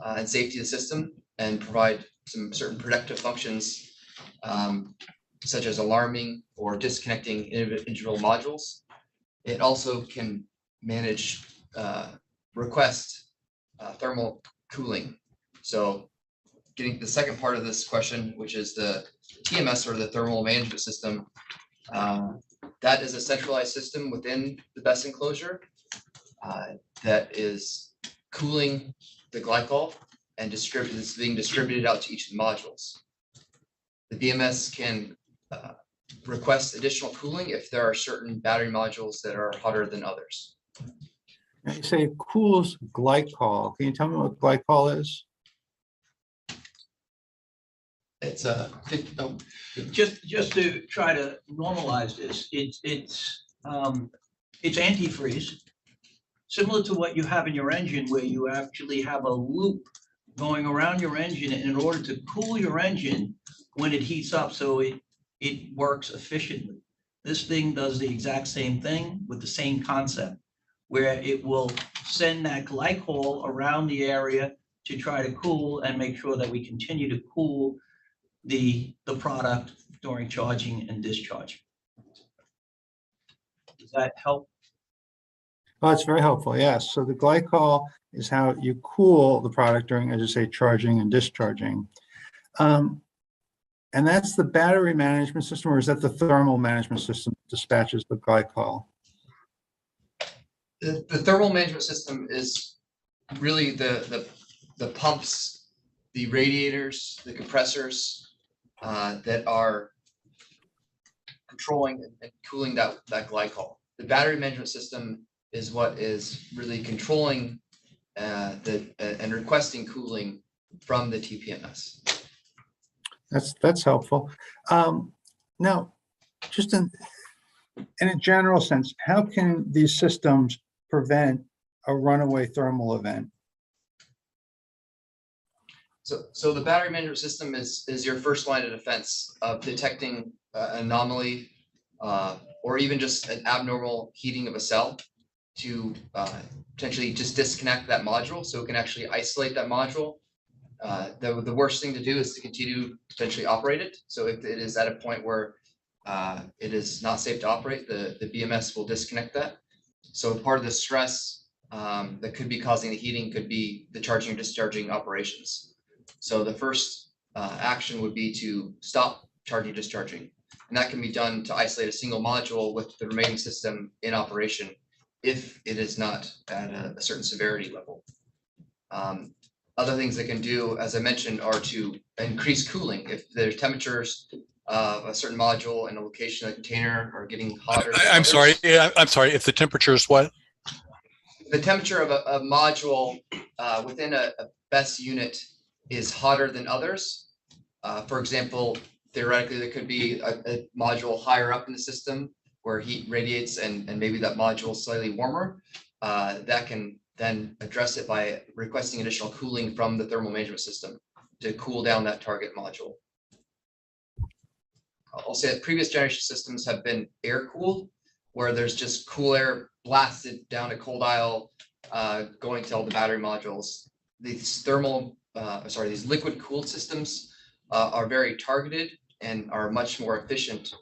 and safety of the system and provide some certain protective functions, such as alarming or disconnecting individual modules. It also can manage request thermal cooling. So getting to the second part of this question, which is the TMS or the thermal management system, that is a centralized system within the BESS enclosure that is cooling the glycol and is being distributed out to each of the modules. The BMS can request additional cooling if there are certain battery modules that are hotter than others. Now you say it cools glycol. Can you tell me what glycol is? It's just to try to normalize this, it's antifreeze, similar to what you have in your engine, where you actually have a loop going around your engine in order to cool your engine when it heats up so it works efficiently. This thing does the exact same thing with the same concept, where it will send that glycol around the area to try to cool and make sure that we continue to cool the product during charging and discharging. Does that help? Oh, it's very helpful. Yes. So the glycol is how you cool the product during, as you say, charging and discharging. And that's the battery management system, or is that the thermal management system dispatches the glycol? the thermal management system is really the pumps, the radiators, the compressors that are controlling and cooling that glycol. The battery management system is what is really controlling and requesting cooling from the TPMS. That's helpful. Now, just in a general sense, how can these systems prevent a runaway thermal event? So the battery management system is your first line of defense of detecting anomaly or even just an abnormal heating of a cell to potentially just disconnect that module so it can actually isolate that module. The worst thing to do is to continue to potentially operate it. So if it is at a point where it is not safe to operate, the BMS will disconnect that. So part of the stress that could be causing the heating could be the charging or discharging operations. So the first action would be to stop charging, discharging. And that can be done to isolate a single module with the remaining system in operation if it is not at a certain severity level. Other things they can do, as I mentioned, are to increase cooling. If there's temperatures of a certain module and a location of the container are getting hotter. I'm sorry. Yeah, I'm sorry. If the temperature is what? The temperature of a module within a BESS unit is hotter than others. For example, theoretically, there could be a module higher up in the system where heat radiates and maybe that module is slightly warmer. That can then address it by requesting additional cooling from the thermal management system to cool down that target module. I'll say that previous generation systems have been air cooled, where there's just cool air blasted down a cold aisle going to all the battery modules. These these liquid cooled systems are very targeted and are much more efficient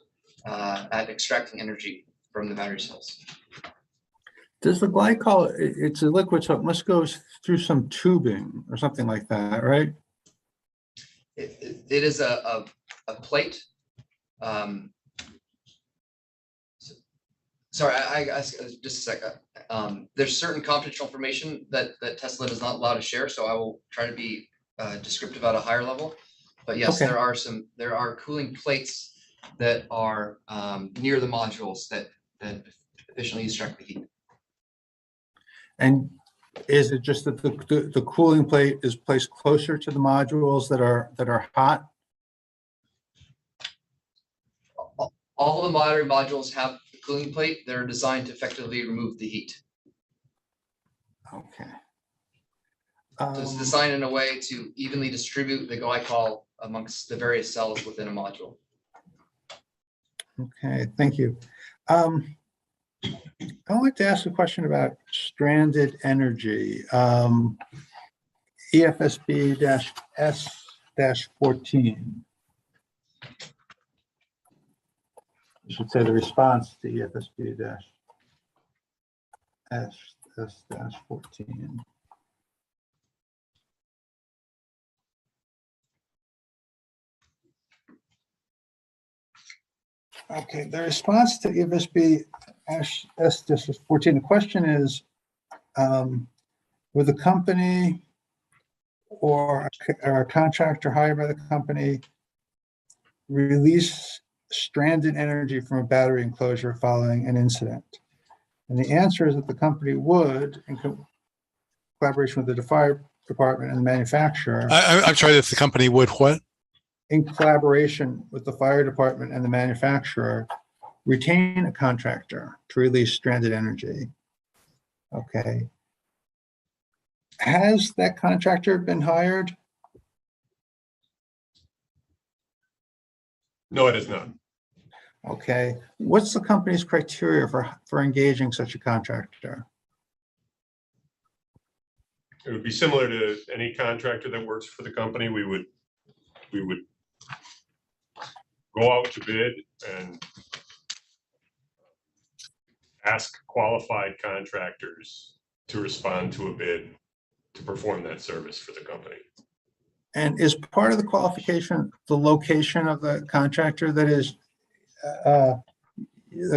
at extracting energy from the battery cells. Does the glycol, it's a liquid, so it must go through some tubing or something like that, right? It is a plate. Sorry, I just a second. There's certain confidential information that Tesla does not allow to share, so I will try to be descriptive at a higher level. But yes, Okay. there are cooling plates that are near the modules that efficiently extract the heat. And is it just that the cooling plate is placed closer to the modules that are hot? All the battery modules have a cooling plate. They're designed to effectively remove the heat. Okay. So it's designed in a way to evenly distribute the glycol amongst the various cells within a module. Okay, thank you. I'd like to ask a question about stranded energy. EFSB-S-14. I should say the response to EFSB-S-14. Okay, the response to EFSB S-14, the question is, would the company or a contractor hired by the company release stranded energy from a battery enclosure following an incident? And the answer is that the company would, in collaboration with the fire department and the manufacturer. I'm sorry, that the company would what? In collaboration with the fire department and the manufacturer, retain a contractor to release stranded energy. Okay. Has that contractor been hired? No, it is not. Okay. What's the company's criteria for engaging such a contractor? It would be similar to any contractor that works for the company. We would go out to bid and ask qualified contractors to respond to a bid to perform that service for the company. And is part of the qualification the location of the contractor? That is, the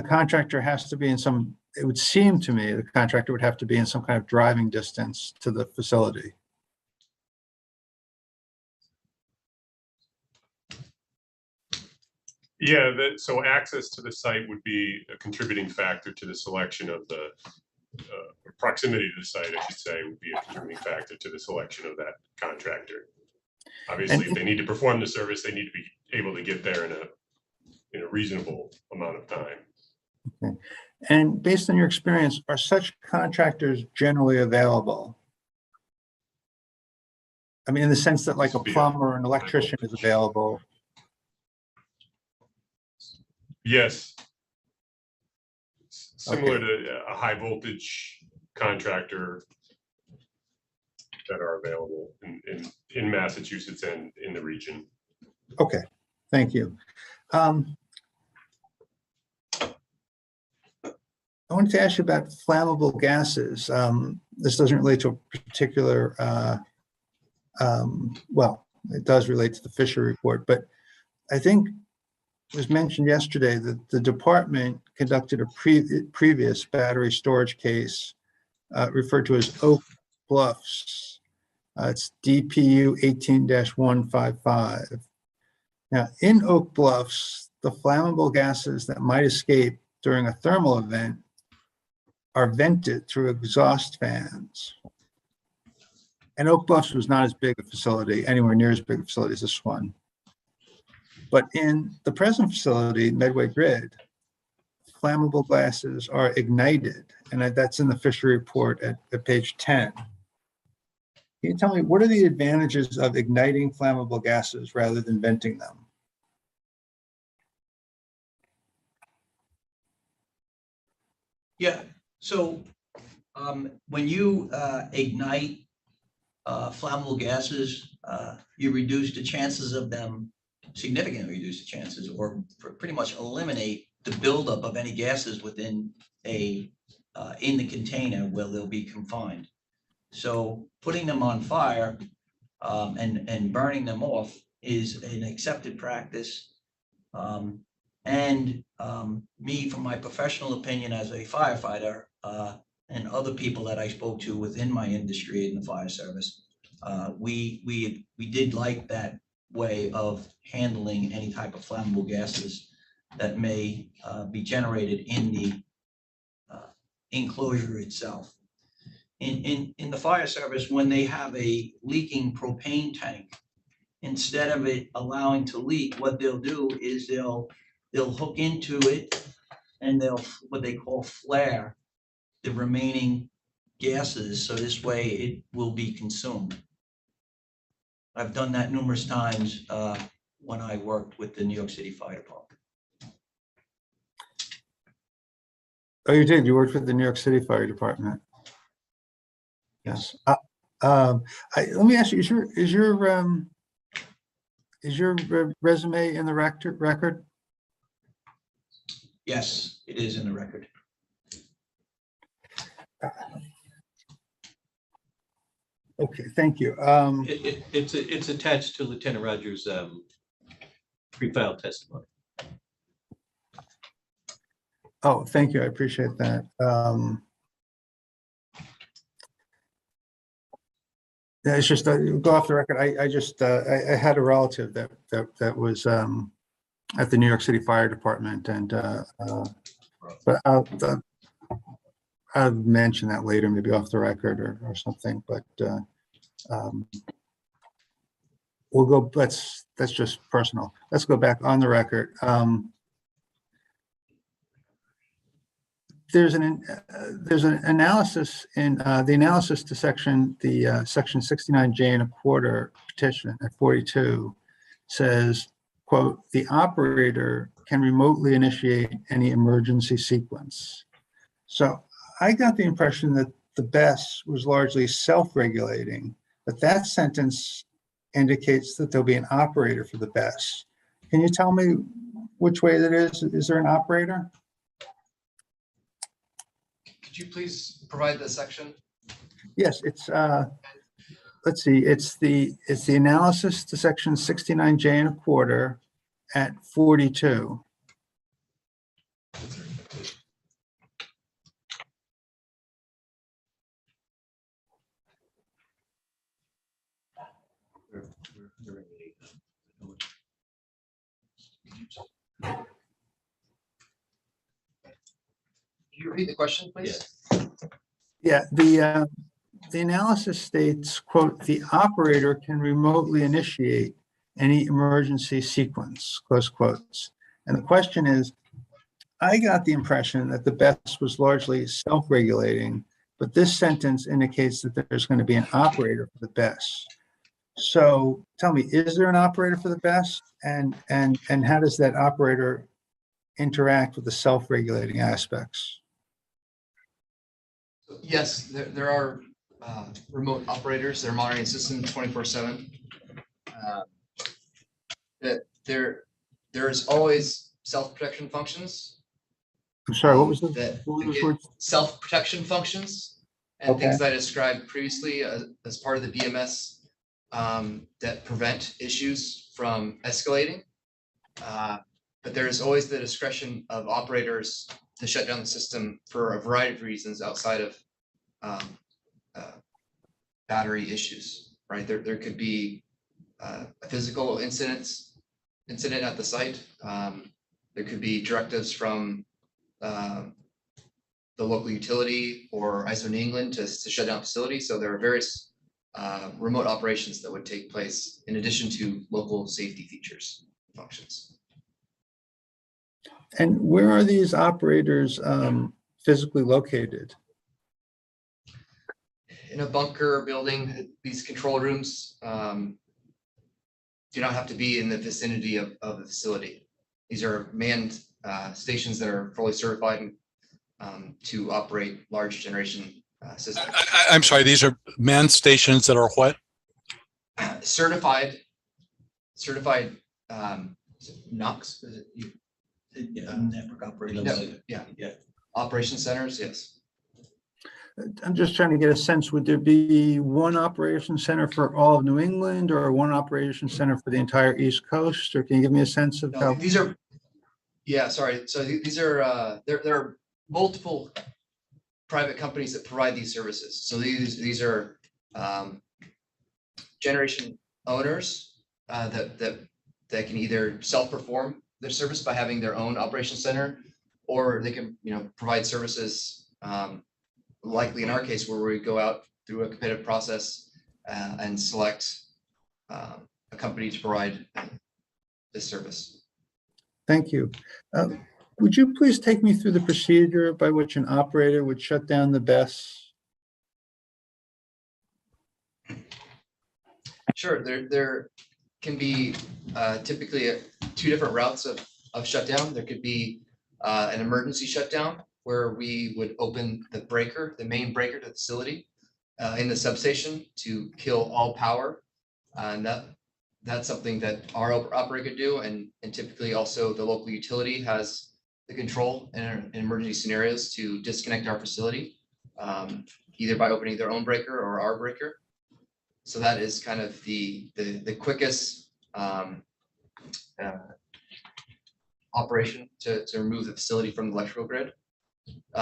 contractor has to be in some, it would seem to me the contractor would have to be in some kind of driving distance to the facility. Yeah, so access to the site would be a contributing factor to the selection of the proximity to the site, I should say, would be a contributing factor to the selection of that contractor. Obviously, if they need to perform the service, they need to be able to get there in a reasonable amount of time. Okay. And based on your experience, are such contractors generally available? I mean, in the sense that like a plumber or an electrician is available. Yes. Similar to a high voltage contractor that are available in Massachusetts and in the region. Okay, thank you. I wanted to ask you about flammable gases. This doesn't relate to a particular, well, it does relate to the Fisher report, but I think it was mentioned yesterday that the department conducted a previous battery storage case referred to as Oak Bluffs. It's D.P.U 18-155. Now, in Oak Bluffs, the flammable gases that might escape during a thermal event are vented through exhaust fans. And Oak Bluffs was not as big a facility, anywhere near as big a facility as this one. But in the present facility, Medway Grid, flammable gases are ignited, and that's in the Fisher report at page 10. Can you tell me, what are the advantages of igniting flammable gases rather than venting them? Yeah, so when you ignite flammable gases, you reduce the chances of them, significantly reduce the chances, or pretty much eliminate the buildup of any gases within in the container where they'll be confined. So putting them on fire and burning them off is an accepted practice. Me, from my professional opinion as a firefighter, and other people that I spoke to within my industry in the fire service, we did like that way of handling any type of flammable gases that may be generated in the enclosure itself. In the fire service, when they have a leaking propane tank, instead of it allowing to leak, what they'll do is they'll hook into it and they'll, what they call, flare the remaining gases, so this way it will be consumed. I've done that numerous times when I worked with the New York City Fire Department. Oh, you did? You worked with the New York City Fire Department? Yes. Let me ask you, is your resume in the record? Yes, it is in the record. Okay, thank you. It's attached to Lieutenant Rogers' pre-filed testimony. Oh, thank you. I appreciate that. Yeah, it's just go off the record. I had a relative that was at the New York City Fire Department, and but I'll mention that later, maybe off the record or something. But we'll go. That's just personal. Let's go back on the record. There's an analysis in the analysis to section 69J1/4 petition at 42 says, quote, the operator can remotely initiate any emergency sequence. So I got the impression that the BES was largely self-regulating, but that sentence indicates that there'll be an operator for the BES. Can you tell me which way that is? Is there an operator? Could you please provide the section? Yes, it's let's see, it's the analysis to section 69J1/4 at 42. Can you repeat the question, please? Yeah, the analysis states, quote, the operator can remotely initiate any emergency sequence, close quotes. And the question is, I got the impression that the BES was largely self-regulating, but this sentence indicates that there's going to be an operator for the BES. So tell me, is there an operator for the BES? And how does that operator interact with the self-regulating aspects? Yes, there are remote operators. They're monitoring the system 24/7. That there's always self-protection functions. I'm sorry, what was that those get words? self-protection functions and Okay. things that I described previously as part of the BMS that prevent issues from escalating. But there's always the discretion of operators to shut down the system for a variety of reasons outside of battery issues, right? There could be a physical incident at the site. There could be directives from the local utility or ISO New England to shut down facilities. So there are various remote operations that would take place in addition to local safety features functions. And where are these operators physically located? In a bunker building, these control rooms do not have to be in the vicinity of the facility. These are manned stations that are fully certified to operate large generation systems. I'm sorry, these are manned stations that are what? Certified NOx, is it? Network operator. Yeah. Operation centers, yes. I'm just trying to get a sense, would there be one operation center for all of New England or one operation center for the entire East Coast? Or can you give me a sense of No, how? these are, yeah, sorry. So these are, there are multiple private companies that provide these services. So these are generation owners that can either self-perform their service by having their own operation center, or they can, provide services, likely in our case, where we go out through a competitive process and select a company to provide this service. Thank you. Would you please take me through the procedure by which an operator would shut down the BESS? Sure, there can be typically two different routes of shutdown. There could be an emergency shutdown where we would open the breaker, the main breaker to the facility in the substation to kill all power. And that's something that our operator could do. And typically also the local utility has the control in emergency scenarios to disconnect our facility, either by opening their own breaker or our breaker. So that is kind of the quickest operation to remove the facility from the electrical grid.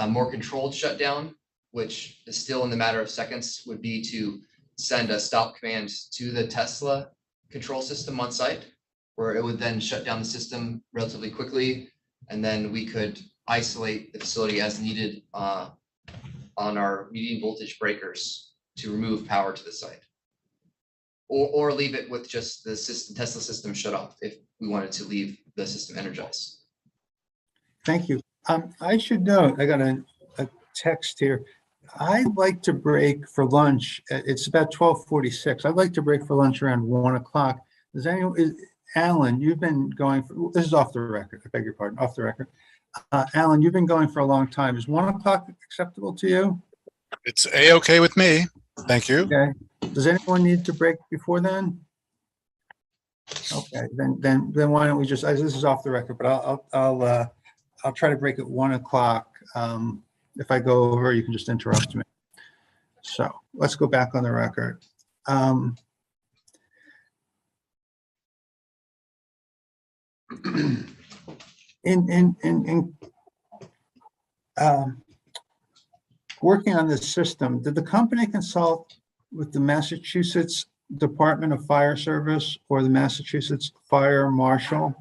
More controlled shutdown, which is still in the matter of seconds, would be to send a stop command to the Tesla control system on site, where it would then shut down the system relatively quickly, and then we could isolate the facility as needed on our medium voltage breakers to remove power to the site. Or leave it with just the system, Tesla system shut off if we wanted to leave the system energized. Thank you. I should note, I got a text here. I'd like to break for lunch. It's about 12:46. I'd like to break for lunch around 1 o'clock. Does anyone, Alan, you've been going for, this is off the record, I beg your pardon, off the record. Alan, you've been going for a long time. Is 1 o'clock acceptable to you? It's A-okay with me. Thank you. Okay. Does anyone need to break before then? Okay, then why don't we just, this is off the record, but I'll try to break at 1 o'clock. If I go over, you can just interrupt me. So let's go back on the record. Working on this system, did the company consult with the Massachusetts Department of Fire Service or the Massachusetts Fire Marshal?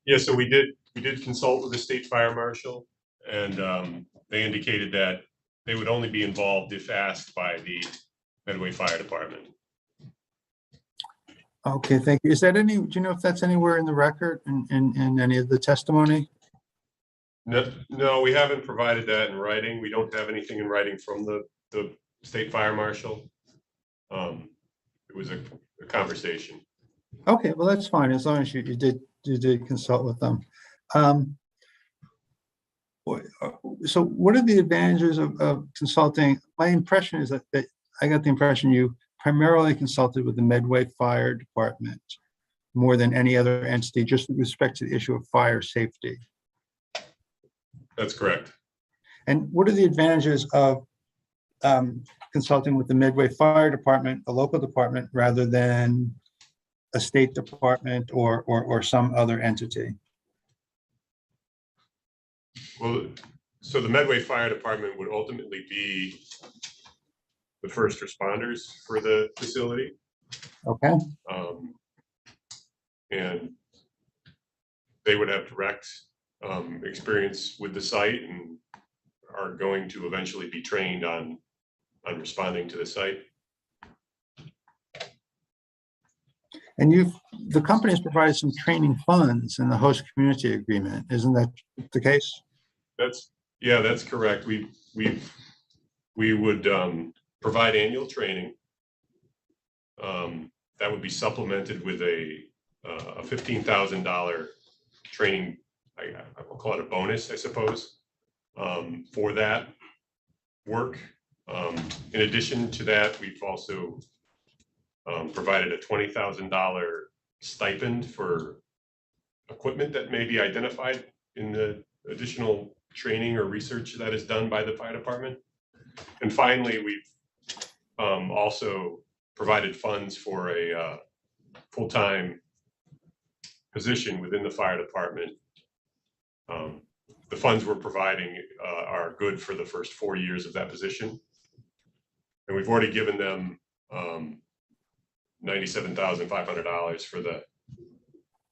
Yeah, so we did consult with the state fire marshal, and they indicated that they would only be involved if asked by the Medway Fire Department. Okay, thank you. Is that any, do you know if that's anywhere in the record in any of the testimony? No, we haven't provided that in writing. We don't have anything in writing from the state fire marshal. It was a conversation. Okay, well, that's fine, as long as you did consult with them. So what are the advantages of consulting? My impression is that I got the impression you primarily consulted with the Medway Fire Department more than any other entity, just with respect to the issue of fire safety. That's correct. And what are the advantages of consulting with the Medway Fire Department, a local department, rather than a state department or some other entity? Well, so the Medway Fire Department would ultimately be the first responders for the facility. Okay. And they would have direct experience with the site and are going to eventually be trained on responding to the site. And the company has provided some training funds in the host community agreement. Isn't that the case? That's correct. We would provide annual training. That would be supplemented with a $15,000 training. I will call it a bonus, I suppose, for that work. In addition to that, we've also provided a $20,000 stipend for equipment that may be identified in the additional training or research that is done by the fire department. And finally, we've also provided funds for a full-time position within the fire department. The funds we're providing are good for the first 4 years of that position. And we've already given them $97,500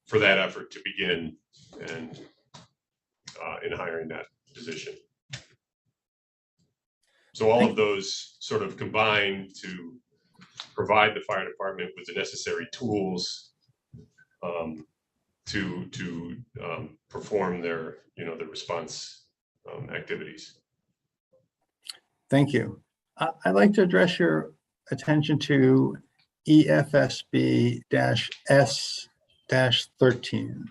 for that effort to begin and in hiring that position. So all of those sort of combine to provide the fire department with the necessary tools to perform their the response activities. Thank you. I'd like to address your attention to EFSB-S-13.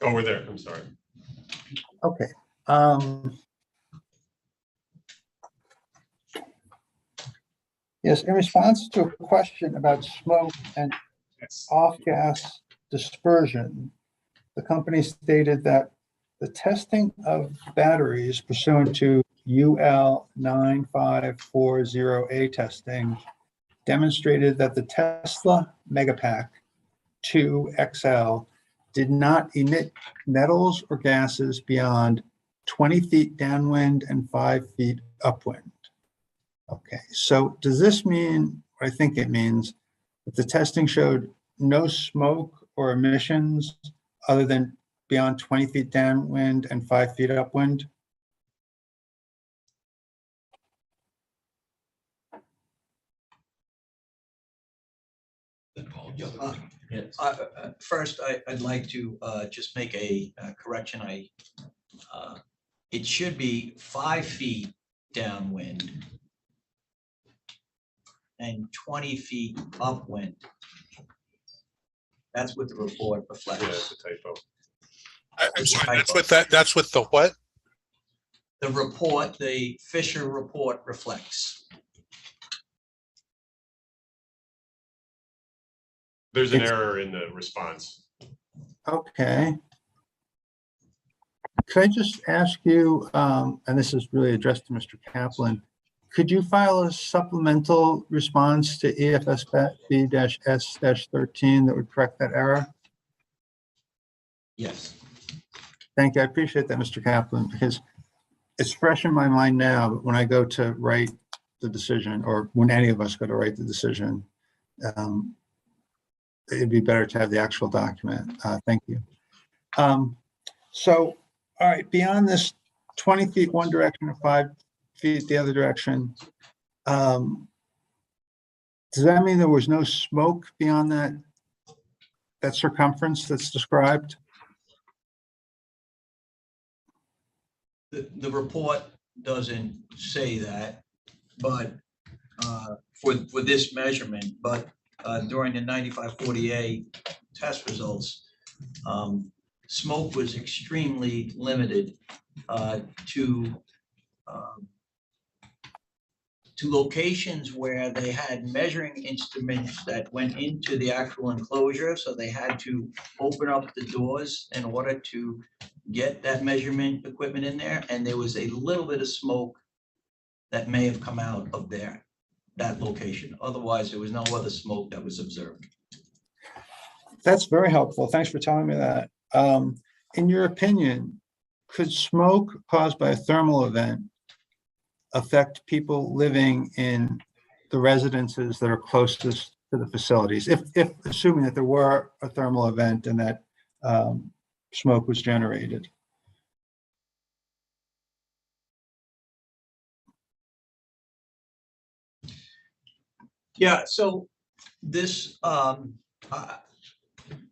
Oh, we're there. I'm sorry. Okay. Yes, in response to a question about smoke and off-gas dispersion, the company stated that the testing of batteries pursuant to UL 9540A testing demonstrated that the Tesla Megapack 2 XL did not emit metals or gases beyond 20 feet downwind and 5 feet upwind. Okay, so does this mean, or I think it means, that the testing showed no smoke or emissions other than beyond 20 feet downwind and 5 feet upwind? First, I'd like to just make a correction. It should be 5 feet downwind and 20 feet upwind. That's what the report reflects. Yeah, it's a typo. I'm sorry, that's what the what? The report, the Fisher report reflects. There's an error in the response. Okay. Could I just ask you, and this is really addressed to Mr. Kaplan, could you file a supplemental response to EFSB-S-13 that would correct that error? Yes. Thank you. I appreciate that, Mr. Kaplan, because it's fresh in my mind now, but when I go to write the decision, or when any of us go to write the decision, it'd be better to have the actual document. Thank you. So, all right, beyond this 20 feet one direction and 5 feet the other direction, does that mean there was no smoke beyond that circumference that's described? The report doesn't say that, but for this measurement, but during the 9540A test results, smoke was extremely limited to locations where they had measuring instruments that went into the actual enclosure. So they had to open up the doors in order to get that measurement equipment in there. And there was a little bit of smoke that may have come out of that location. Otherwise, there was no other smoke that was observed. That's very helpful. Thanks for telling me that. In your opinion, could smoke caused by a thermal event affect people living in the residences that are closest to the facilities, if assuming that there were a thermal event and that smoke was generated? Yeah, so this,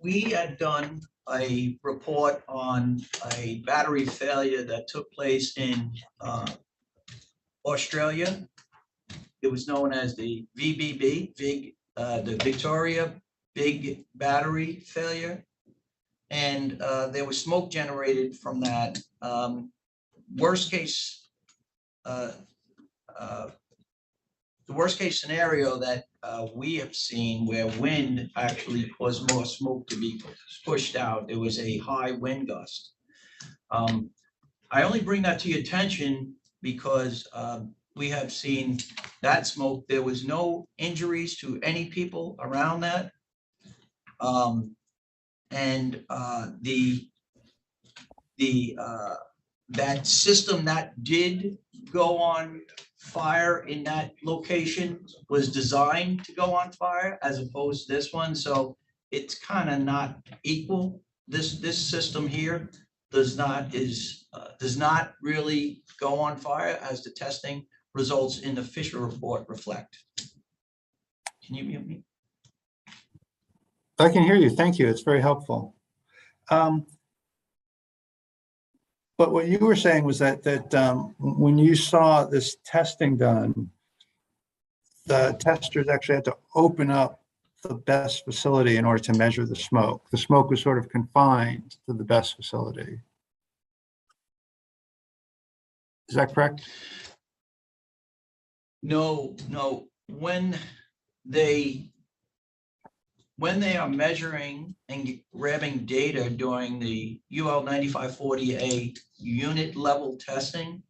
we had done a report on a battery failure that took place in Australia. It was known as the VBB, the Victoria Big Battery Failure. And there was smoke generated from that. The worst case scenario that we have seen where wind actually caused more smoke to be pushed out, there was a high wind gust. I only bring that to your attention because we have seen that smoke. There was no injuries to any people around that. That system that did go on fire in that location was designed to go on fire as opposed to this one. So it's kind of not equal. This system here does not really go on fire as the testing results in the Fisher report reflect. Can you mute me? I can hear you. Thank you. It's very helpful. But what you were saying was that when you saw this testing done, the testers actually had to open up the best facility in order to measure the smoke. The smoke was sort of confined to the best facility. Is that correct? No. When they are measuring and grabbing data during the UL 9540A unit level testing,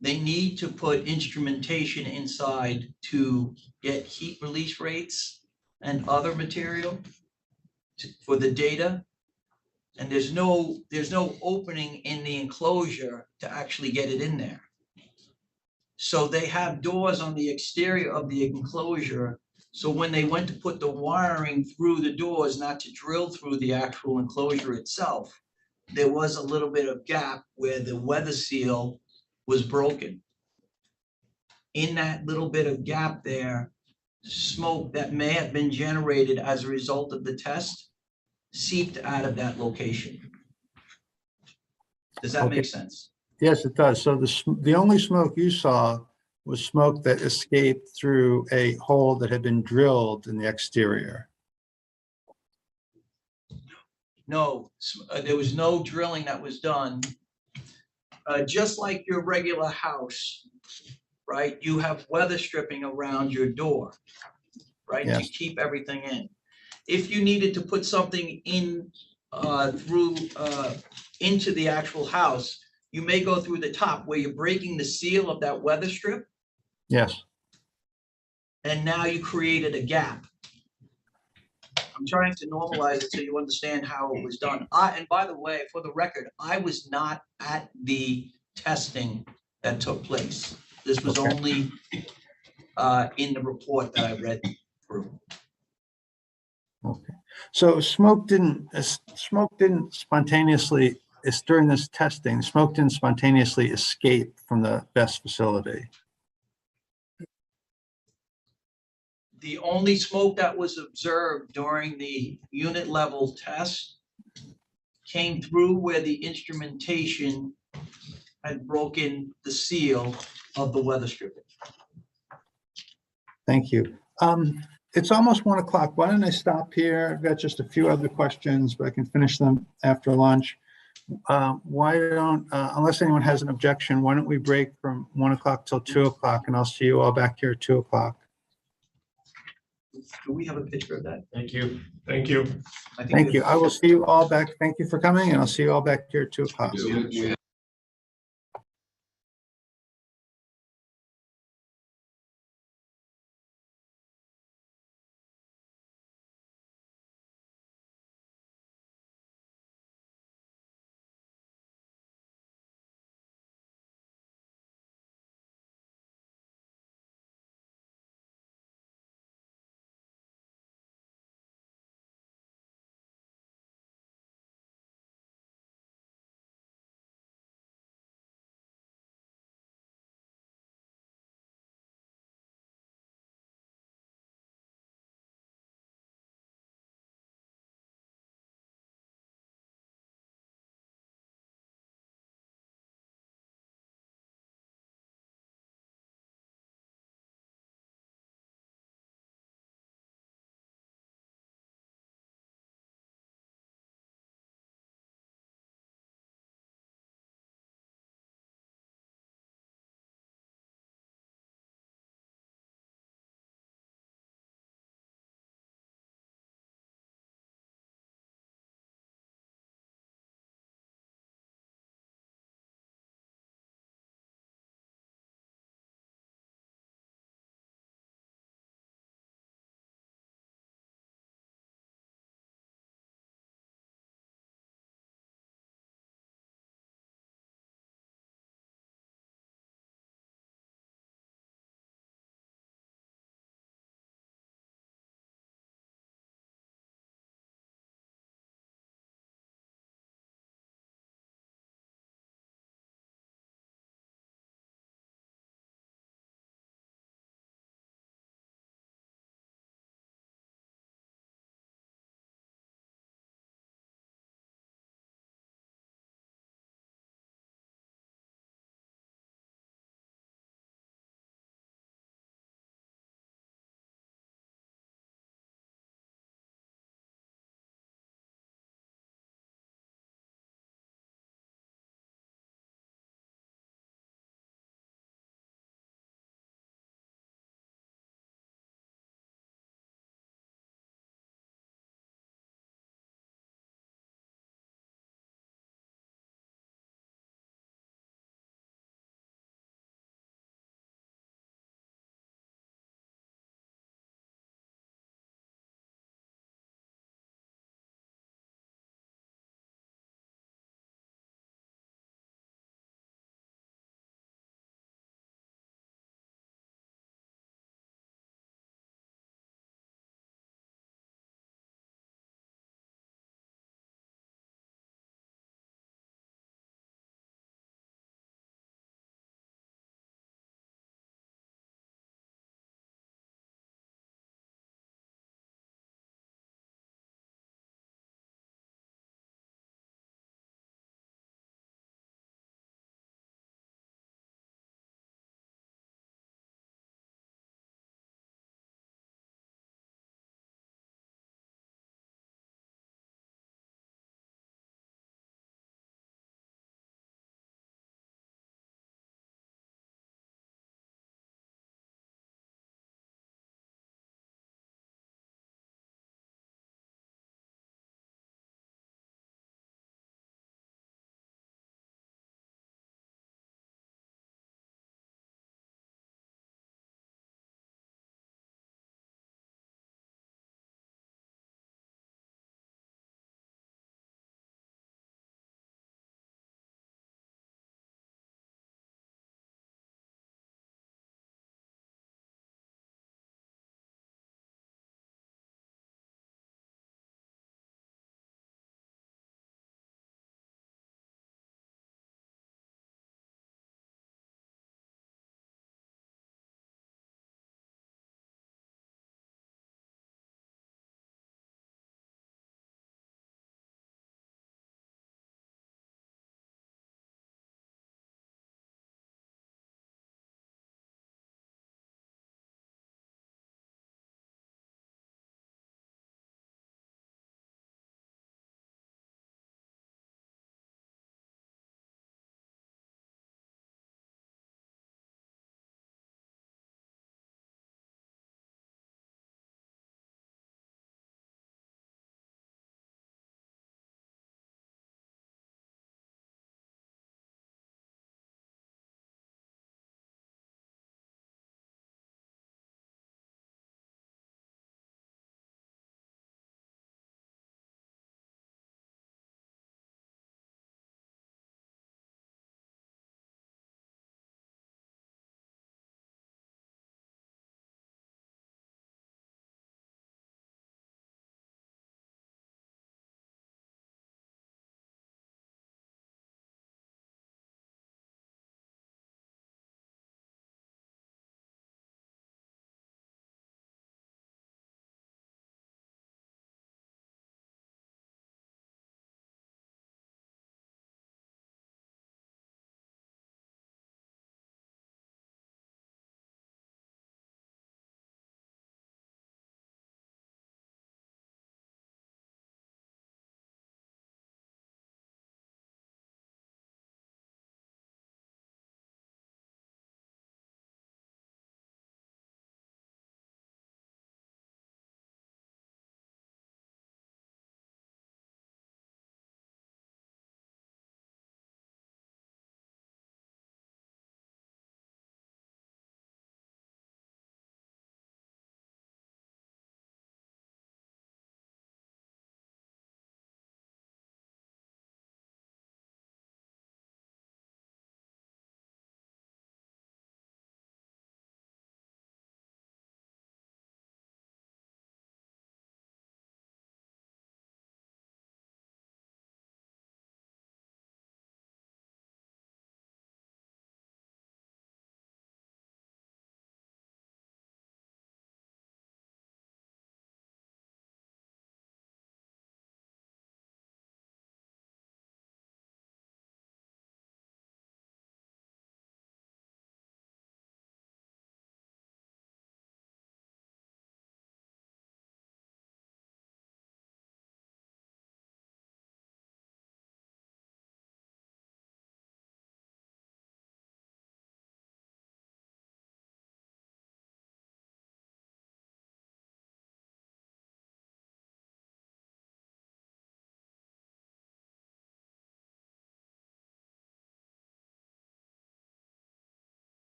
they need to put instrumentation inside to get heat release rates and other material for the data. And there's no opening in the enclosure to actually get it in there. So they have doors on the exterior of the enclosure. So when they went to put the wiring through the doors, not to drill through the actual enclosure itself, there was a little bit of gap where the weather seal was broken. In that little bit of gap there, smoke that may have been generated as a result of the test seeped out of that location. Does that make sense? Yes, it does. So the only smoke you saw was smoke that escaped through a hole that had been drilled in the exterior. No, there was no drilling that was done. Just like your regular house, right? You have weather stripping around your door, right? Yes. To keep everything in. If you needed to put something in into the actual house, you may go through the top where you're breaking the seal of that weather strip. Yes. And now you created a gap. I'm trying to normalize it so you understand how it was done. And by the way, for the record, I was not at the testing that took place. This was only in the report that I read through. Okay, so smoke didn't spontaneously, it's during this testing, smoke didn't spontaneously escape from the BESS facility. The only smoke that was observed during the unit level test came through where the instrumentation had broken the seal of the weather stripping. Thank you. It's almost 1 o'clock. Why don't I stop here? I've got just a few other questions, but I can finish them after lunch. Why don't, unless anyone has an objection, why don't we break from 1 o'clock till 2 o'clock, and I'll see you all back here at 2 o'clock. Do we have a picture of that? Thank you. Thank you. I think Thank we- you. I will see you all back. Thank you for coming, and I'll see you all back here at 2 o'clock.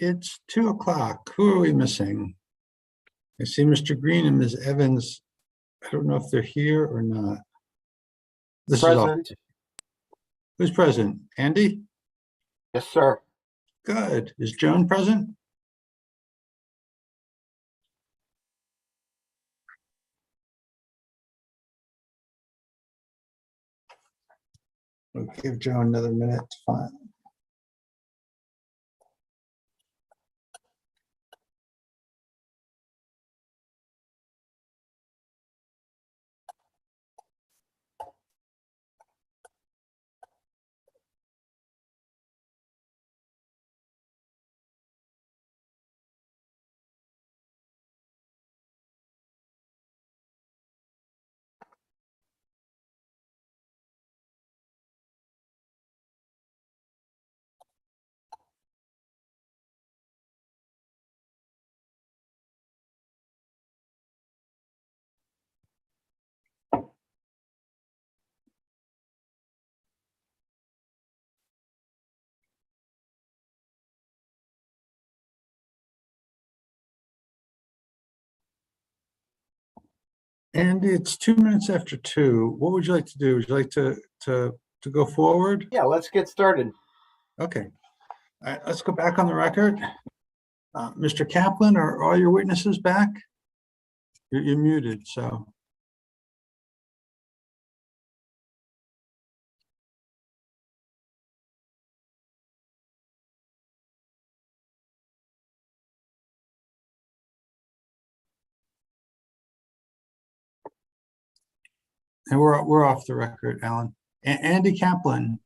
it's 2:00. Who are we missing? I see Mr. Green and Ms. Evans. I don't know if they're here or not. This is all. Present. Who's present? Andy? Yes, sir. Good. Is Joan present? We'll give Joan another minute to find. Andy, it's 2 minutes after 2. What would you like to do? Would you like to go forward? Yeah, let's get started. Okay. All right, let's go back on the record. Mr. Kaplan, are all your witnesses back? You're muted, so. And we're off the record, Alan. Andy Kaplan,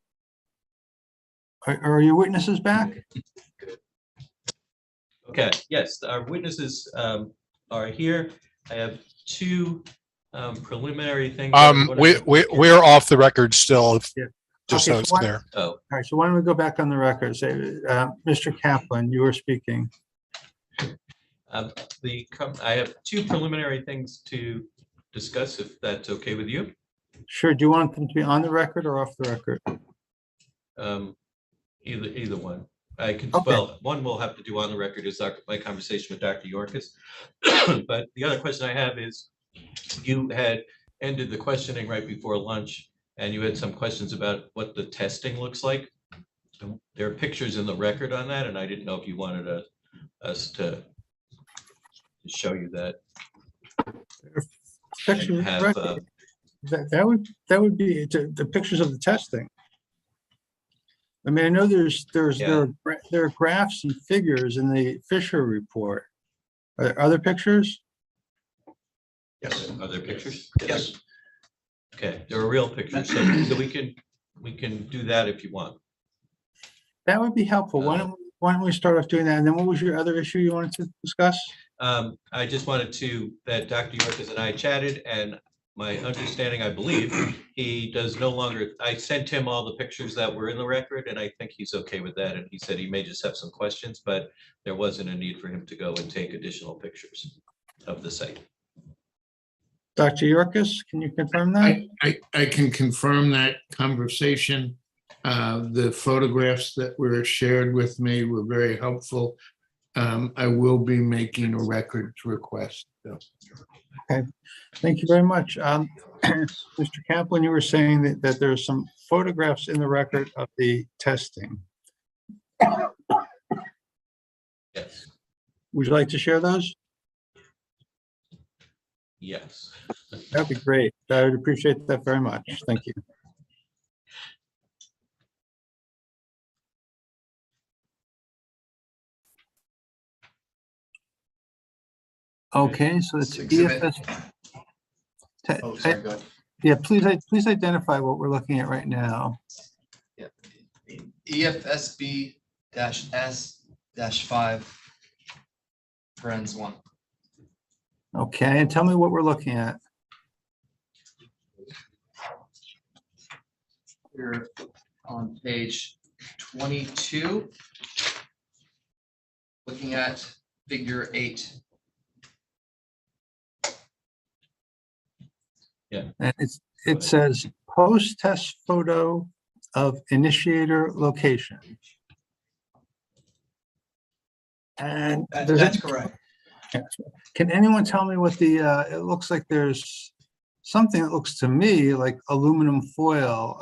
are your witnesses back? Okay, yes, our witnesses are here. I have two preliminary things. We're off the record still, Yeah. just Okay, so it's so clear. Oh, All right, so why don't we go back on the record? Say, Mr. Kaplan, you were speaking. I have two preliminary things to discuss, if that's okay with you. Sure. Do you want them to be on the record or off the record? Either one. I can, Okay. well, one we'll have to do on the record is my conversation with Dr. Yorkis. But the other question I have is, you had ended the questioning right before lunch, and you had some questions about what the testing looks like. There are pictures in the record on that, and I didn't know if you wanted us to show you that. Pictures of the record. That would be the pictures of the testing. I mean, I know there are graphs and figures in the Fisher report. Are there other pictures? Yes. Are there pictures? Yes. Okay, there are real pictures, so we can do that if you want. That would be helpful. Why don't we start off doing that? And then what was your other issue you wanted to discuss? I just wanted that Dr. Yorkis and I chatted, and my understanding, I believe, he does no longer, I sent him all the pictures that were in the record, and I think he's okay with that. And he said he may just have some questions, but there wasn't a need for him to go and take additional pictures of the site. Dr. Yorkis, can you confirm that? I can confirm that conversation. The photographs that were shared with me were very helpful. I will be making a records request. So. Okay, thank you very much. Mr. Kaplan, you were saying that there's some photographs in the record of the testing. Yes. Would you like to share those? Yes. That'd be great. I would appreciate that very much. Thank you. Okay, so it's EFS. Oh, sorry, go ahead. Yeah, please identify what we're looking at right now. Yeah. EFSB -S-5 parens 1. Okay, and tell me what we're looking at. We're on page 22, looking at figure 8. Yeah. And it says post-test photo of initiator location. And That's correct. can anyone tell me what the, it looks like there's something that looks to me like aluminum foil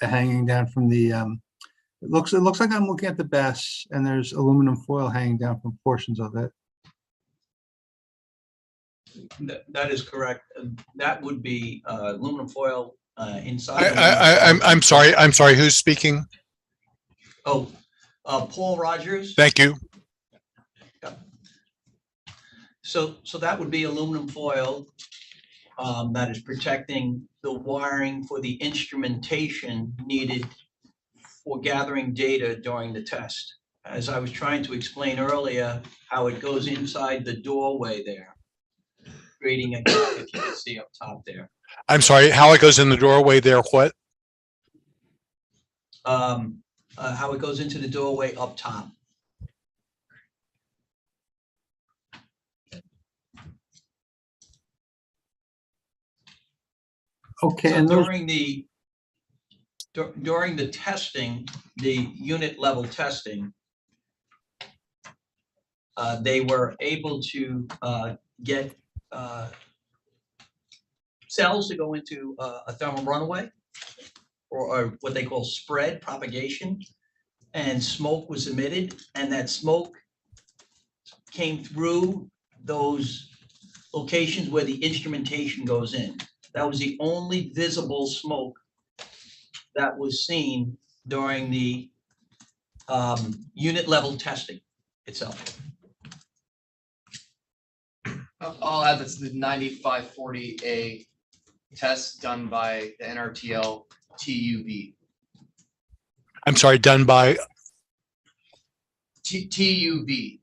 hanging down from the, it looks like I'm looking at the best and there's aluminum foil hanging down from portions of it. That is correct. That would be aluminum foil inside. I'm sorry, who's speaking? Oh, Paul Rogers. Thank you. So that would be aluminum foil that is protecting the wiring for the instrumentation needed for gathering data during the test. As I was trying to explain earlier, how it goes inside the doorway there, creating a gap, if you can see up top there. I'm sorry, how it goes in the doorway there, what? How it goes into the doorway up top. Okay, So and those, during the testing, the unit level testing, they were able to get cells to go into a thermal runaway, or what they call spread propagation, and smoke was emitted, and that smoke came through those locations where the instrumentation goes in. That was the only visible smoke that was seen during the unit level testing itself. I'll add that's the 9540A test done by the NRTL TUV. I'm sorry, done by, TUV.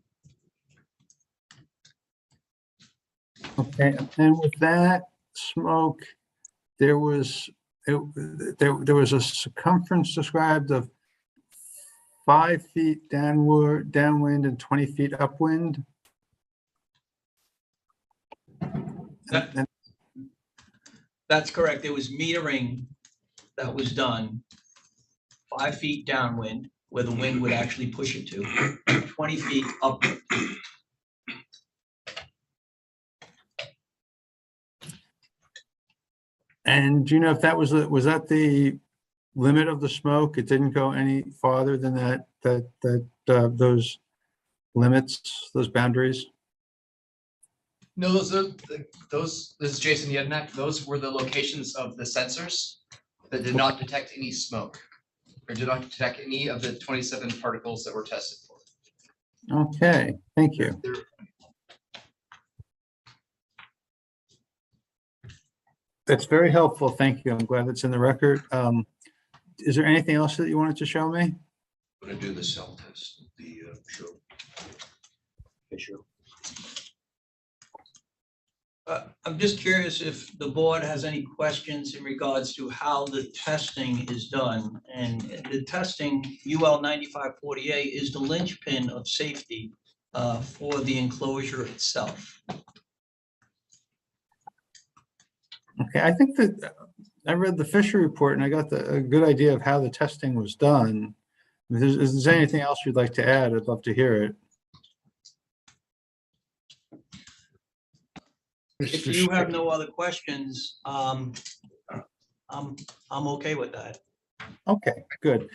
okay, and with that smoke, there was there was a circumference described of 5 feet downwind and 20 feet upwind. That's correct. There was metering that was done 5 feet downwind, where the wind would actually push it to, 20 feet upwind. And do you know if that was that the limit of the smoke? It didn't go any farther than those limits, those boundaries? No, those, this is Jason Yednak. Those were the locations of the sensors that did not detect any smoke, or did not detect any of the 27 particles that were tested for. Okay, thank you. That's very helpful. Thank you. I'm glad it's in the record. Is there anything else that you wanted to show me? I'm gonna do the cell test, the show. Issue. I'm just curious if the board has any questions in regards to how the testing is done. And the testing, UL 9540A, is the linchpin of safety for the enclosure itself. Okay, I think that I read the Fisher report and I got a good idea of how the testing was done. If there's anything else you'd like to add, I'd love to hear it. If you have no other questions, I'm okay with that. Okay, good.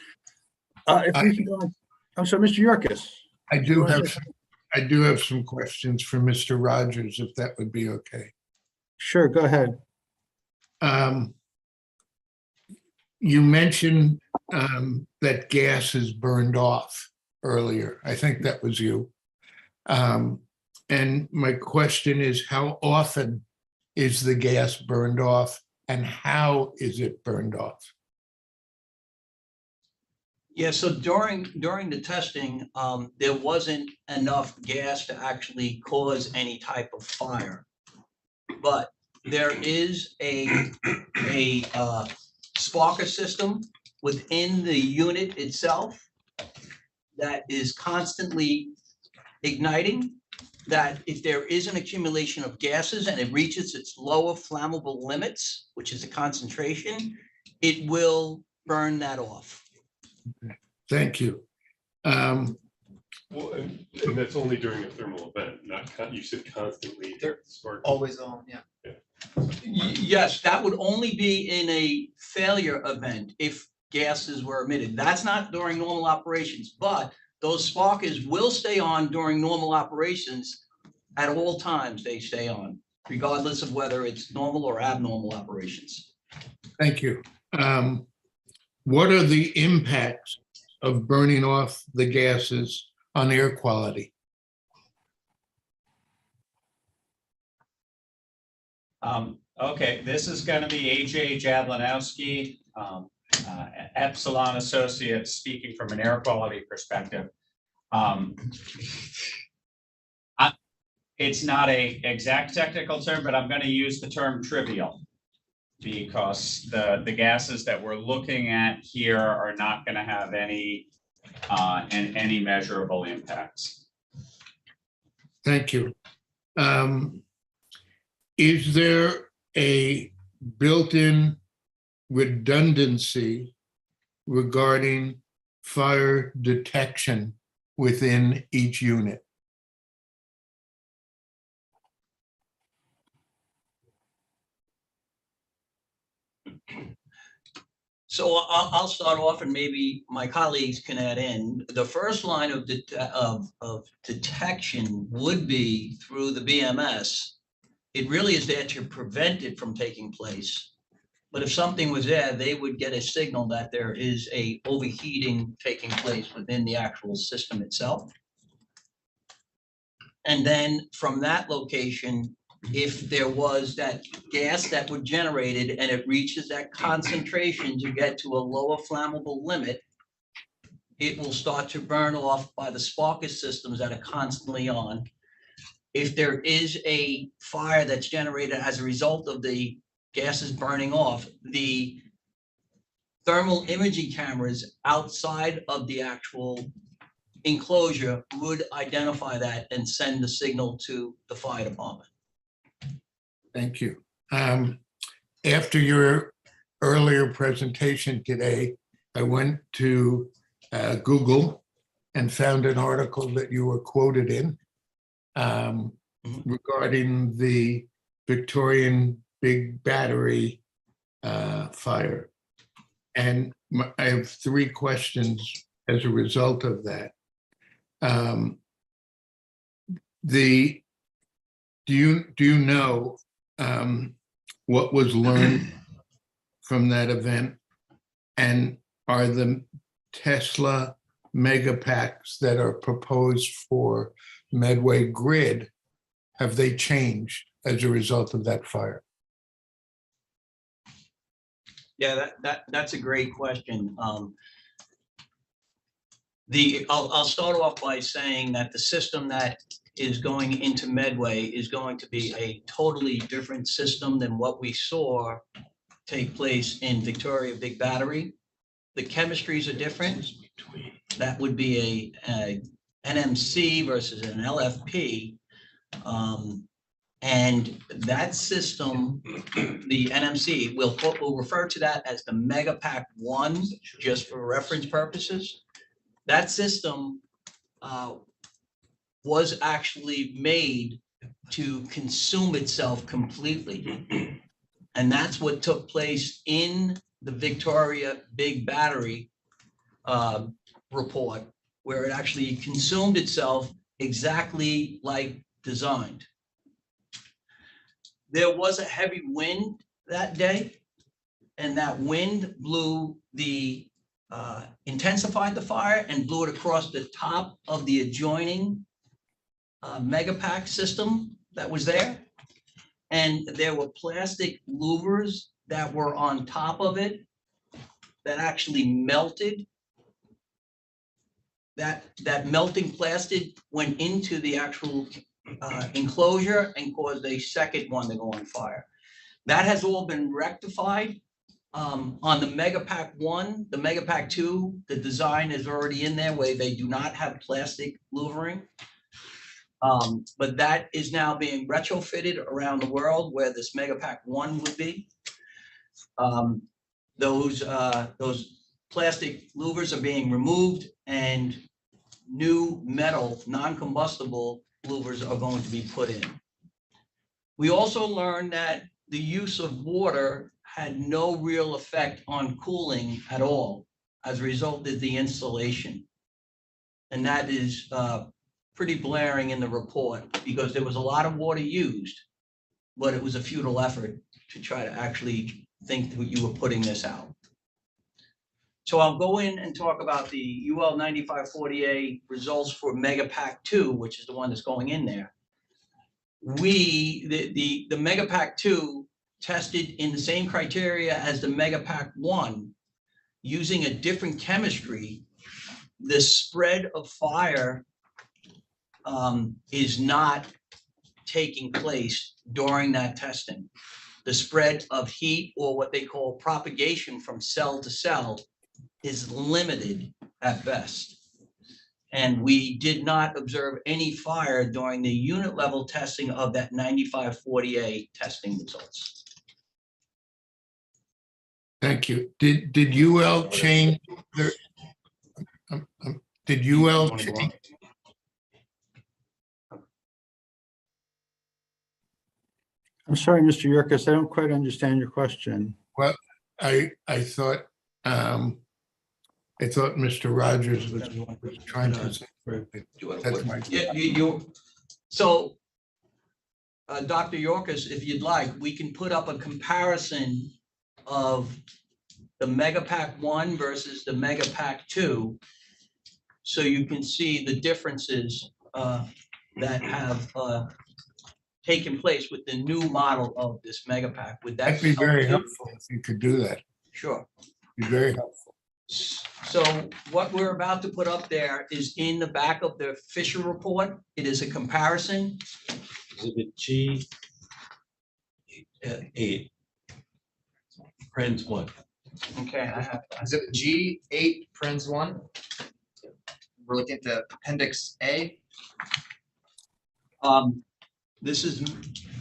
If we can go on, I'm sorry, Mr. Yorkis. I do have some questions for Mr. Rogers, if that would be okay. Sure, go ahead. You mentioned that gas is burned off earlier. I think that was you. And my question is, how often is the gas burned off and how is it burned off? Yeah, so during the testing, there wasn't enough gas to actually cause any type of fire. But there is a sparker system within the unit itself that is constantly igniting, that if there is an accumulation of gases and it reaches its lower flammable limits, which is the concentration, it will burn that off. Thank you. Well, and that's only during a thermal event, not, you said constantly. They're spark. always on, yeah. Yes, that would only be in a failure event if gases were emitted. That's not during normal operations, but those sparkers will stay on during normal operations. At all times, they stay on, regardless of whether it's normal or abnormal operations. Thank you. What are the impacts of burning off the gases on air quality? Okay, this is going to be AJ Jablanowski, Epsilon Associates, speaking from an air quality perspective. It's not a exact technical term, but I'm going to use the term trivial because the gases that we're looking at here are not going to have any measurable impacts. Thank you. Is there a built-in redundancy regarding fire detection within each unit? So I'll start off and maybe my colleagues can add in. The first line of detection would be through the BMS. It really is there to prevent it from taking place. But if something was there, they would get a signal that there is a overheating taking place within the actual system itself. And then from that location, if there was that gas that was generated and it reaches that concentration to get to a lower flammable limit, it will start to burn off by the sparker systems that are constantly on. If there is a fire that's generated as a result of the gases burning off, the thermal imaging cameras outside of the actual enclosure would identify that and send the signal to the fire department. Thank you. After your earlier presentation today, I went to Google and found an article that you were quoted in regarding the Victorian Big Battery fire. And I have three questions as a result of that. Do you know what was learned from that event? And are the Tesla megapacks that are proposed for Medway grid, have they changed as a result of that fire? Yeah, that's a great question. I'll start off by saying that the system that is going into Medway is going to be a totally different system than what we saw take place in Victoria Big Battery. The chemistries are different. That would be a NMC versus an LFP. And that system, the NMC, we'll refer to that as the Megapack 1, just for reference purposes. That system was actually made to consume itself completely. And that's what took place in the Victoria Big Battery report, where it actually consumed itself exactly like designed. There was a heavy wind that day, and that wind blew intensified the fire and blew it across the top of the adjoining Megapack system that was there. And there were plastic louvers that were on top of it that actually melted. That melting plastic went into the actual enclosure and caused a second one to go on fire. That has all been rectified. On the Megapack 1, the Megapack 2, the design is already in there where they do not have plastic louvering. But that is now being retrofitted around the world where this Megapack 1 would be. Those plastic louvers are being removed, and new metal, non-combustible louvers are going to be put in. We also learned that the use of water had no real effect on cooling at all as a result of the installation. And that is pretty blaring in the report because there was a lot of water used, but it was a futile effort to try to actually think that you were putting this out. So I'll go in and talk about the UL 9540A results for Megapack 2, which is the one that's going in there. The Megapack 2 tested in the same criteria as the Megapack 1, using a different chemistry. The spread of fire is not taking place during that testing. The spread of heat, or what they call propagation from cell to cell, is limited at best. And we did not observe any fire during the unit level testing of that 9540A testing results. Thank you. Did UL change their, did UL change? I'm sorry, Mr. Yerkes, I don't quite understand your question. Well, I thought Mr. Rogers was trying to say. That's my. Yeah, so Dr. Yorkes, if you'd like, we can put up a comparison of the Megapack 1 versus the Megapack 2, so you can see the differences that have taken place with the new model of this Megapack. Would that That'd be very helpful if you could do that. Sure. Be very helpful. So what we're about to put up there is in the back of the Fisher report. It is a comparison. Exhibit G 8, Friends 1. Okay, I have that. Exhibit G8, Prince 1. We're looking at the Appendix A. This is,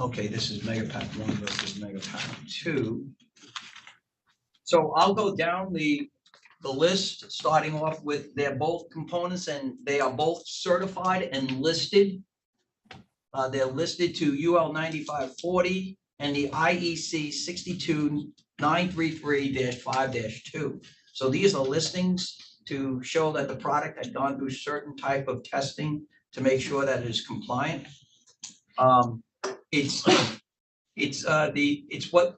okay, this is Megapack 1 versus Megapack 2. So I'll go down the list, starting off with, they're both components and they are both certified and listed. They're listed to UL 9540 and the IEC 62933-5-2. So these are listings to show that the product had gone through certain type of testing to make sure that it is compliant. It's what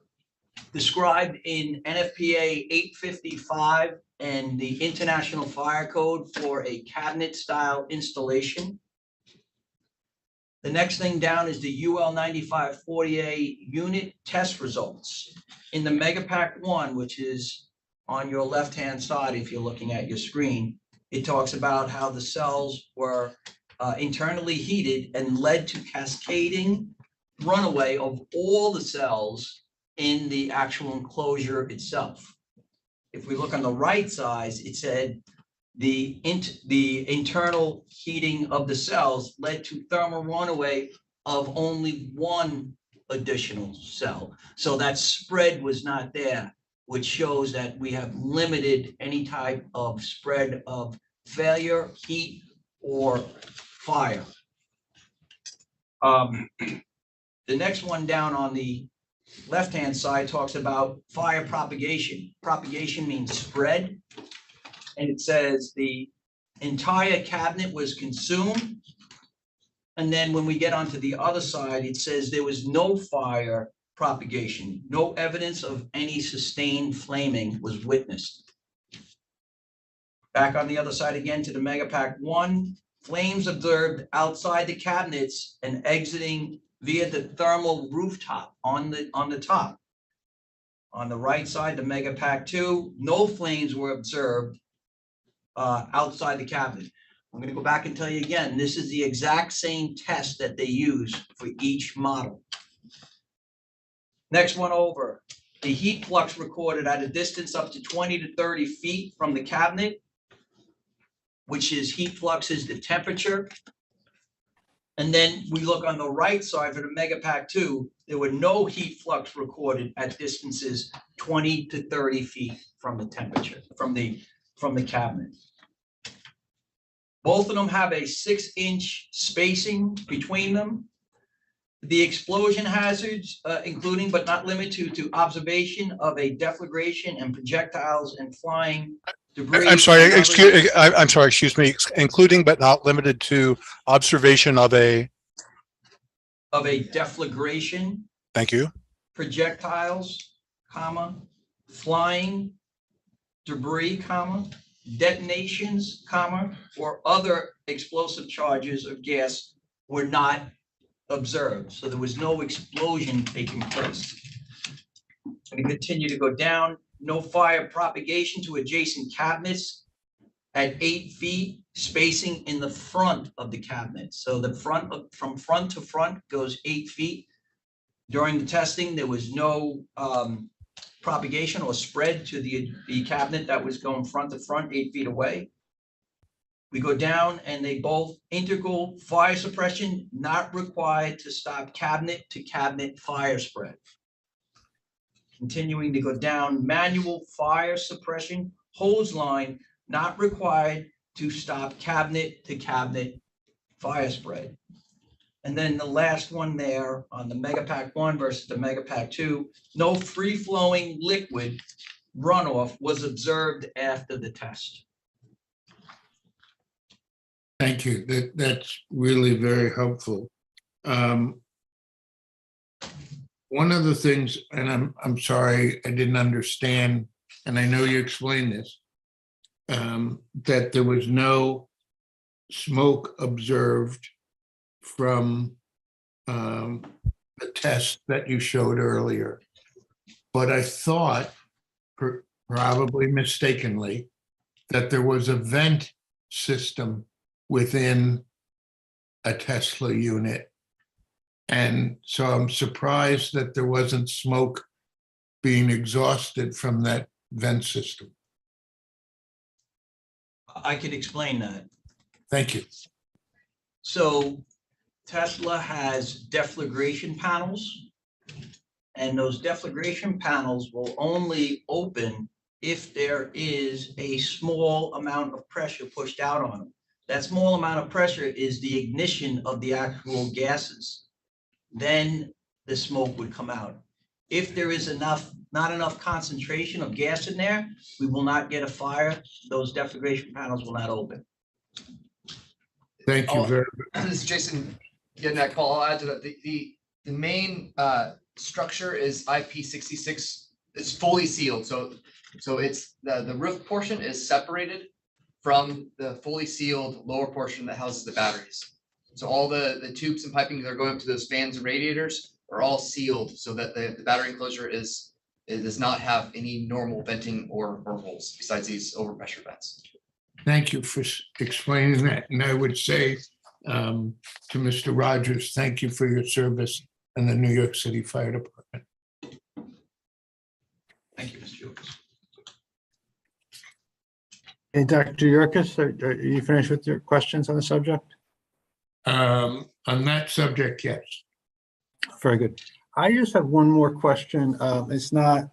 described in NFPA 855 and the International Fire Code for a cabinet style installation. The next thing down is the UL 9540A unit test results. In the Megapack 1, which is on your left-hand side if you're looking at your screen, it talks about how the cells were internally heated and led to cascading runaway of all the cells in the actual enclosure itself. If we look on the right side, it said the internal heating of the cells led to thermal runaway of only one additional cell. So that spread was not there, which shows that we have limited any type of spread of failure, heat, or fire. The next one down on the left-hand side talks about fire propagation. Propagation means spread. And it says the entire cabinet was consumed. And then when we get onto the other side, it says there was no fire propagation. No evidence of any sustained flaming was witnessed. Back on the other side again to the Megapack 1, flames observed outside the cabinets and exiting via the thermal rooftop on the top. On the right side, the Megapack 2, no flames were observed outside the cabinet. I'm going to go back and tell you again, this is the exact same test that they use for each model. Next one over, the heat flux recorded at a distance up to 20 to 30 feet from the cabinet, which is heat flux is the temperature. And then we look on the right side for the Megapack 2, there were no heat flux recorded at distances 20 to 30 feet from the temperature, from the cabinet. Both of them have a 6-inch spacing between them. The explosion hazards, including but not limited to observation of a deflagration and projectiles and flying debris. I'm sorry, and other- I'm sorry, excuse me, including but not limited to observation of a, deflagration, thank you. projectiles, comma, flying debris, comma, detonations, comma, or other explosive charges of gas were not observed. So there was no explosion taking place. And continue to go down, no fire propagation to adjacent cabinets at 8 feet spacing in the front of the cabinet. So the from front to front goes 8 feet. During the testing, there was no propagation or spread to the cabinet that was going front to front 8 feet away. We go down and they both integral fire suppression, not required to stop cabinet to cabinet fire spread. Continuing to go down, manual fire suppression hose line, not required to stop cabinet to cabinet fire spread. And then the last one there on the Megapack 1 versus the Megapack 2, no free flowing liquid runoff was observed after the test. Thank you. That's really very helpful. One of the things, and I'm sorry I didn't understand, and I know you explained this, that there was no smoke observed from the test that you showed earlier. But I thought, probably mistakenly, that there was a vent system within a Tesla unit. And so I'm surprised that there wasn't smoke being exhausted from that vent system. I could explain that. Thank you. So Tesla has deflagration panels, and those deflagration panels will only open if there is a small amount of pressure pushed out on them. That small amount of pressure is the ignition of the actual gases. Then the smoke would come out. If there is not enough concentration of gas in there, we will not get a fire. Those deflagration panels will not open. Thank you very much. This is Jason Yednak. Paul, I'll add to that. The main structure is IP66. It's fully sealed. So it's the roof portion is separated from the fully sealed lower portion that houses the batteries. So all the tubes and piping that are going up to those fans and radiators are all sealed so that the battery enclosure does not have any normal venting or holes besides these overpressure vents. Thank you for explaining that. And I would say to Mr. Rogers, thank you for your service in the New York City Fire Department. Thank you, Mr. Yorkis. Hey, Dr. Yorkis, are you finished with your questions on the subject? On that subject, yes. Very good. I just have one more question. It's not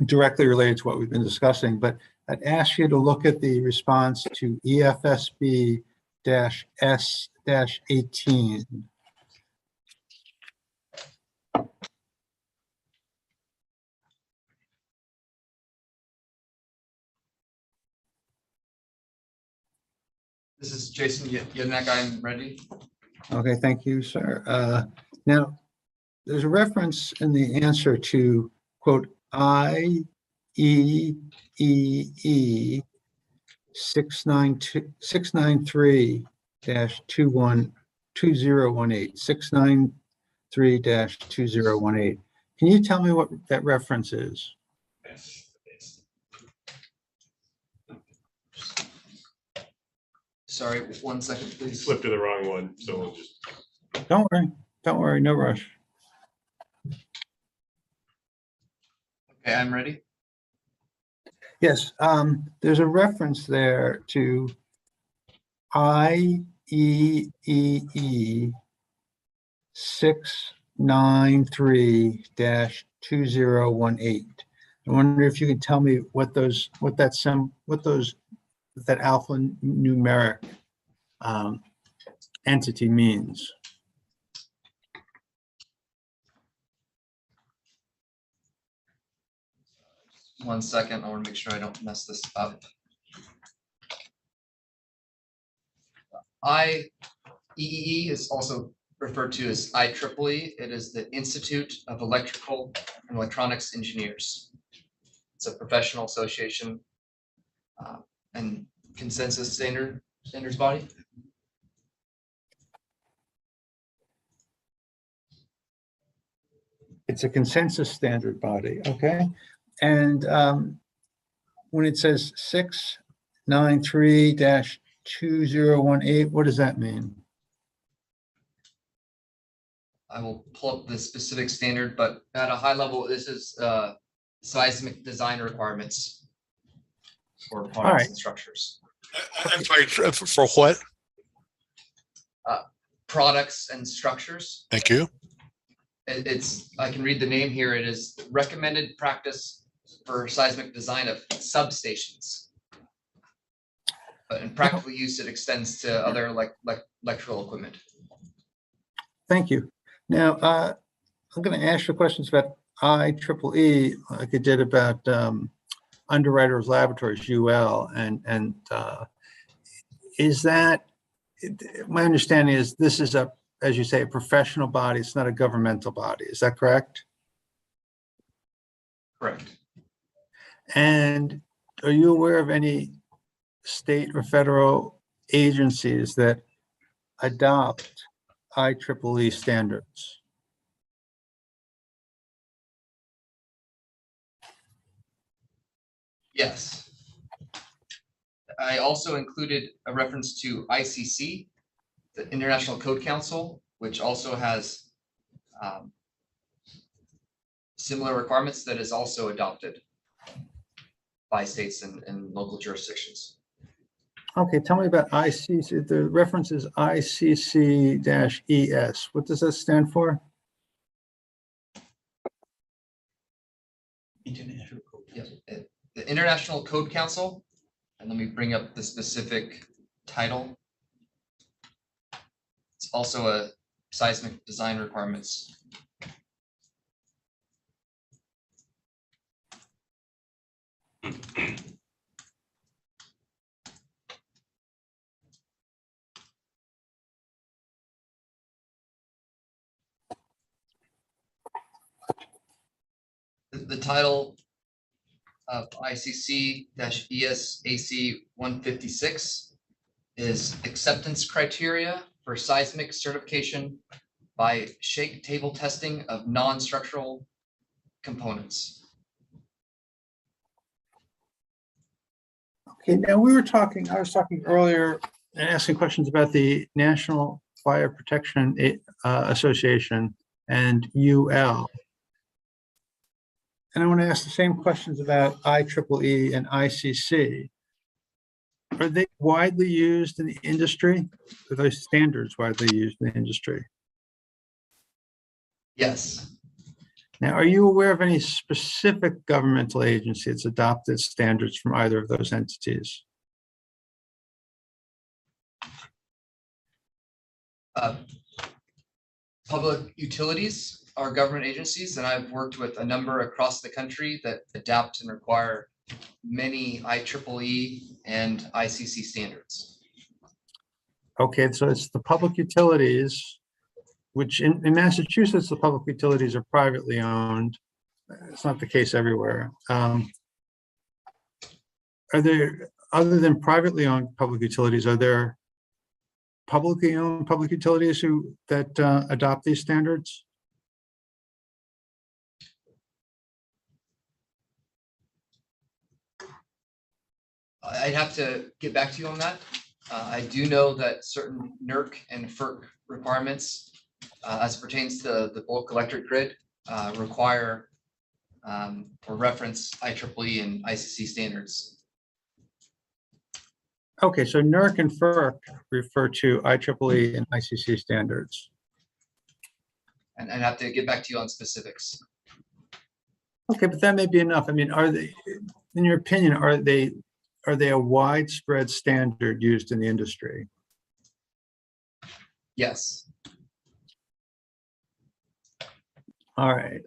directly related to what we've been discussing, but I'd ask you to look at the response to EFSB-S-18. This is Jason Yednak. I'm ready. Okay, thank you, sir. Now, there's a reference in the answer to, quote, IEEE 693-2018, 693-2018. Can you tell me what that reference is? Sorry, 1 second, please. Flip to the wrong one, so we'll just. Don't worry, no rush. Okay, I'm ready. Yes, there's a reference there to IEEE 693-2018. I wonder if you could tell me what those that alphanumeric entity means. One second, I want to make sure I don't mess this up. IEEE is also referred to as IEEE. It is the Institute of Electrical and Electronics Engineers. It's a professional association and consensus standards body. It's a consensus standard body, okay? And when it says 693-2018, what does that mean? I will pull up the specific standard, but at a high level, this is seismic design requirements for products and structures. I'm sorry, for what? Products and structures. Thank you. It's, I can read the name here. It is recommended practice for seismic design of substations. But in practical use, it extends to other electrical equipment. Thank you. Now, I'm going to ask you questions about IEEE, like I did about Underwriters Laboratories, UL, and is that, my understanding is this is a, as you say, a professional body. It's not a governmental body. Is that correct? Correct. And are you aware of any state or federal agencies that adopt IEEE standards? Yes. I also included a reference to ICC, the International Code Council, which also has similar requirements that is also adopted by states and local jurisdictions. Okay, tell me about ICC. The reference is ICC-ES. What does that stand for? International Code. Yes, the International Code Council, and let me bring up the specific title. It's also a seismic design requirements. The title of ICC-ES-AC 156 is Acceptance Criteria for Seismic Certification by Shake Table Testing of Non-Structural Components. Okay, now I was talking earlier and asking questions about the National Fire Protection Association and UL. And I want to ask the same questions about IEEE and ICC. Are they widely used in the industry? Are those standards widely used in the industry? Yes. Now, are you aware of any specific governmental agency that's adopted standards from either of those entities? Public utilities are government agencies, and I've worked with a number across the country that adapt and require many IEEE and ICC standards. Okay, so it's the public utilities, which in Massachusetts, the public utilities are privately owned. It's not the case everywhere. Are there, other than privately owned public utilities, are there publicly owned public utilities that adopt these standards? I'd have to get back to you on that. I do know that certain NERC and FERC requirements, as it pertains to the bulk electric grid, require or reference IEEE and ICC standards. Okay, so NERC and FERC refer to IEEE and ICC standards. And I'd have to get back to you on specifics. Okay, but that may be enough. I mean, are they, in your opinion, are they are they a widespread standard used in the industry? Yes. All right.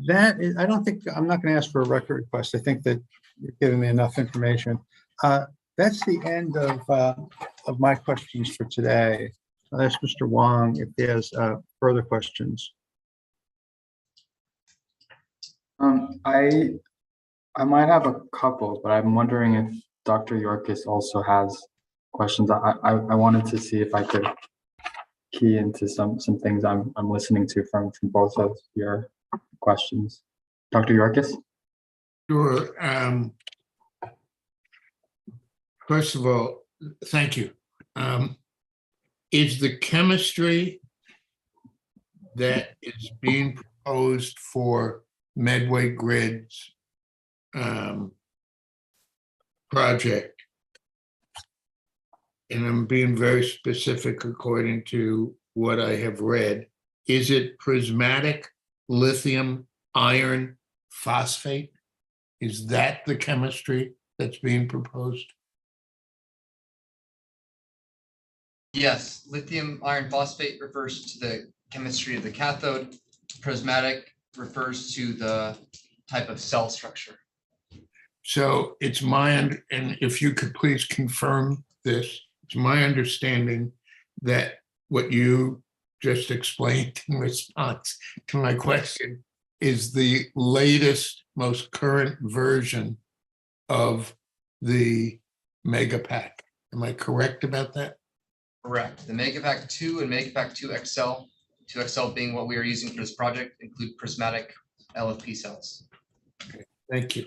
That is, I don't think, I'm not going to ask for a record request. I think that you're giving me enough information. That's the end of my questions for today. I'll ask Mr. Wong if he has further questions. I might have a couple, but I'm wondering if Dr. Yorkis also has questions. I wanted to see if I could key into some things I'm listening to from both of your questions. Dr. Yorkis? Sure. First of all, thank you. Is the chemistry that is being proposed for Medway Grid's project, and I'm being very specific according to what I have read, is it prismatic lithium iron phosphate? Is that the chemistry that's being proposed? Yes, lithium iron phosphate refers to the chemistry of the cathode. Prismatic refers to the type of cell structure. So it's and if you could please confirm this, it's my understanding that what you just explained in response to my question is the latest, most current version of the Megapack. Am I correct about that? Correct. The Megapack 2 and Megapack 2 XL, 2XL being what we are using for this project, include prismatic LFP cells. Okay, thank you.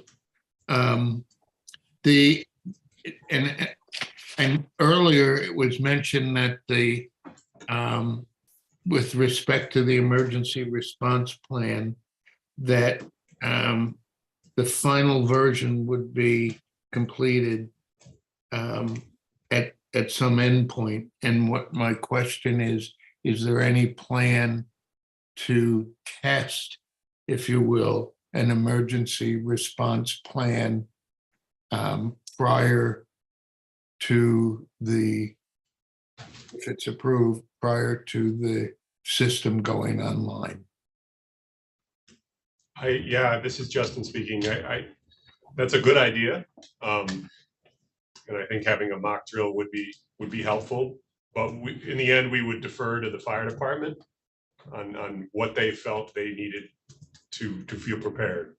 And earlier it was mentioned that the with respect to the emergency response plan, that the final version would be completed at some endpoint. And what my question is there any plan to test, if you will, an emergency response plan prior to if it's approved, prior to the system going online? Yeah, this is Justin speaking. That's a good idea. And I think having a mock drill would be helpful. But in the end, we would defer to the fire department on what they felt they needed to feel prepared.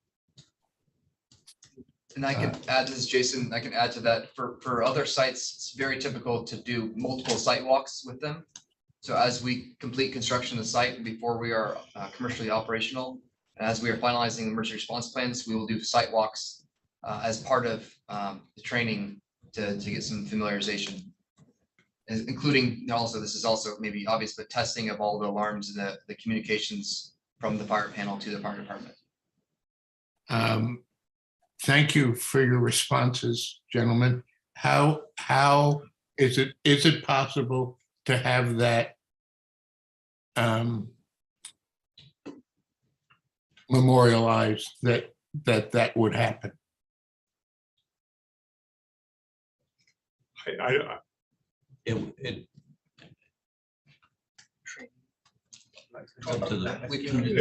And I can add, this is Jason, I can add to that, for other sites, it's very typical to do multiple site walks with them. So as we complete construction of the site and before we are commercially operational, and as we are finalizing emergency response plans, we will do site walks as part of the training to get some familiarization, including also, this is also maybe obvious, but testing of all the alarms and the communications from the fire panel to the fire department. Thank you for your responses, gentlemen. How is it possible to have that memorialized, that would happen? It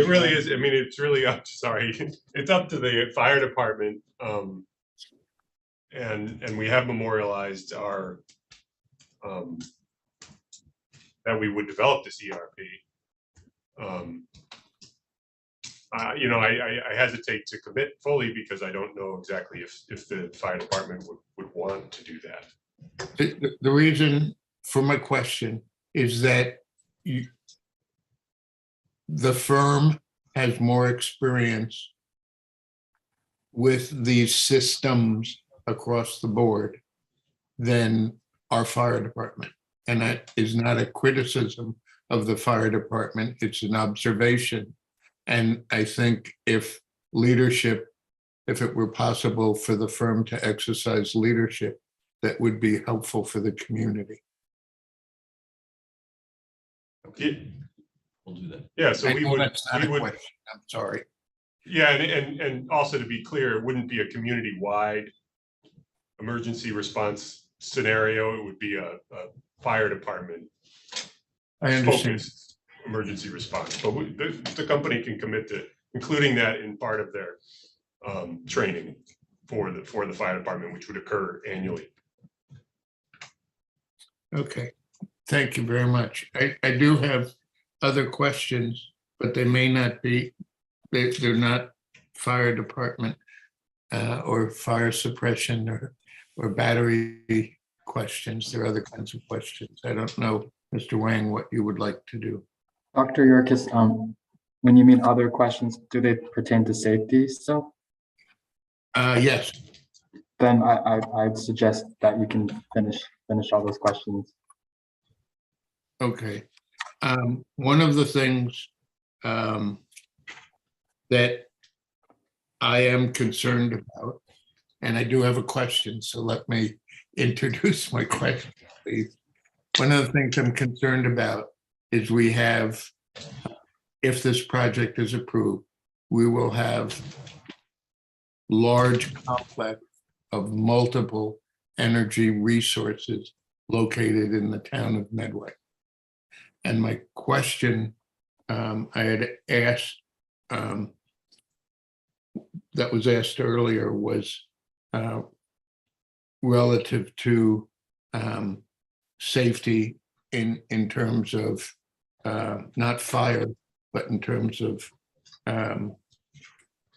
really is. I mean, it's really up. Sorry, it's up to the fire department, and we have memorialized our that we would develop this ERP. You know, I hesitate to commit fully because I don't know exactly if the fire department would want to do that. The reason for my question is that the firm has more experience with these systems across the board than our fire department. And that is not a criticism of the fire department, it's an observation. And I think if it were possible for the firm to exercise leadership, that would be helpful for the community. Okay. We'll do that. Yeah, so we would. That's not a question. I'm sorry. Yeah, and also to be clear, it wouldn't be a community-wide emergency response scenario, it would be a fire department I understand. focused emergency response. But the company can commit to including that in part of their training for the fire department, which would occur annually. Okay, thank you very much. I do have other questions, but they may not be, they're not fire department or fire suppression or battery questions. There are other kinds of questions. I don't know, Mr. Wang, what you would like to do. Dr. Yorkis, when you mean other questions, do they pertain to safety still? Yes. Then I'd suggest that you can finish all those questions. Okay. One of the things that I am concerned about, and I do have a question, so let me introduce my question, please. One of the things I'm concerned about is we have, if this project is approved, we will have large complex of multiple energy resources located in the town of Medway. And my question I had asked, that was asked earlier, was relative to safety in terms of not fire, but in terms of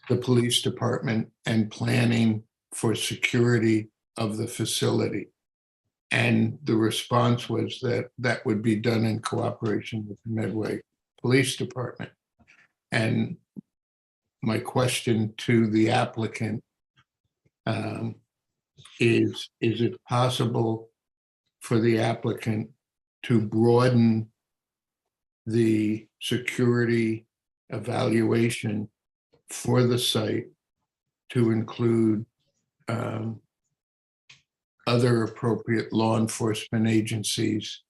the police department and planning for security of the facility. And the response was that that would be done in cooperation with the Medway Police Department. And my question to the applicant is it possible for the applicant to broaden the security evaluation for the site to include other appropriate law enforcement agencies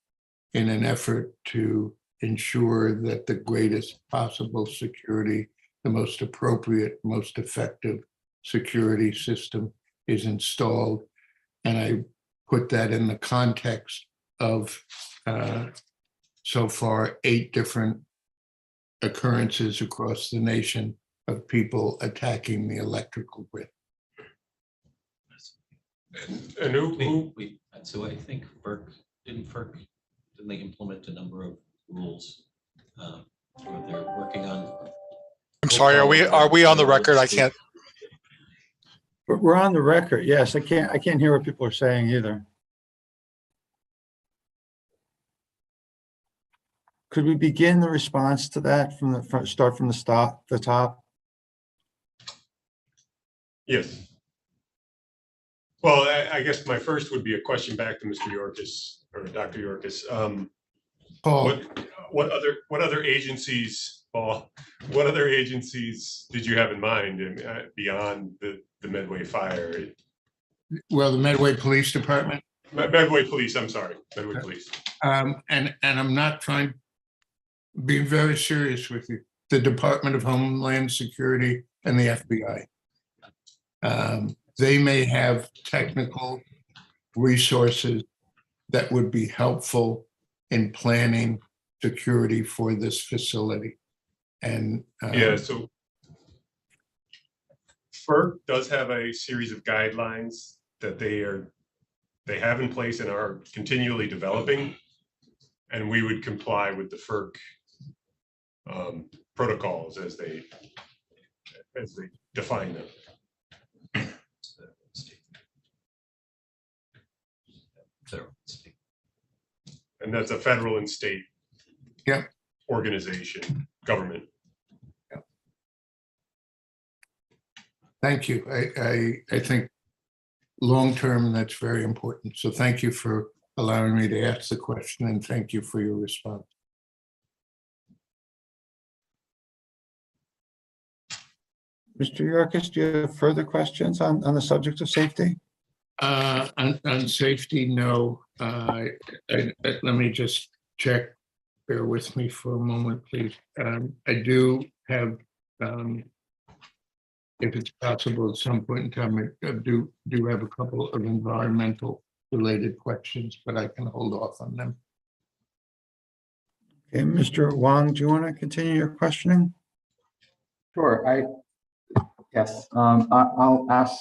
in an effort to ensure that the greatest possible security, the most appropriate, most effective security system is installed? And I put that in the context of so far 8 different occurrences across the nation of people attacking the electrical grid. And who So I think didn't they implement a number of rules? Or they're working on. I'm sorry, are we on the record? I can't. We're on the record. Yes, I can't hear what people are saying either. Could we begin the response to that from the front, start from the top? Yes. Well, I guess my first would be a question back to Mr. Yorkis or Dr. Yorkis. What other agencies, Paul? What other agencies did you have in mind beyond the Medway Fire? Well, the Medway Police Department. Medway Police. I'm sorry, Medway Police. And I'm not trying, being very serious with you. The Department of Homeland Security and the FBI. They may have technical resources that would be helpful in planning security for this facility. And yeah, so FERC does have a series of guidelines that they have in place and are continually developing, and we would comply with the FERC protocols as they define them. And that's a federal and state organization, government. Thank you. I think long-term, that's very important. So thank you for allowing me to ask the question, and thank you for your response. Mr. Yorkis, do you have further questions on the subject of safety? On safety, no. Let me just check. Bear with me for a moment, please. I do have if it's possible at some point in time, I do have a couple of environmental related questions, but I can hold off on them. Okay, Mr. Wong, do you want to continue your questioning? Sure, yes, I'll ask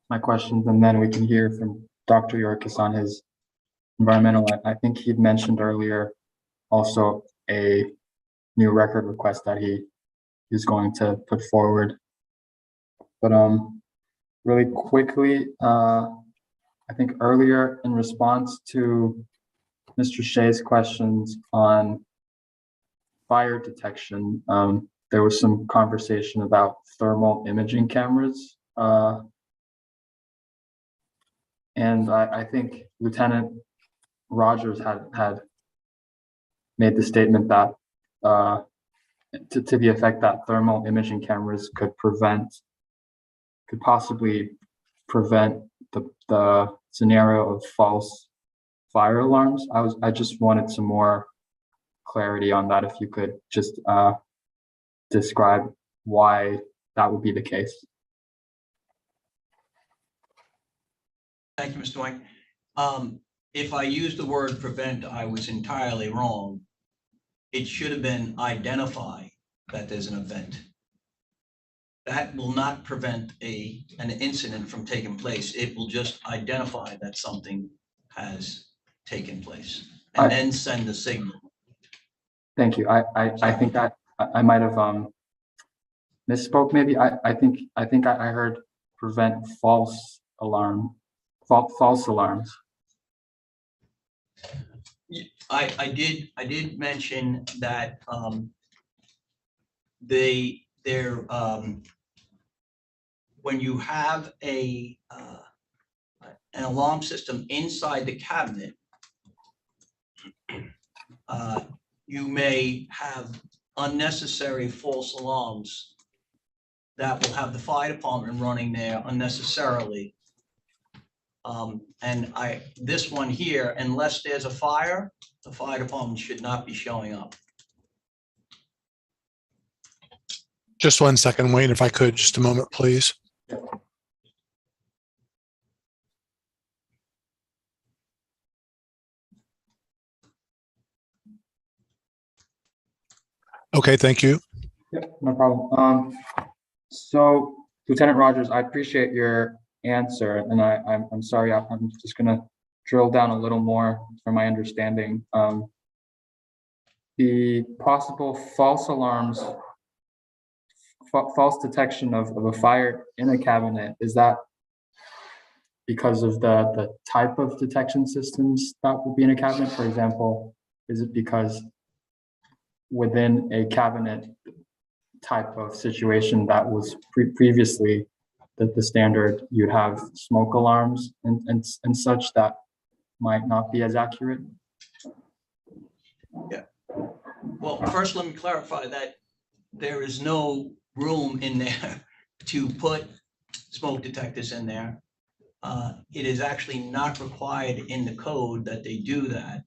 my questions and then we can hear from Dr. Yorkis on his environmental. I think he'd mentioned earlier also a new record request that he is going to put forward. But really quickly, I think earlier in response to Mr. Shea's questions on fire detection, there was some conversation about thermal imaging cameras. And I think Lieutenant Rogers had made the statement that to the effect that thermal imaging cameras could possibly prevent the scenario of false fire alarms. I just wanted some more clarity on that, if you could just describe why that would be the case. Thank you, Mr. Wang. If I used the word prevent, I was entirely wrong. It should have been identify that there's an event. That will not prevent an incident from taking place. It will just identify that something has taken place and then send a signal. Thank you. I think that I might have misspoke. Maybe I think I heard prevent false alarms. I did mention that when you have an alarm system inside the cabinet, you may have unnecessary false alarms that will have the fire department running there unnecessarily. And this one here, unless there's a fire, the fire department should not be showing up. Just 1 second, Wayne, if I could, just a moment, please. Okay, thank you. Yep, no problem. So Lieutenant Rogers, I appreciate your answer, and I'm sorry, I'm just gonna drill down a little more from my understanding. The possible false alarms, false detection of a fire in a cabinet, is that because of the type of detection systems that will be in a cabinet? For example, is it because within a cabinet type of situation that was previously the standard, you'd have smoke alarms and such that might not be as accurate? Yeah. Well, first, let me clarify that there is no room in there to put smoke detectors in there. It is actually not required in the code that they do that.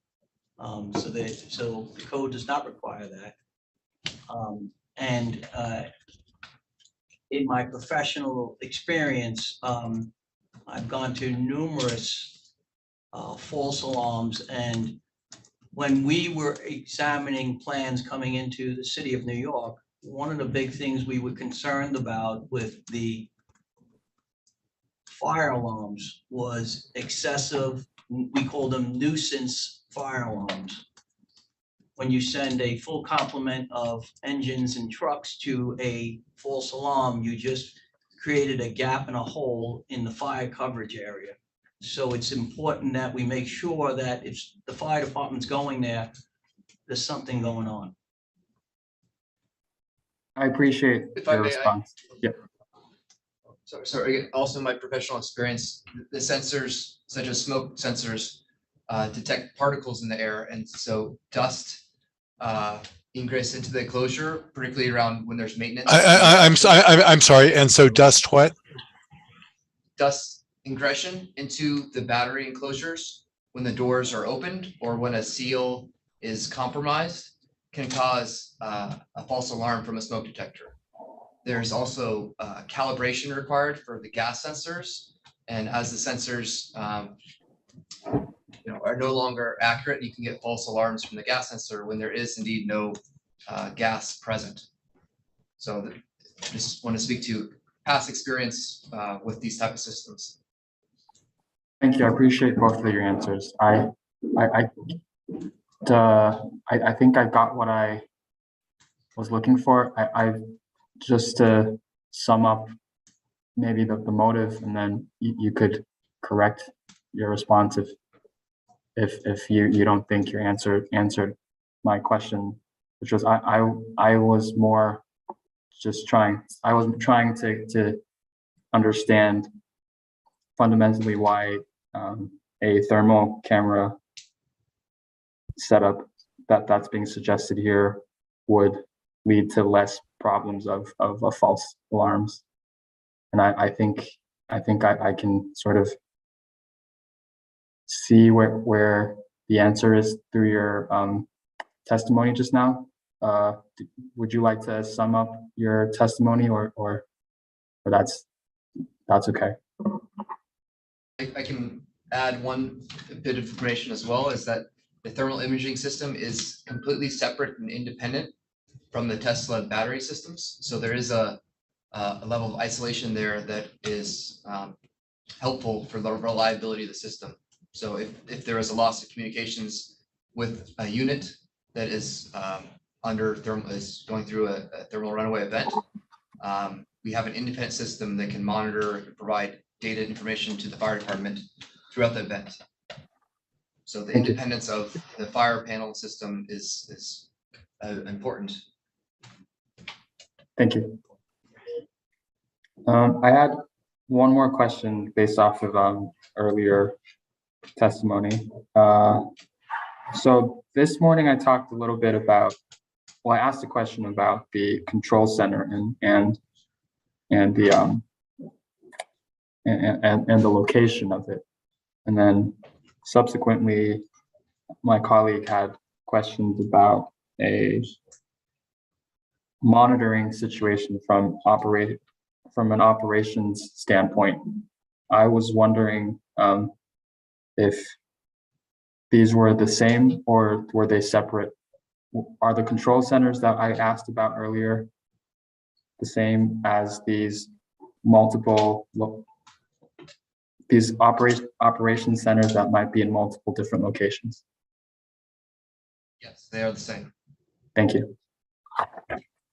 So the code does not require that. In my professional experience, I've gone to numerous false alarms, and when we were examining plans coming into the city of New York, one of the big things we were concerned about with the fire alarms was excessive, we call them nuisance fire alarms. When you send a full complement of engines and trucks to a false alarm, you just created a gap and a hole in the fire coverage area. So it's important that we make sure that if the fire department's going there, there's something going on. I appreciate your response. Yep. So again, also my professional experience, the sensors such as smoke sensors detect particles in the air, and so dust ingress into the enclosure, particularly around when there's maintenance. I'm sorry. And so dust what? Dust ingression into the battery enclosures when the doors are opened or when a seal is compromised can cause a false alarm from a smoke detector. There's also calibration required for the gas sensors. And as the sensors are no longer accurate, you can get false alarms from the gas sensor when there is indeed no gas present. So just want to speak to past experience with these type of systems. Thank you. I appreciate both of your answers. I think I got what I was looking for. I just to sum up maybe the motive, and then you could correct your response if you don't think your answered my question, which was I was more just trying to understand fundamentally why a thermal camera setup that's being suggested here would lead to less problems of false alarms. And I think I can sort of see where the answer is through your testimony just now. Would you like to sum up your testimony, or that's okay? I can add one bit of information as well, is that the thermal imaging system is completely separate and independent from the Tesla battery systems. So there is a level of isolation there that is helpful for the reliability of the system. So if there is a loss of communications with a unit that is is going through a thermal runaway event, we have an independent system that can monitor and provide data information to the fire department throughout the event. So the independence of the fire panel system is important. Thank you. I had one more question based off of earlier testimony. So this morning I talked a little bit about, well, I asked a question about the control center and the and the location of it. And then subsequently, my colleague had questions about a monitoring situation from an operations standpoint. I was wondering if these were the same or were they separate? Are the control centers that I asked about earlier the same as these operation centers that might be in multiple different locations? Yes, they are the same. Thank you.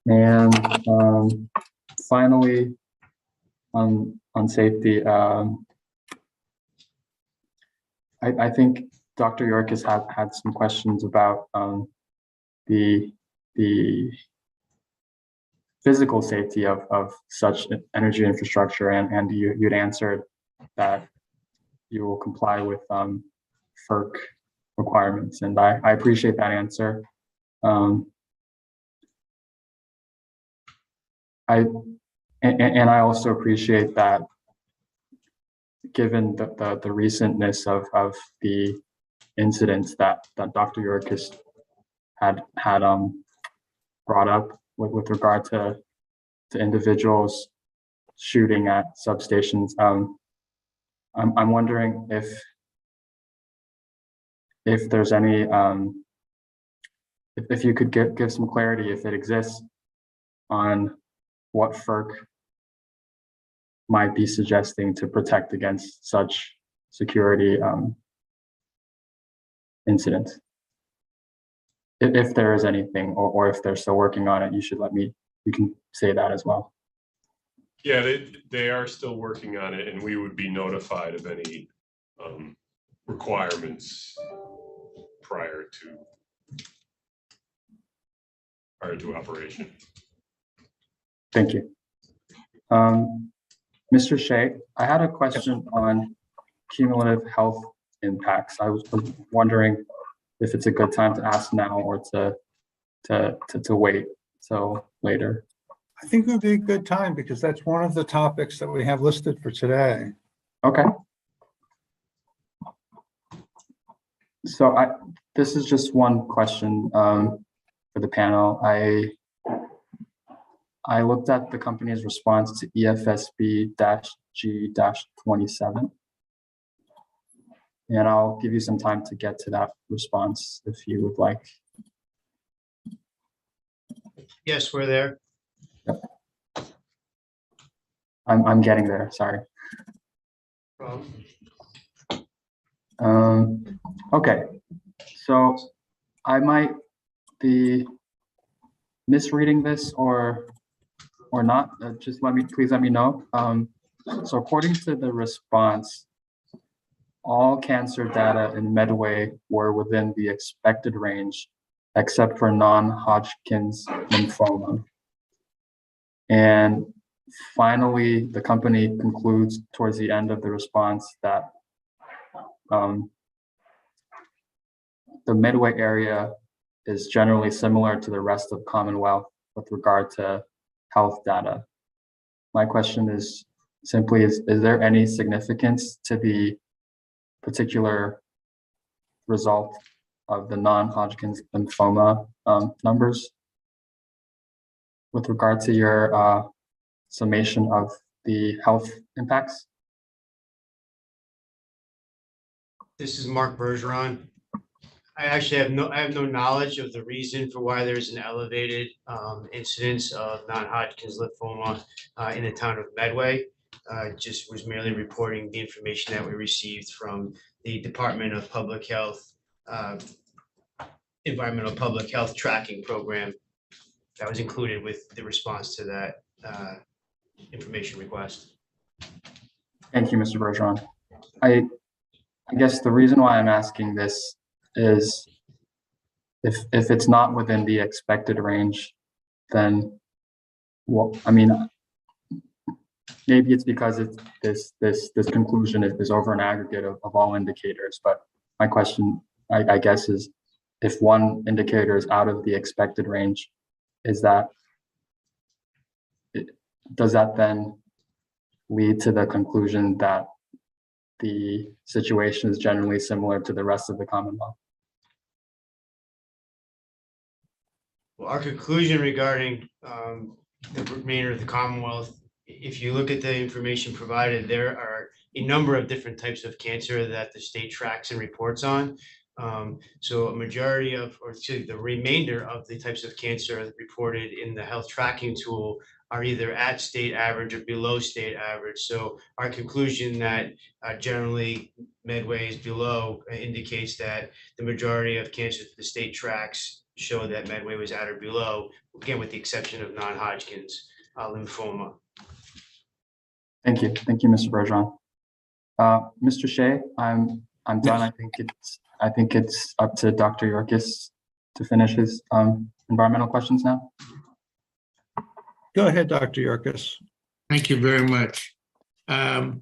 And finally, on safety, I think Dr. York has had some questions about the physical safety of such energy infrastructure, and you'd answered that you will comply with FERC requirements, and I appreciate that answer. I also appreciate that, given the recentness of the incidents that Dr. York has had brought up with regard to individuals shooting at substations. I'm wondering if there's any if you could give some clarity, if it exists, on what FERC might be suggesting to protect against such security incidents. If there is anything, or if they're still working on it, you can say that as well. Yeah, they are still working on it, and we would be notified of any requirements prior to operation. Thank you. Mr. Shea, I had a question on cumulative health impacts. I was wondering if it's a good time to ask now or to wait till later. I think it would be a good time because that's one of the topics that we have listed for today. Okay. So this is just one question for the panel. I looked at the company's response to EFSB-G-27. And I'll give you some time to get to that response if you would like. Yes, we're there. Yep. I'm getting there, sorry. Okay, so I might be misreading this or not. Just please let me know. So according to the response, all cancer data in Medway were within the expected range, except for non-Hodgkin's lymphoma. And finally, the company concludes towards the end of the response that the Medway area is generally similar to the rest of Commonwealth with regard to health data. My question is simply, is there any significance to the particular result of the non-Hodgkin's lymphoma numbers with regard to your summation of the health impacts? This is Mark Bergeron. I actually have no knowledge of the reason for why there's an elevated incidence of non-Hodgkin's lymphoma in the town of Medway. Just was merely reporting the information that we received from the Department of Public Health, Environmental Public Health Tracking Program that was included with the response to that information request. Thank you, Mr. Bergeron. I guess the reason why I'm asking this is if it's not within the expected range, then, well, I mean, maybe it's because this conclusion is over an aggregate of all indicators. But my question, I guess, is if one indicator is out of the expected range, does that then lead to the conclusion that the situation is generally similar to the rest of the Commonwealth? Well, our conclusion regarding the remainder of the Commonwealth, if you look at the information provided, there are a number of different types of cancer that the state tracks and reports on. So a majority of, or excuse me, the remainder of the types of cancer reported in the health tracking tool are either at state average or below state average. So our conclusion that generally Medway is below indicates that the majority of cancers the state tracks show that Medway was at or below, again, with the exception of non-Hodgkin's lymphoma. Thank you, Mr. Bergeron. Mr. Shea, I'm done. I think it's up to Dr. Yorkis to finish his environmental questions now. Go ahead, Dr. Yorkis. Thank you very much. I've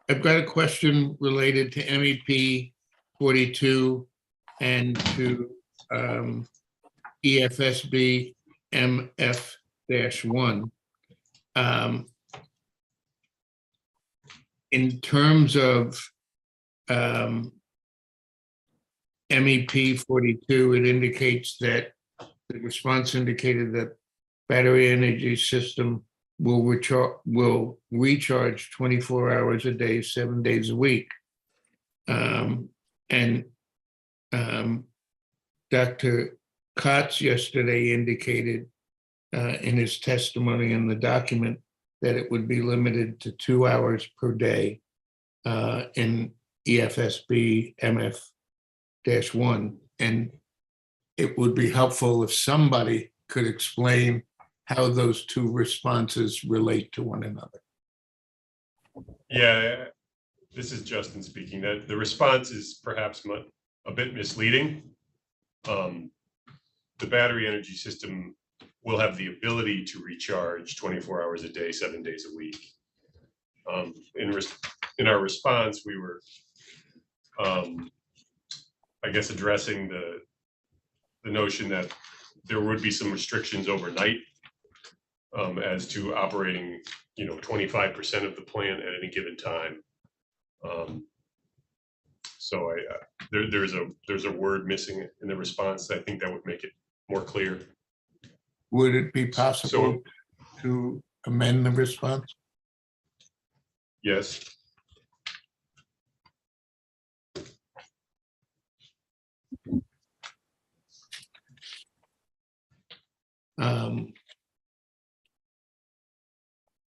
got a question related to MEP 42 and to EFSB MF-1. In terms of MEP 42, it indicates that the response indicated that battery energy system will recharge 24 hours a day, 7 days a week. And Dr. Kotz yesterday indicated in his testimony in the document that it would be limited to 2 hours per day in EFSB MF-1. And it would be helpful if somebody could explain how those two responses relate to one another. Yeah, this is Justin speaking. That the response is perhaps a bit misleading. The battery energy system will have the ability to recharge 24 hours a day, 7 days a week. In our response, we were, I guess, addressing the notion that there would be some restrictions overnight as to operating, 25% of the plant at any given time. So there's a word missing in the response. I think that would make it more clear. Would it be possible to amend the response? Yes.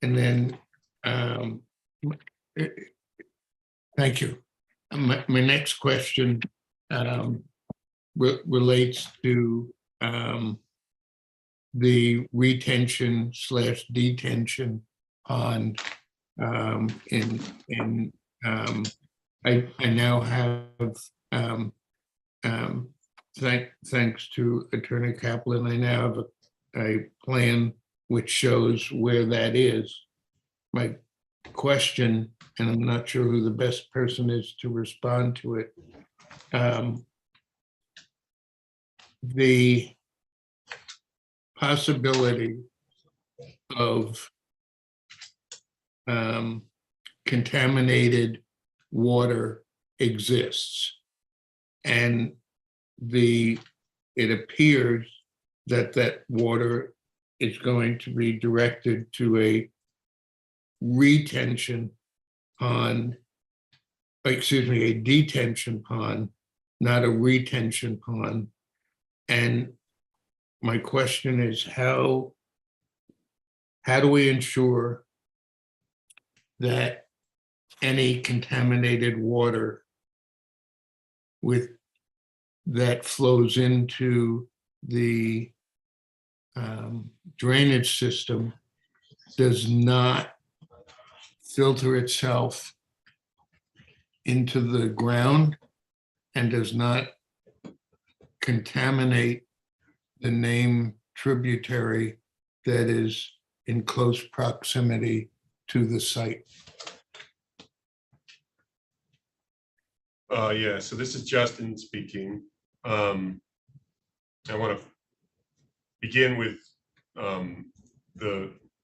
And then, thank you. My next question relates to the retention / detention pond. I now have, thanks to Attorney Kaplan, I now have a plan which shows where that is. My question, and I'm not sure who the best person is to respond to it. The possibility of contaminated water exists. And it appears that water is going to be directed to a retention pond, a detention pond, not a retention pond. And my question is, how do we ensure that any contaminated water that flows into the drainage system does not filter itself into the ground and does not contaminate the named tributary that is in close proximity to the site? Yeah, so this is Justin speaking. I want to begin with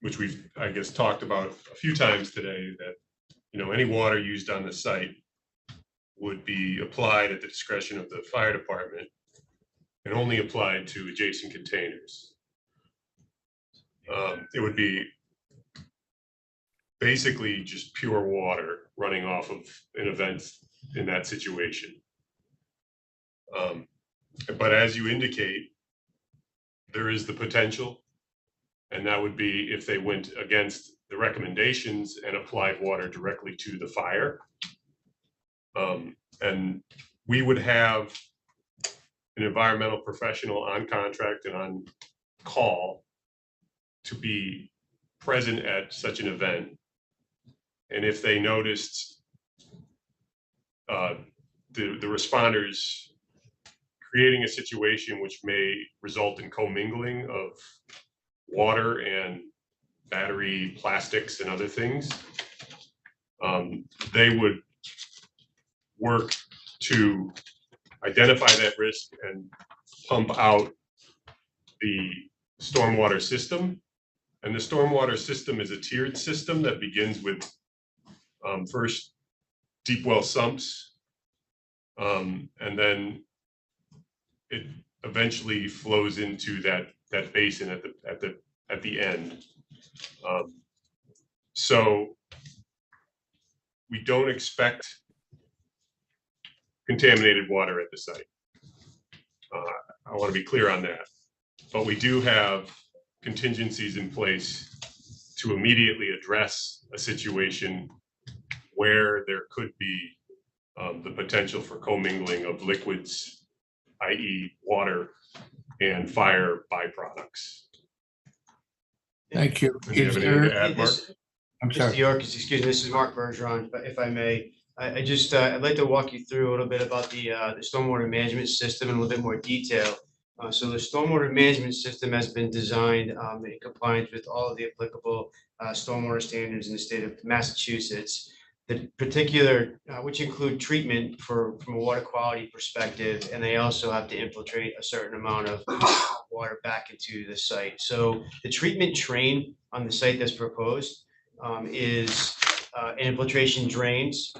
which we've, I guess, talked about a few times today, that, any water used on the site would be applied at the discretion of the fire department and only applied to adjacent containers. It would be basically just pure water running off of an event in that situation. But as you indicate, there is the potential, and that would be if they went against the recommendations and applied water directly to the fire. And we would have an environmental professional on contract and on call to be present at such an event. And if they noticed the responders creating a situation which may result in commingling of water and battery plastics and other things, they would work to identify that risk and pump out the stormwater system. And the stormwater system is a tiered system that begins with first deep well sumps, and then it eventually flows into that basin at the end. So we don't expect contaminated water at the site. I want to be clear on that, but we do have contingencies in place to immediately address a situation where there could be the potential for commingling of liquids, i.e. water and fire byproducts. Thank you. Do you have anything to add, Mark? I'm sorry. Mr. Yorkis, excuse me, this is Mark Bergeron, if I may. I'd like to walk you through a little bit about the stormwater management system in a little bit more detail. So the stormwater management system has been designed in compliance with all of the applicable stormwater standards in the state of Massachusetts. The particular, which include treatment from a water quality perspective, and they also have to infiltrate a certain amount of water back into the site. So the treatment train on the site that's proposed is infiltration drains,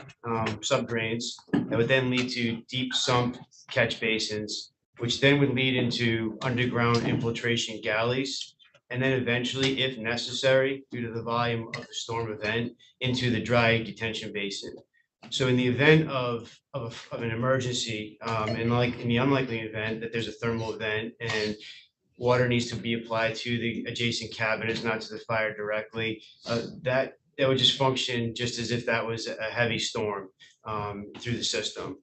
sub-drains, that would then lead to deep sump catch basins, which then would lead into underground infiltration galleys. and then eventually, if necessary, due to the volume of the storm event, into the dry detention basin. So in the event of an emergency, and like in the unlikely event that there's a thermal event and water needs to be applied to the adjacent cabinets, not to the fire directly, that would just function just as if that was a heavy storm through the system.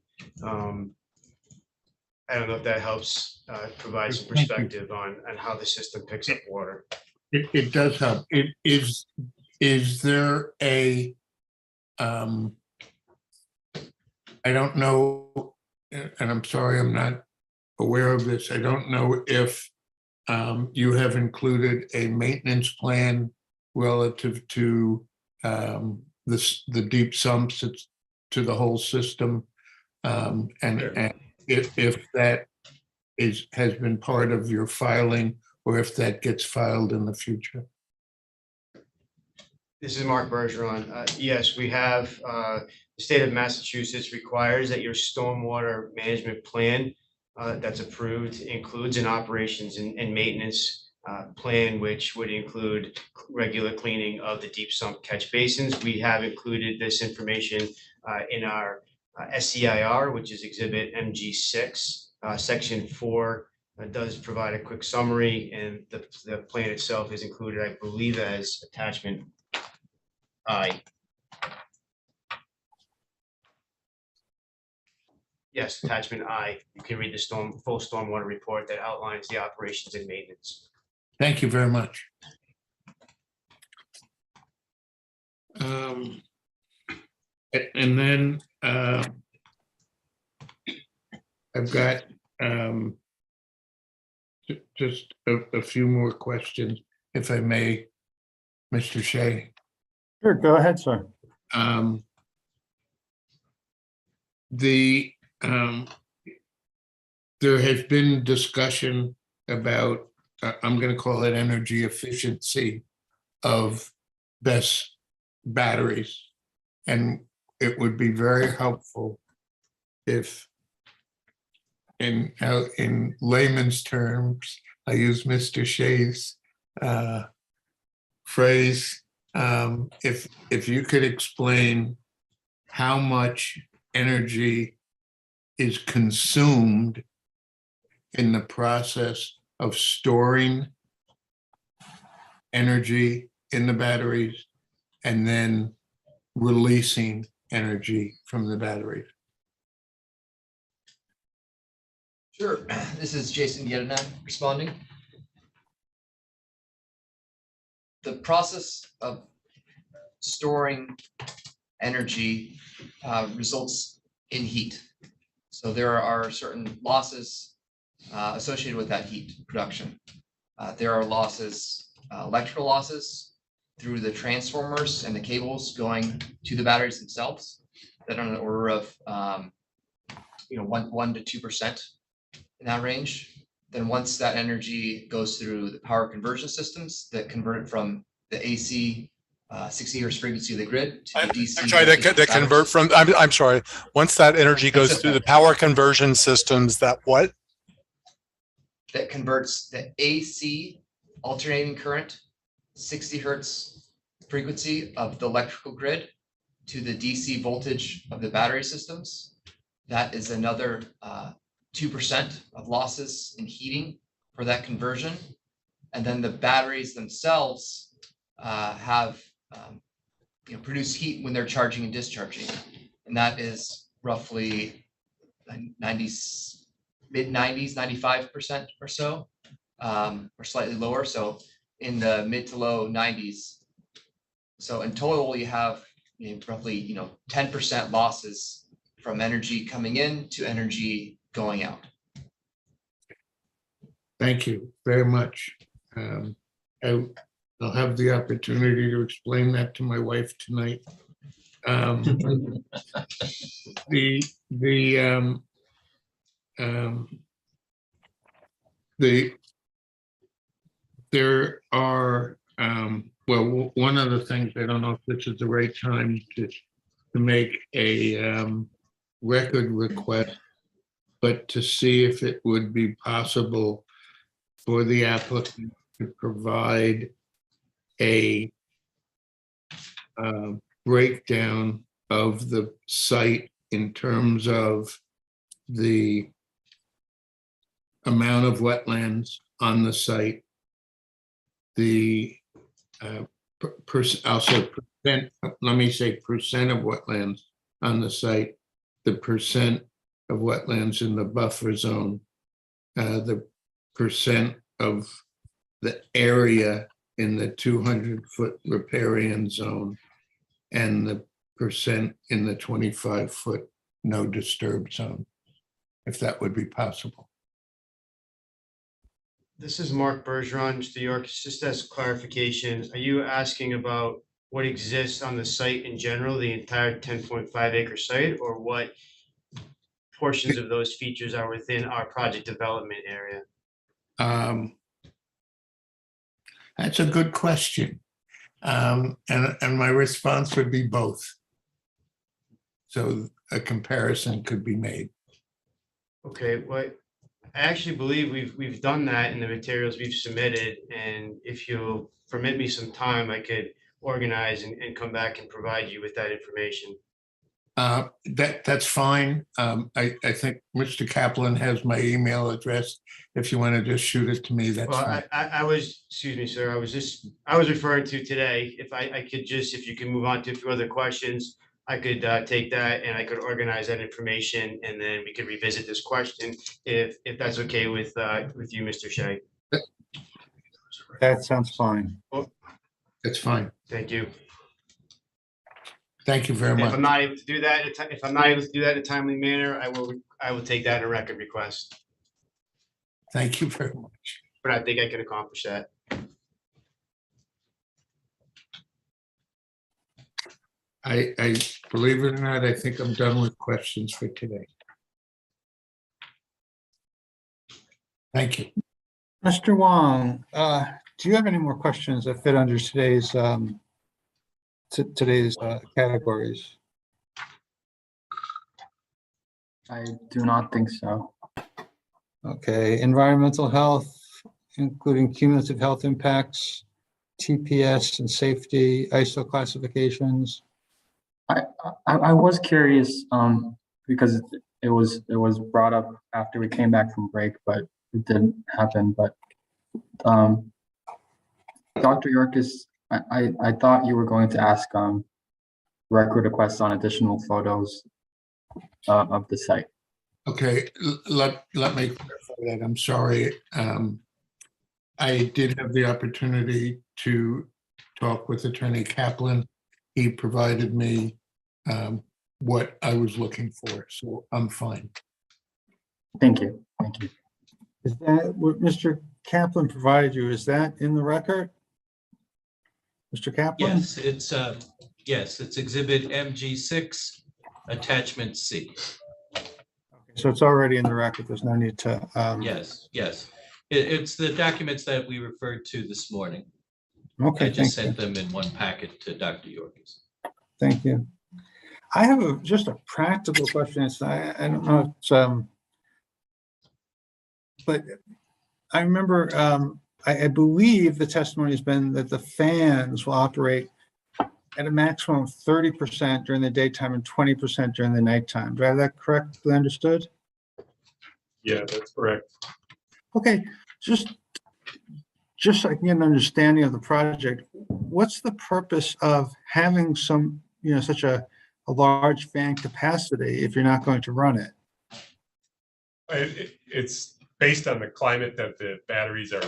I don't know if that helps provide some perspective on how the system picks up water. It does help. Is there a, I don't know, and I'm sorry, I'm not aware of this. I don't know if you have included a maintenance plan relative to the deep sumps to the whole system. And if that has been part of your filing, or if that gets filed in the future. This is Mark Bergeron. Yes, we have, the state of Massachusetts requires that your stormwater management plan that's approved includes an operations and maintenance plan, which would include regular cleaning of the deep sump catch basins. We have included this information in our SCIR, which is exhibit MG6. Section 4 does provide a quick summary, and the plan itself is included, I believe, as attachment I. Yes, attachment I. You can read the full stormwater report that outlines the operations and maintenance. Thank you very much. And then I've got just a few more questions, if I may, Mr. Shea. Sure, go ahead, sir. There has been discussion about, I'm going to call it energy efficiency of best batteries. And it would be very helpful if, in layman's terms, I use Mr. Shea's phrase, if you could explain how much energy is consumed in the process of storing energy in the batteries and then releasing energy from the batteries. Sure. This is Jason Yedinan responding. The process of storing energy results in heat. So there are certain losses associated with that heat production. There are losses, electrical losses through the transformers and the cables going to the batteries themselves that are on the order of 1 to 2% in that range. Then once that energy goes through the power conversion systems that convert it from the AC 60 hertz frequency of the grid to the DC. I'm sorry, that convert from, I'm sorry, once that energy goes through the power conversion systems, that what? That converts the AC alternating current 60 hertz frequency of the electrical grid to the DC voltage of the battery systems. That is another 2% of losses in heating for that conversion. And then the batteries themselves have produce heat when they're charging and discharging. And that is roughly mid-90s, 95% or so, or slightly lower. So in the mid to low 90s. So in total, you have roughly 10% losses from energy coming in to energy going out. Thank you very much. I'll have the opportunity to explain that to my wife tonight. There are, well, one of the things, I don't know if this is the right time to make a record request, but to see if it would be possible for the applicant to provide a breakdown of the site in terms of the amount of wetlands on the site, the I'll say percent, let me say percent of wetlands on the site, the percent of wetlands in the buffer zone, the percent of the area in the 200-foot riparian zone, and the percent in the 25-foot no disturb zone, if that would be possible. This is Mark Bergeron, Mr. York. Just as clarification, are you asking about what exists on the site in general, the entire 10.5 acre site, or what portions of those features are within our project development area? That's a good question. And my response would be both. So a comparison could be made. Okay, well, I actually believe we've done that in the materials we've submitted, and if you'll permit me some time, I could organize and come back and provide you with that information. That's fine. I think Mr. Kaplan has my email address. If you want to just shoot it to me, that's Well, fine. I was, excuse me, sir, I was referring to today, if I could just, if you can move on to a few other questions, I could take that and I could organize that information, and then we could revisit this question if that's okay with you, Mr. Shea. That sounds fine. That's fine. Thank you. Thank you very If much. I'm not able to do that, if I'm not able to do that in a timely manner, I will take that in a record request, Thank you very much. but I think I can accomplish that. I believe it or not, I think I'm done with questions for today. Thank you. Mr. Wong, do you have any more questions that fit under today's categories? I do not think so. Okay, environmental health, including cumulative health impacts, TPS and safety, ISO classifications. I was curious, because it was brought up after we came back from break, but it didn't happen. But Dr. Yorkis, I thought you were going to ask record requests on additional photos of the site. Okay, let me clarify that. I'm sorry. I did have the opportunity to talk with Attorney Kaplan. He provided me what I was looking for, so I'm fine. Thank you. Thank you. Is that what Mr. Kaplan provided you? Is that in the record? Mr. Kaplan? Yes, it's exhibit MG6, attachment C. So it's already in the record. There's no need to. Yes. It's the documents that we referred to this morning. Okay, I just thank sent them in one packet to Dr. Yorkis. Thank you. I have just a practical question. It's, I don't know if it's, but I remember, I believe the testimony has been that the fans will operate at a maximum of 30% during the daytime and 20% during the nighttime. Do I have that correctly understood? Yeah, that's correct. Okay, just so I can get an understanding of the project, what's the purpose of having some, such a large fan capacity if you're not going to run it? It's based on the climate that the batteries are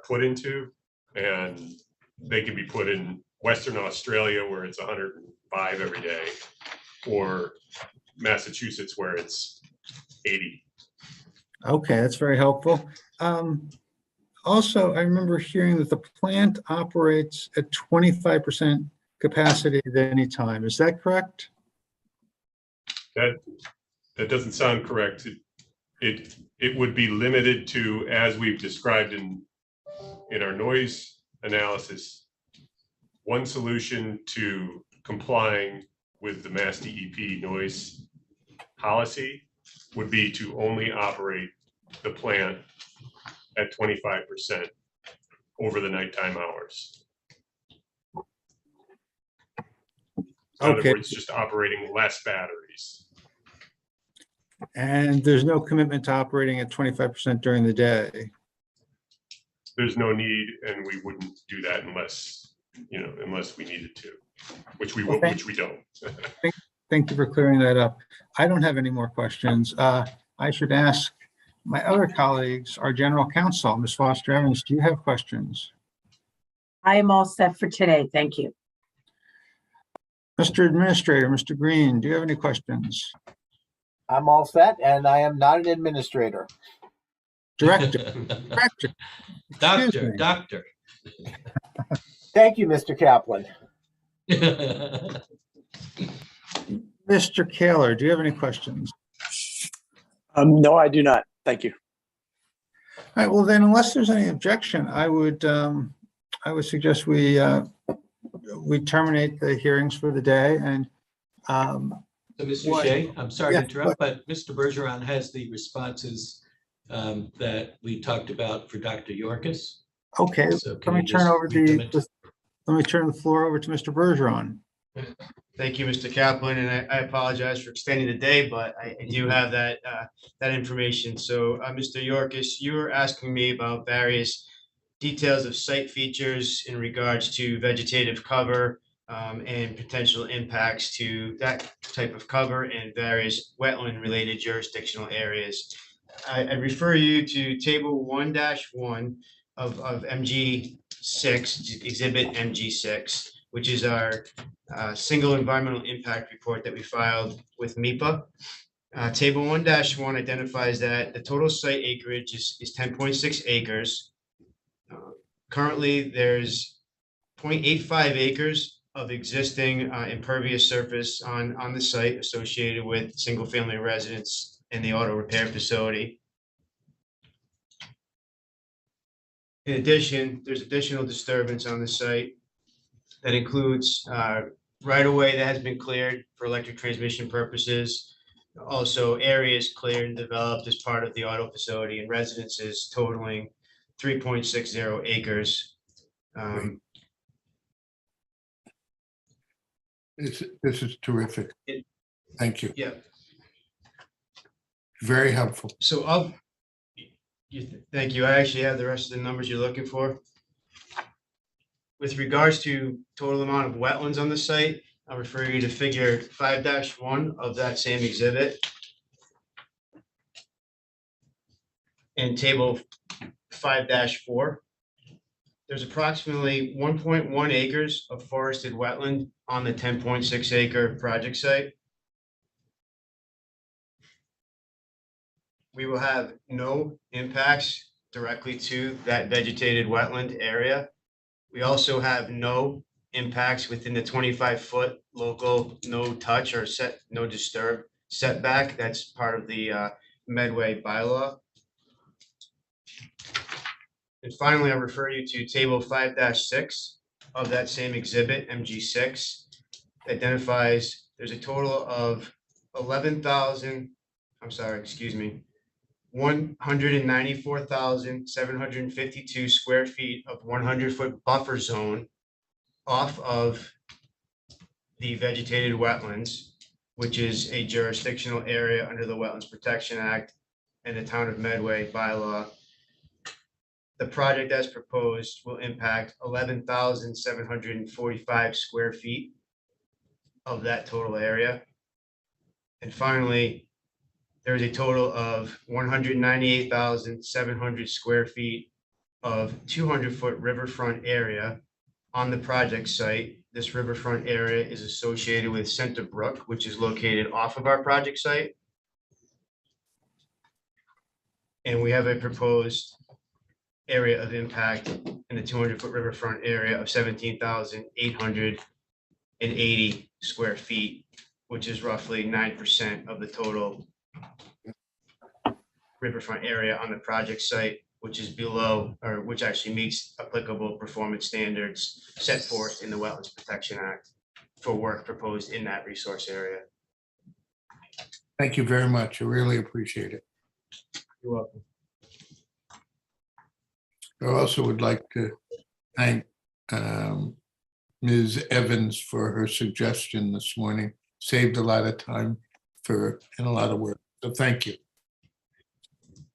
put into, and they can be put in Western Australia where it's 105 every day, or Massachusetts where it's 80. Okay, that's very helpful. Also, I remember hearing that the plant operates at 25% capacity at any time. Is that correct? That doesn't sound correct. It would be limited to, as we've described in our noise analysis, one solution to complying with the Mass DEP noise policy would be to only operate the plant at 25%. over the nighttime hours. In other Okay. words, just operating less batteries. And there's no commitment to operating at 25% during the day. There's no need, and we wouldn't do that unless, unless we needed to, which we will, Okay. which we don't. Thank you for clearing that up. I don't have any more questions. I should ask my other colleagues, our general counsel, Ms. Foster Evans, do you have questions? I am all set for today. Thank you. Mr. Administrator, Mr. Green, do you have any questions? I'm all set, and I am not an administrator. Director, Director. Excuse me. Doctor. Thank you, Mr. Kaplan. Mr. Kaler, do you have any questions? No, I do not. Thank you. All right, well then, unless there's any objection, I would suggest we terminate the hearings for the day and. So Mr. Shea, I'm sorry to interrupt, but Mr. Bergeron has the responses that we talked about for Dr. Yorkis. Okay, So let can me you turn just over read them into- let me turn the floor over to Mr. Bergeron. Thank you, Mr. Kaplan, and I apologize for extending the day, but I do have that information. So, Mr. Yorkis, you were asking me about various details of site features in regards to vegetative cover and potential impacts to that type of cover and various wetland-related jurisdictional areas. I refer you to Table 1-1 of MG6, Exhibit MG6, which is our single environmental impact report that we filed with MIPA. Table 1-1 identifies that the total site acreage is 10.6 acres. Currently, there's 0.85 acres of existing impervious surface on the site associated with single-family residence and the auto repair facility. In addition, there's additional disturbance on the site that includes right-of-way that has been cleared for electric transmission purposes. Also, areas cleared and developed as part of the auto facility and residences totaling 3.60 acres. This is terrific. Thank you. Yeah. Very helpful. So thank you. I actually have the rest of the numbers you're looking for. With regards to total amount of wetlands on the site, I'll refer you to figure 5-1 of that same exhibit. And table 5-4. There's approximately 1.1 acres of forested wetland on the 10.6 acre project site. We will have no impacts directly to that vegetated wetland area. We also have no impacts within the 25-foot local no touch or no disturb setback. That's part of the Medway bylaw. And finally, I refer you to table 5-6 of that same exhibit, MG6, identifies there's a total of 194,752 square feet of 100-foot buffer zone off of the vegetated wetlands, which is a jurisdictional area under the Wetlands Protection Act and the Town of Medway bylaw. The project as proposed will impact 11,745 square feet of that total area. And finally, there's a total of 198,700 square feet of 200-foot riverfront area on the project site. This riverfront area is associated with Center Brook, which is located off of our project site. And we have a proposed area of impact in the 200-foot riverfront area of 17,880 square feet, which is roughly 9% of the total riverfront area on the project site, which is below, or which actually meets applicable performance standards set forth in the Wetlands Protection Act for work proposed in that resource area. Thank you very much. I really appreciate it. You're welcome. I also would like to thank Ms. Evans for her suggestion this morning. Saved a lot of time and a lot of work. So thank you.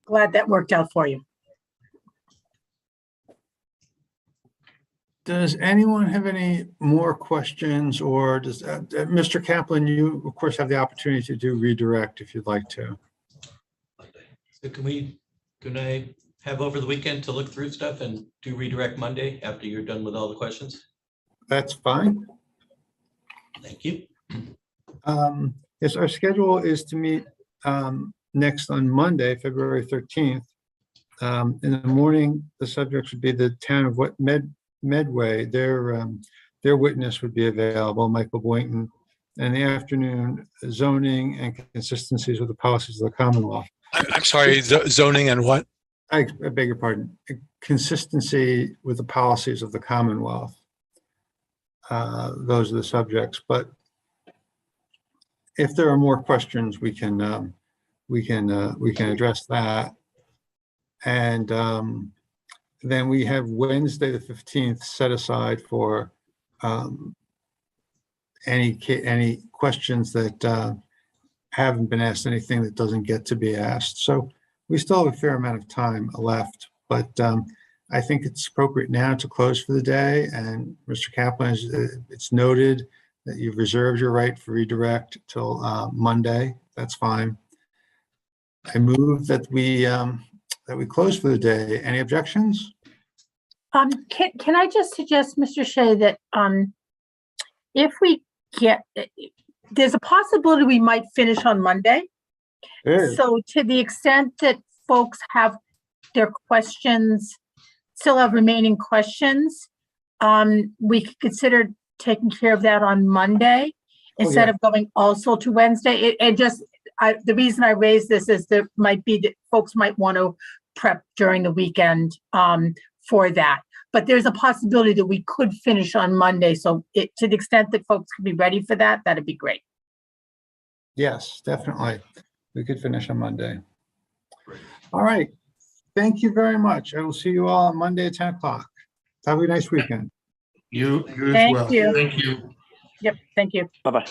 Glad that worked out for you. Does anyone have any more questions, or does Mr. Kaplan, you of course have the opportunity to do redirect if you'd like to. So can I have over the weekend to look through stuff and do redirect Monday after you're done with all the questions? That's fine. Thank you. Yes, our schedule is to meet next on Monday, February 13th. In the morning, the subjects would be the town of Medway. Their witness would be available, Michael Boynton. And in the afternoon, zoning and consistencies with the policies of the Commonwealth. I'm sorry, zoning and what? I beg your pardon. Consistency with the policies of the Commonwealth. Those are the subjects. But if there are more questions, we can address that. And then we have Wednesday the 15th set aside for any questions that haven't been asked, anything that doesn't get to be asked. So we still have a fair amount of time left, but I think it's appropriate now to close for the day. And Mr. Kaplan, it's noted that you've reserved your right for redirect till Monday. That's fine. I move that we close for the day. Any objections? Can I just suggest, Mr. Shea, that if we get, there's a possibility we might finish on Monday. So to the extent that folks have their questions, still have remaining questions, we could consider taking care of that on Monday instead of going also to Wednesday. The reason I raise this is there might be that folks might want to prep during the weekend for that. But there's a possibility that we could finish on Monday. So to the extent that folks could be ready for that, that'd be great. Yes, definitely. We could finish on Monday. All right. Thank you very much. I will see you all on Monday at 10 o'clock. Have a nice weekend. You as Thank well. you. Thank you. Yep. Thank you. Bye-bye.